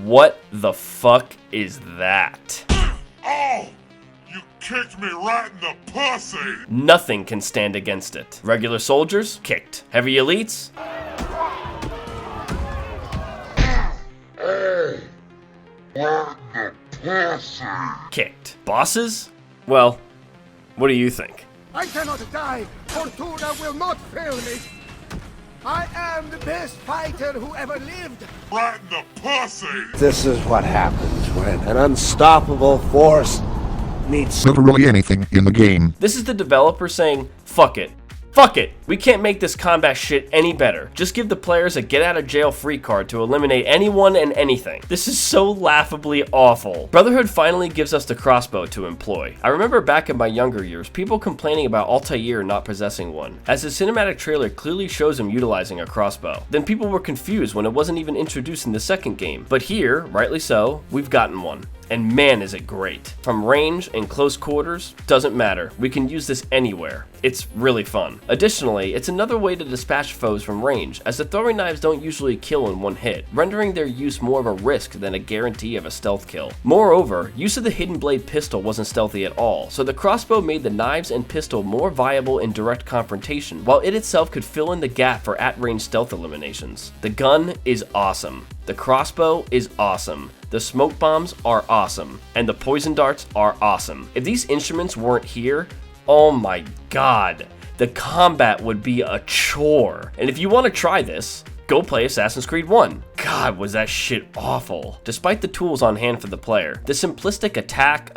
What the fuck is that? Oh! You kicked me right in the pussy! Nothing can stand against it. Regular soldiers, kicked. Heavy elites? Hey! Right in the pussy! Kicked. Bosses? Well, what do you think? I cannot die! Fortuna will not fail me! I am the best fighter who ever lived! Right in the pussy! This is what happens when an unstoppable force meets literally anything in the game. This is the developer saying, fuck it. Fuck it! We can't make this combat shit any better. Just give the players a get-out-of-jail-free card to eliminate anyone and anything. This is so laughably awful. Brotherhood finally gives us the crossbow to employ. I remember back in my younger years, people complaining about Altair not possessing one, as the cinematic trailer clearly shows him utilizing a crossbow. Then people were confused when it wasn't even introduced in the second game. But here, rightly so, we've gotten one. And man is it great. From range and close quarters, doesn't matter. We can use this anywhere. It's really fun. Additionally, it's another way to dispatch foes from range, as the throwing knives don't usually kill in one hit, rendering their use more of a risk than a guarantee of a stealth kill. Moreover, use of the hidden blade pistol wasn't stealthy at all, so the crossbow made the knives and pistol more viable in direct confrontation, while it itself could fill in the gap for at-range stealth eliminations. The gun is awesome. The crossbow is awesome. The smoke bombs are awesome, and the poison darts are awesome. If these instruments weren't here, oh my god, the combat would be a chore. And if you want to try this, go play Assassin's Creed 1. God, was that shit awful. Despite the tools on hand for the player, the simplistic attack,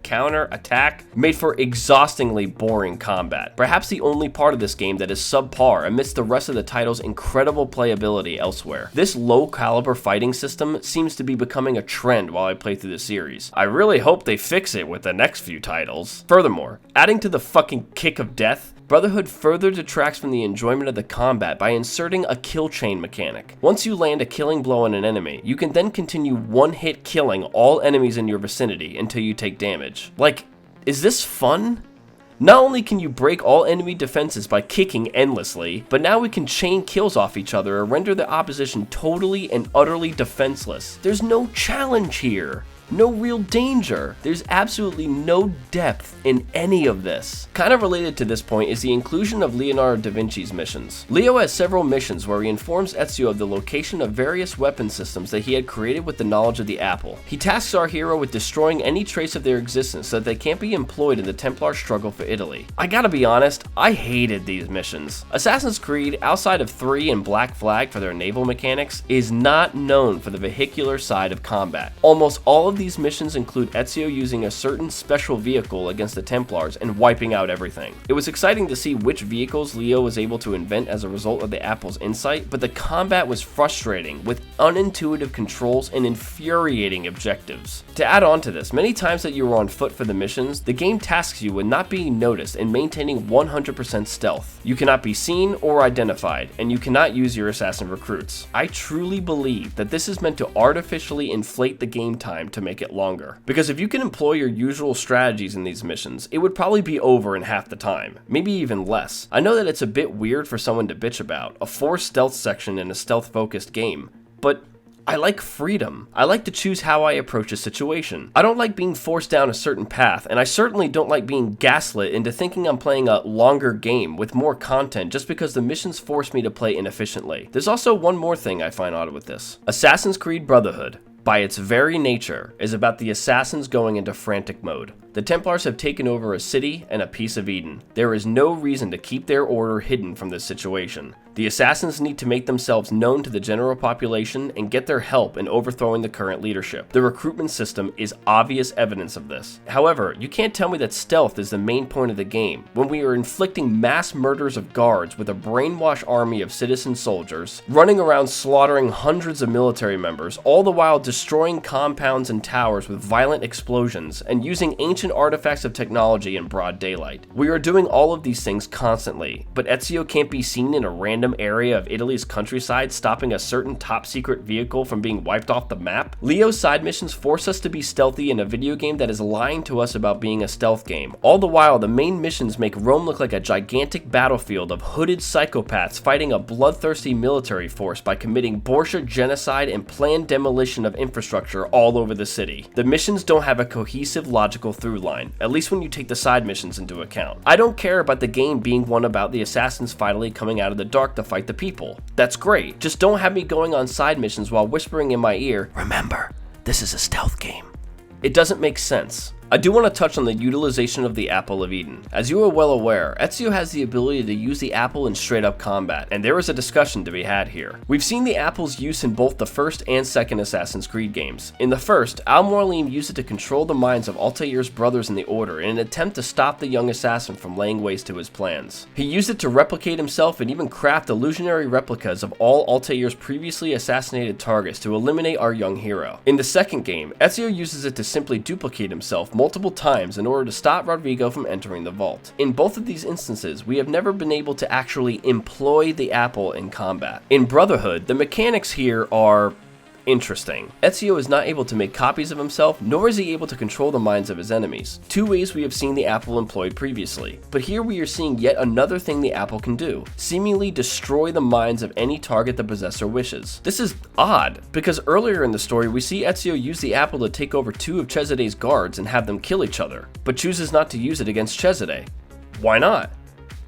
counter, attack, made for exhaustingly boring combat. Perhaps the only part of this game that is subpar amidst the rest of the title's incredible playability elsewhere. This low caliber fighting system seems to be becoming a trend while I play through the series. I really hope they fix it with the next few titles. Furthermore, adding to the fucking kick of death, Brotherhood further detracts from the enjoyment of the combat by inserting a kill chain mechanic. Once you land a killing blow on an enemy, you can then continue one-hit killing all enemies in your vicinity until you take damage. Like, is this fun? Not only can you break all enemy defenses by kicking endlessly, but now we can chain kills off each other and render the opposition totally and utterly defenseless. There's no challenge here. No real danger. There's absolutely no depth in any of this. Kind of related to this point is the inclusion of Leonardo da Vinci's missions. Leo has several missions where he informs Ezio of the location of various weapon systems that he had created with the knowledge of the apple. He tasks our hero with destroying any trace of their existence so that they can't be employed in the Templar struggle for Italy. I gotta be honest, I hated these missions. Assassin's Creed, outside of 3 and Black Flag for their naval mechanics, is not known for the vehicular side of combat. Almost all of these missions include Ezio using a certain special vehicle against the Templars and wiping out everything. It was exciting to see which vehicles Leo was able to invent as a result of the Apple's insight, but the combat was frustrating with unintuitive controls and infuriating objectives. To add on to this, many times that you were on foot for the missions, the game tasks you with not being noticed and maintaining 100% stealth. You cannot be seen or identified, and you cannot use your assassin recruits. I truly believe that this is meant to artificially inflate the game time to make it longer. Because if you can employ your usual strategies in these missions, it would probably be over in half the time, maybe even less. I know that it's a bit weird for someone to bitch about, a forced stealth section in a stealth-focused game, but I like freedom. I like to choose how I approach a situation. I don't like being forced down a certain path, and I certainly don't like being gaslit into thinking I'm playing a longer game with more content just because the missions force me to play inefficiently. There's also one more thing I find odd with this. Assassin's Creed Brotherhood, by its very nature, is about the assassins going into frantic mode. The Templars have taken over a city and a piece of Eden. There is no reason to keep their order hidden from this situation. The assassins need to make themselves known to the general population and get their help in overthrowing the current leadership. The recruitment system is obvious evidence of this. However, you can't tell me that stealth is the main point of the game when we are inflicting mass murders of guards with a brainwashed army of citizen soldiers, running around slaughtering hundreds of military members, all the while destroying compounds and towers with violent explosions and using ancient artifacts of technology in broad daylight. We are doing all of these things constantly, but Ezio can't be seen in a random area of Italy's countryside stopping a certain top secret vehicle from being wiped off the map. Leo's side missions force us to be stealthy in a video game that is lying to us about being a stealth game. All the while, the main missions make Rome look like a gigantic battlefield of hooded psychopaths fighting a bloodthirsty military force by committing Borgia genocide and planned demolition of infrastructure all over the city. The missions don't have a cohesive, logical through line, at least when you take the side missions into account. I don't care about the game being one about the assassins finally coming out of the dark to fight the people. That's great, just don't have me going on side missions while whispering in my ear, "Remember, this is a stealth game." It doesn't make sense. I do want to touch on the utilization of the Apple of Eden. As you are well aware, Ezio has the ability to use the apple in straight up combat, and there is a discussion to be had here. We've seen the apple's use in both the first and second Assassin's Creed games. In the first, Al-Mualim used it to control the minds of Altair's brothers in the Order in an attempt to stop the young assassin from laying waste to his plans. He used it to replicate himself and even craft illusionary replicas of all Altair's previously assassinated targets to eliminate our young hero. In the second game, Ezio uses it to simply duplicate himself multiple times in order to stop Rodrigo from entering the vault. In both of these instances, we have never been able to actually employ the apple in combat. In Brotherhood, the mechanics here are interesting. Ezio is not able to make copies of himself, nor is he able to control the minds of his enemies. Two ways we have seen the apple employed previously. But here we are seeing yet another thing the apple can do, seemingly destroy the minds of any target the possessor wishes. This is odd, because earlier in the story we see Ezio use the apple to take over two of Cesare's guards and have them kill each other, but chooses not to use it against Cesare. Why not?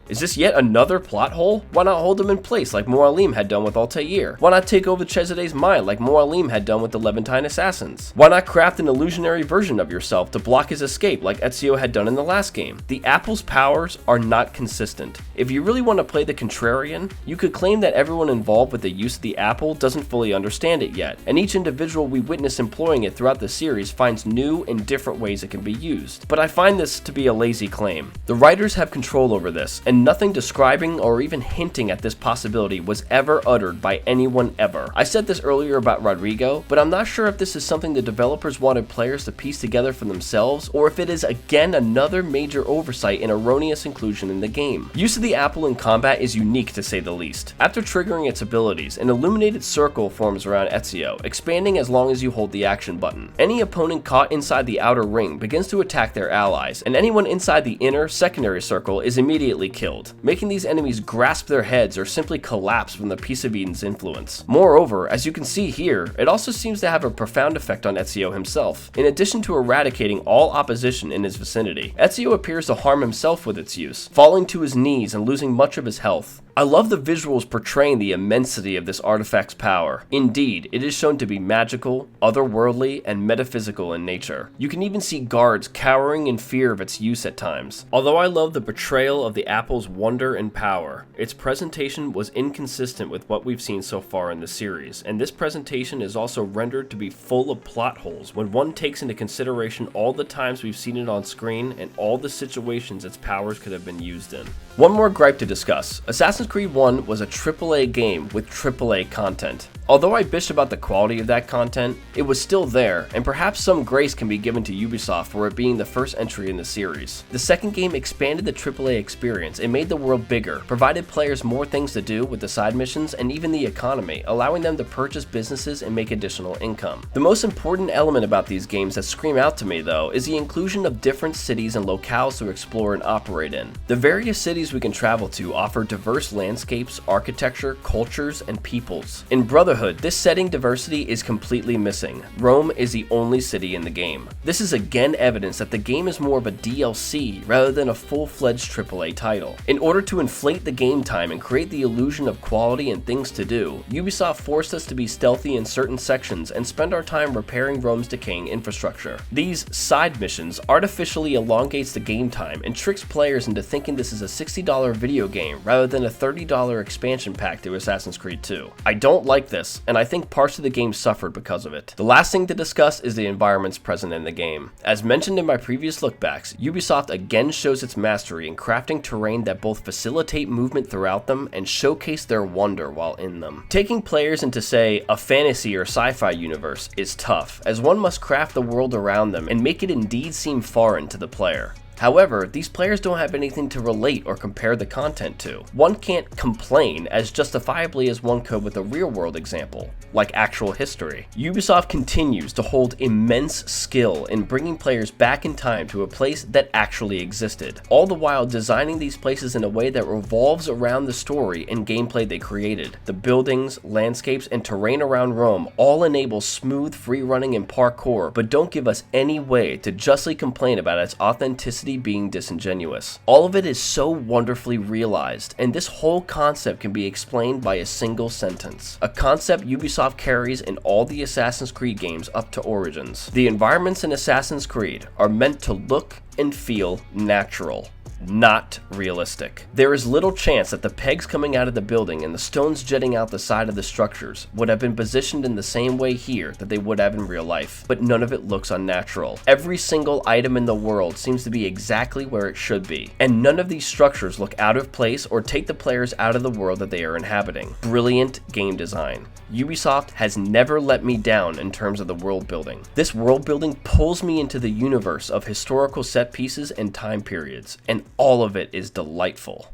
Is this yet another plot hole? Why not hold him in place like Mualim had done with Altair? Why not take over Cesare's mind like Mualim had done with the Levantine assassins? Why not craft an illusionary version of yourself to block his escape like Ezio had done in the last game? The apple's powers are not consistent. If you really want to play the contrarian, you could claim that everyone involved with the use of the apple doesn't fully understand it yet, and each individual we witness employing it throughout the series finds new and different ways it can be used. But I find this to be a lazy claim. The writers have control over this, and nothing describing or even hinting at this possibility was ever uttered by anyone ever. I said this earlier about Rodrigo, but I'm not sure if this is something the developers wanted players to piece together for themselves, or if it is again another major oversight and erroneous inclusion in the game. Use of the apple in combat is unique to say the least. After triggering its abilities, an illuminated circle forms around Ezio, expanding as long as you hold the action button. Any opponent caught inside the outer ring begins to attack their allies, and anyone inside the inner, secondary circle is immediately killed, making these enemies grasp their heads or simply collapse from the Piece of Eden's influence. Moreover, as you can see here, it also seems to have a profound effect on Ezio himself. In addition to eradicating all opposition in his vicinity, Ezio appears to harm himself with its use, falling to his knees and losing much of his health. I love the visuals portraying the immensity of this artifact's power. Indeed, it is shown to be magical, otherworldly, and metaphysical in nature. You can even see guards cowering in fear of its use at times. Although I love the portrayal of the apple's wonder and power, its presentation was inconsistent with what we've seen so far in the series, and this presentation is also rendered to be full of plot holes when one takes into consideration all the times we've seen it on screen and all the situations its powers could have been used in. One more gripe to discuss. Assassin's Creed 1 was a AAA game with AAA content. Although I bitched about the quality of that content, it was still there, and perhaps some grace can be given to Ubisoft for it being the first entry in the series. The second game expanded the AAA experience and made the world bigger, provided players more things to do with the side missions and even the economy, allowing them to purchase businesses and make additional income. The most important element about these games that scream out to me, though, is the inclusion of different cities and locales to explore and operate in. The various cities we can travel to offer diverse landscapes, architecture, cultures, and peoples. In Brotherhood, this setting diversity is completely missing. Rome is the only city in the game. This is again evidence that the game is more of a DLC rather than a full-fledged AAA title. In order to inflate the game time and create the illusion of quality and things to do, Ubisoft forced us to be stealthy in certain sections and spend our time repairing Rome's decaying infrastructure. These side missions artificially elongates the game time and tricks players into thinking this is a $60 video game rather than a $30 expansion pack to Assassin's Creed 2. I don't like this, and I think parts of the game suffered because of it. The last thing to discuss is the environments present in the game. As mentioned in my previous lookbacks, Ubisoft again shows its mastery in crafting terrain that both facilitate movement throughout them and showcase their wonder while in them. Taking players into, say, a fantasy or sci-fi universe is tough, as one must craft the world around them and make it indeed seem foreign to the player. However, these players don't have anything to relate or compare the content to. One can't complain as justifiably as one could with a real-world example, like actual history. Ubisoft continues to hold immense skill in bringing players back in time to a place that actually existed, all the while designing these places in a way that revolves around the story and gameplay they created. The buildings, landscapes, and terrain around Rome all enable smooth free-running and parkour, but don't give us any way to justly complain about its authenticity being disingenuous. All of it is so wonderfully realized, and this whole concept can be explained by a single sentence. A concept Ubisoft carries in all the Assassin's Creed games up to Origins. The environments in Assassin's Creed are meant to look and feel natural, not realistic. There is little chance that the pegs coming out of the building and the stones jutting out the side of the structures would have been positioned in the same way here that they would have in real life, but none of it looks unnatural. Every single item in the world seems to be exactly where it should be, and none of these structures look out of place or take the players out of the world that they are inhabiting. Brilliant game design. Ubisoft has never let me down in terms of the world building. This world building pulls me into the universe of historical set pieces and time periods, and all of it is delightful.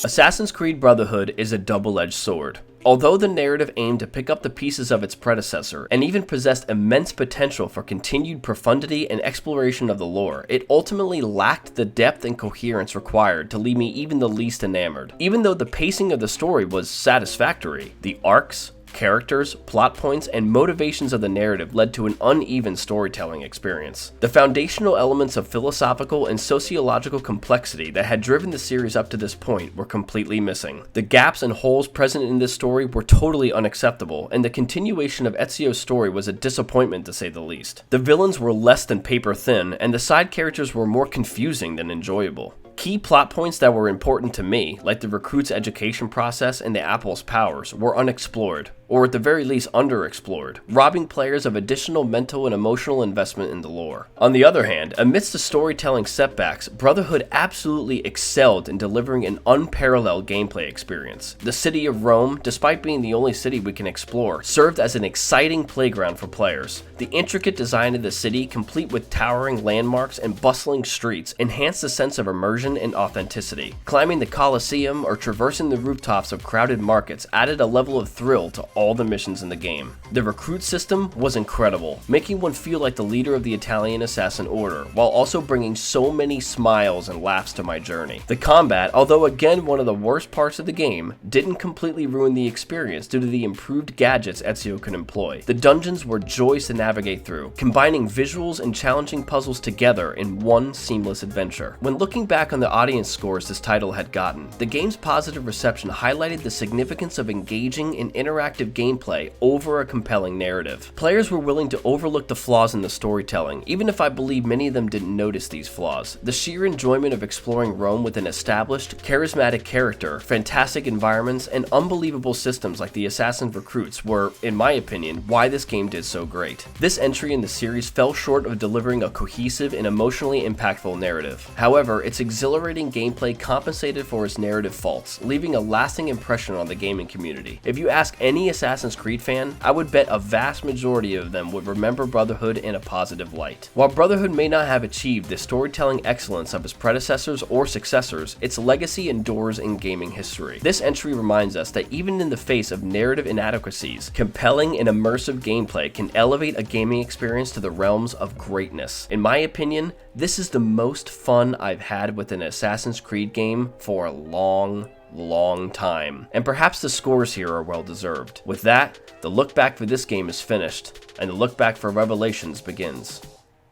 Assassin's Creed Brotherhood is a double-edged sword. Although the narrative aimed to pick up the pieces of its predecessor and even possessed immense potential for continued profundity and exploration of the lore, it ultimately lacked the depth and coherence required to leave me even the least enamored. Even though the pacing of the story was satisfactory, the arcs, characters, plot points, and motivations of the narrative led to an uneven storytelling experience. The foundational elements of philosophical and sociological complexity that had driven the series up to this point were completely missing. The gaps and holes present in this story were totally unacceptable, and the continuation of Ezio's story was a disappointment to say the least. The villains were less than paper thin, and the side characters were more confusing than enjoyable. Key plot points that were important to me, like the recruit's education process and the Apple's powers, were unexplored, or at the very least underexplored, robbing players of additional mental and emotional investment in the lore. On the other hand, amidst the storytelling setbacks, Brotherhood absolutely excelled in delivering an unparalleled gameplay experience. The city of Rome, despite being the only city we can explore, served as an exciting playground for players. The intricate design of the city, complete with towering landmarks and bustling streets, enhanced the sense of immersion immersion and authenticity. Climbing the Colosseum or traversing the rooftops of crowded markets added a level of thrill to all the missions in the game. The recruit system was incredible, making one feel like the leader of the Italian assassin order, while also bringing so many smiles and laughs to my journey. The combat, although again one of the worst parts of the game, didn't completely ruin the experience due to the improved gadgets Ezio could employ. The dungeons were joys to navigate through, combining visuals and challenging puzzles together in one seamless adventure. When looking back on the audience scores this title had gotten, the game's positive reception highlighted the significance of engaging in interactive gameplay over a compelling narrative. Players were willing to overlook the flaws in the storytelling, even if I believe many of them didn't notice these flaws. The sheer enjoyment of exploring Rome with an established, charismatic character, fantastic environments, and unbelievable systems like the assassin recruits were, in my opinion, why this game did so great. This entry in the series fell short of delivering a cohesive and emotionally impactful narrative. However, its exhilarating gameplay compensated for its narrative faults, leaving a lasting impression on the gaming community. If you ask any Assassin's Creed fan, I would bet a vast majority of them would remember Brotherhood in a positive light. While Brotherhood may not have achieved the storytelling excellence of its predecessors or successors, its legacy endures in gaming history. This entry reminds us that even in the face of narrative inadequacies, compelling and immersive gameplay can elevate a gaming experience to the realms of greatness. In my opinion, this is the most fun I've had with an Assassin's Creed game for a long time, and perhaps the scores here are well deserved. With that, the look back for this game is finished, and the look back for Revelations begins.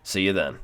See you then.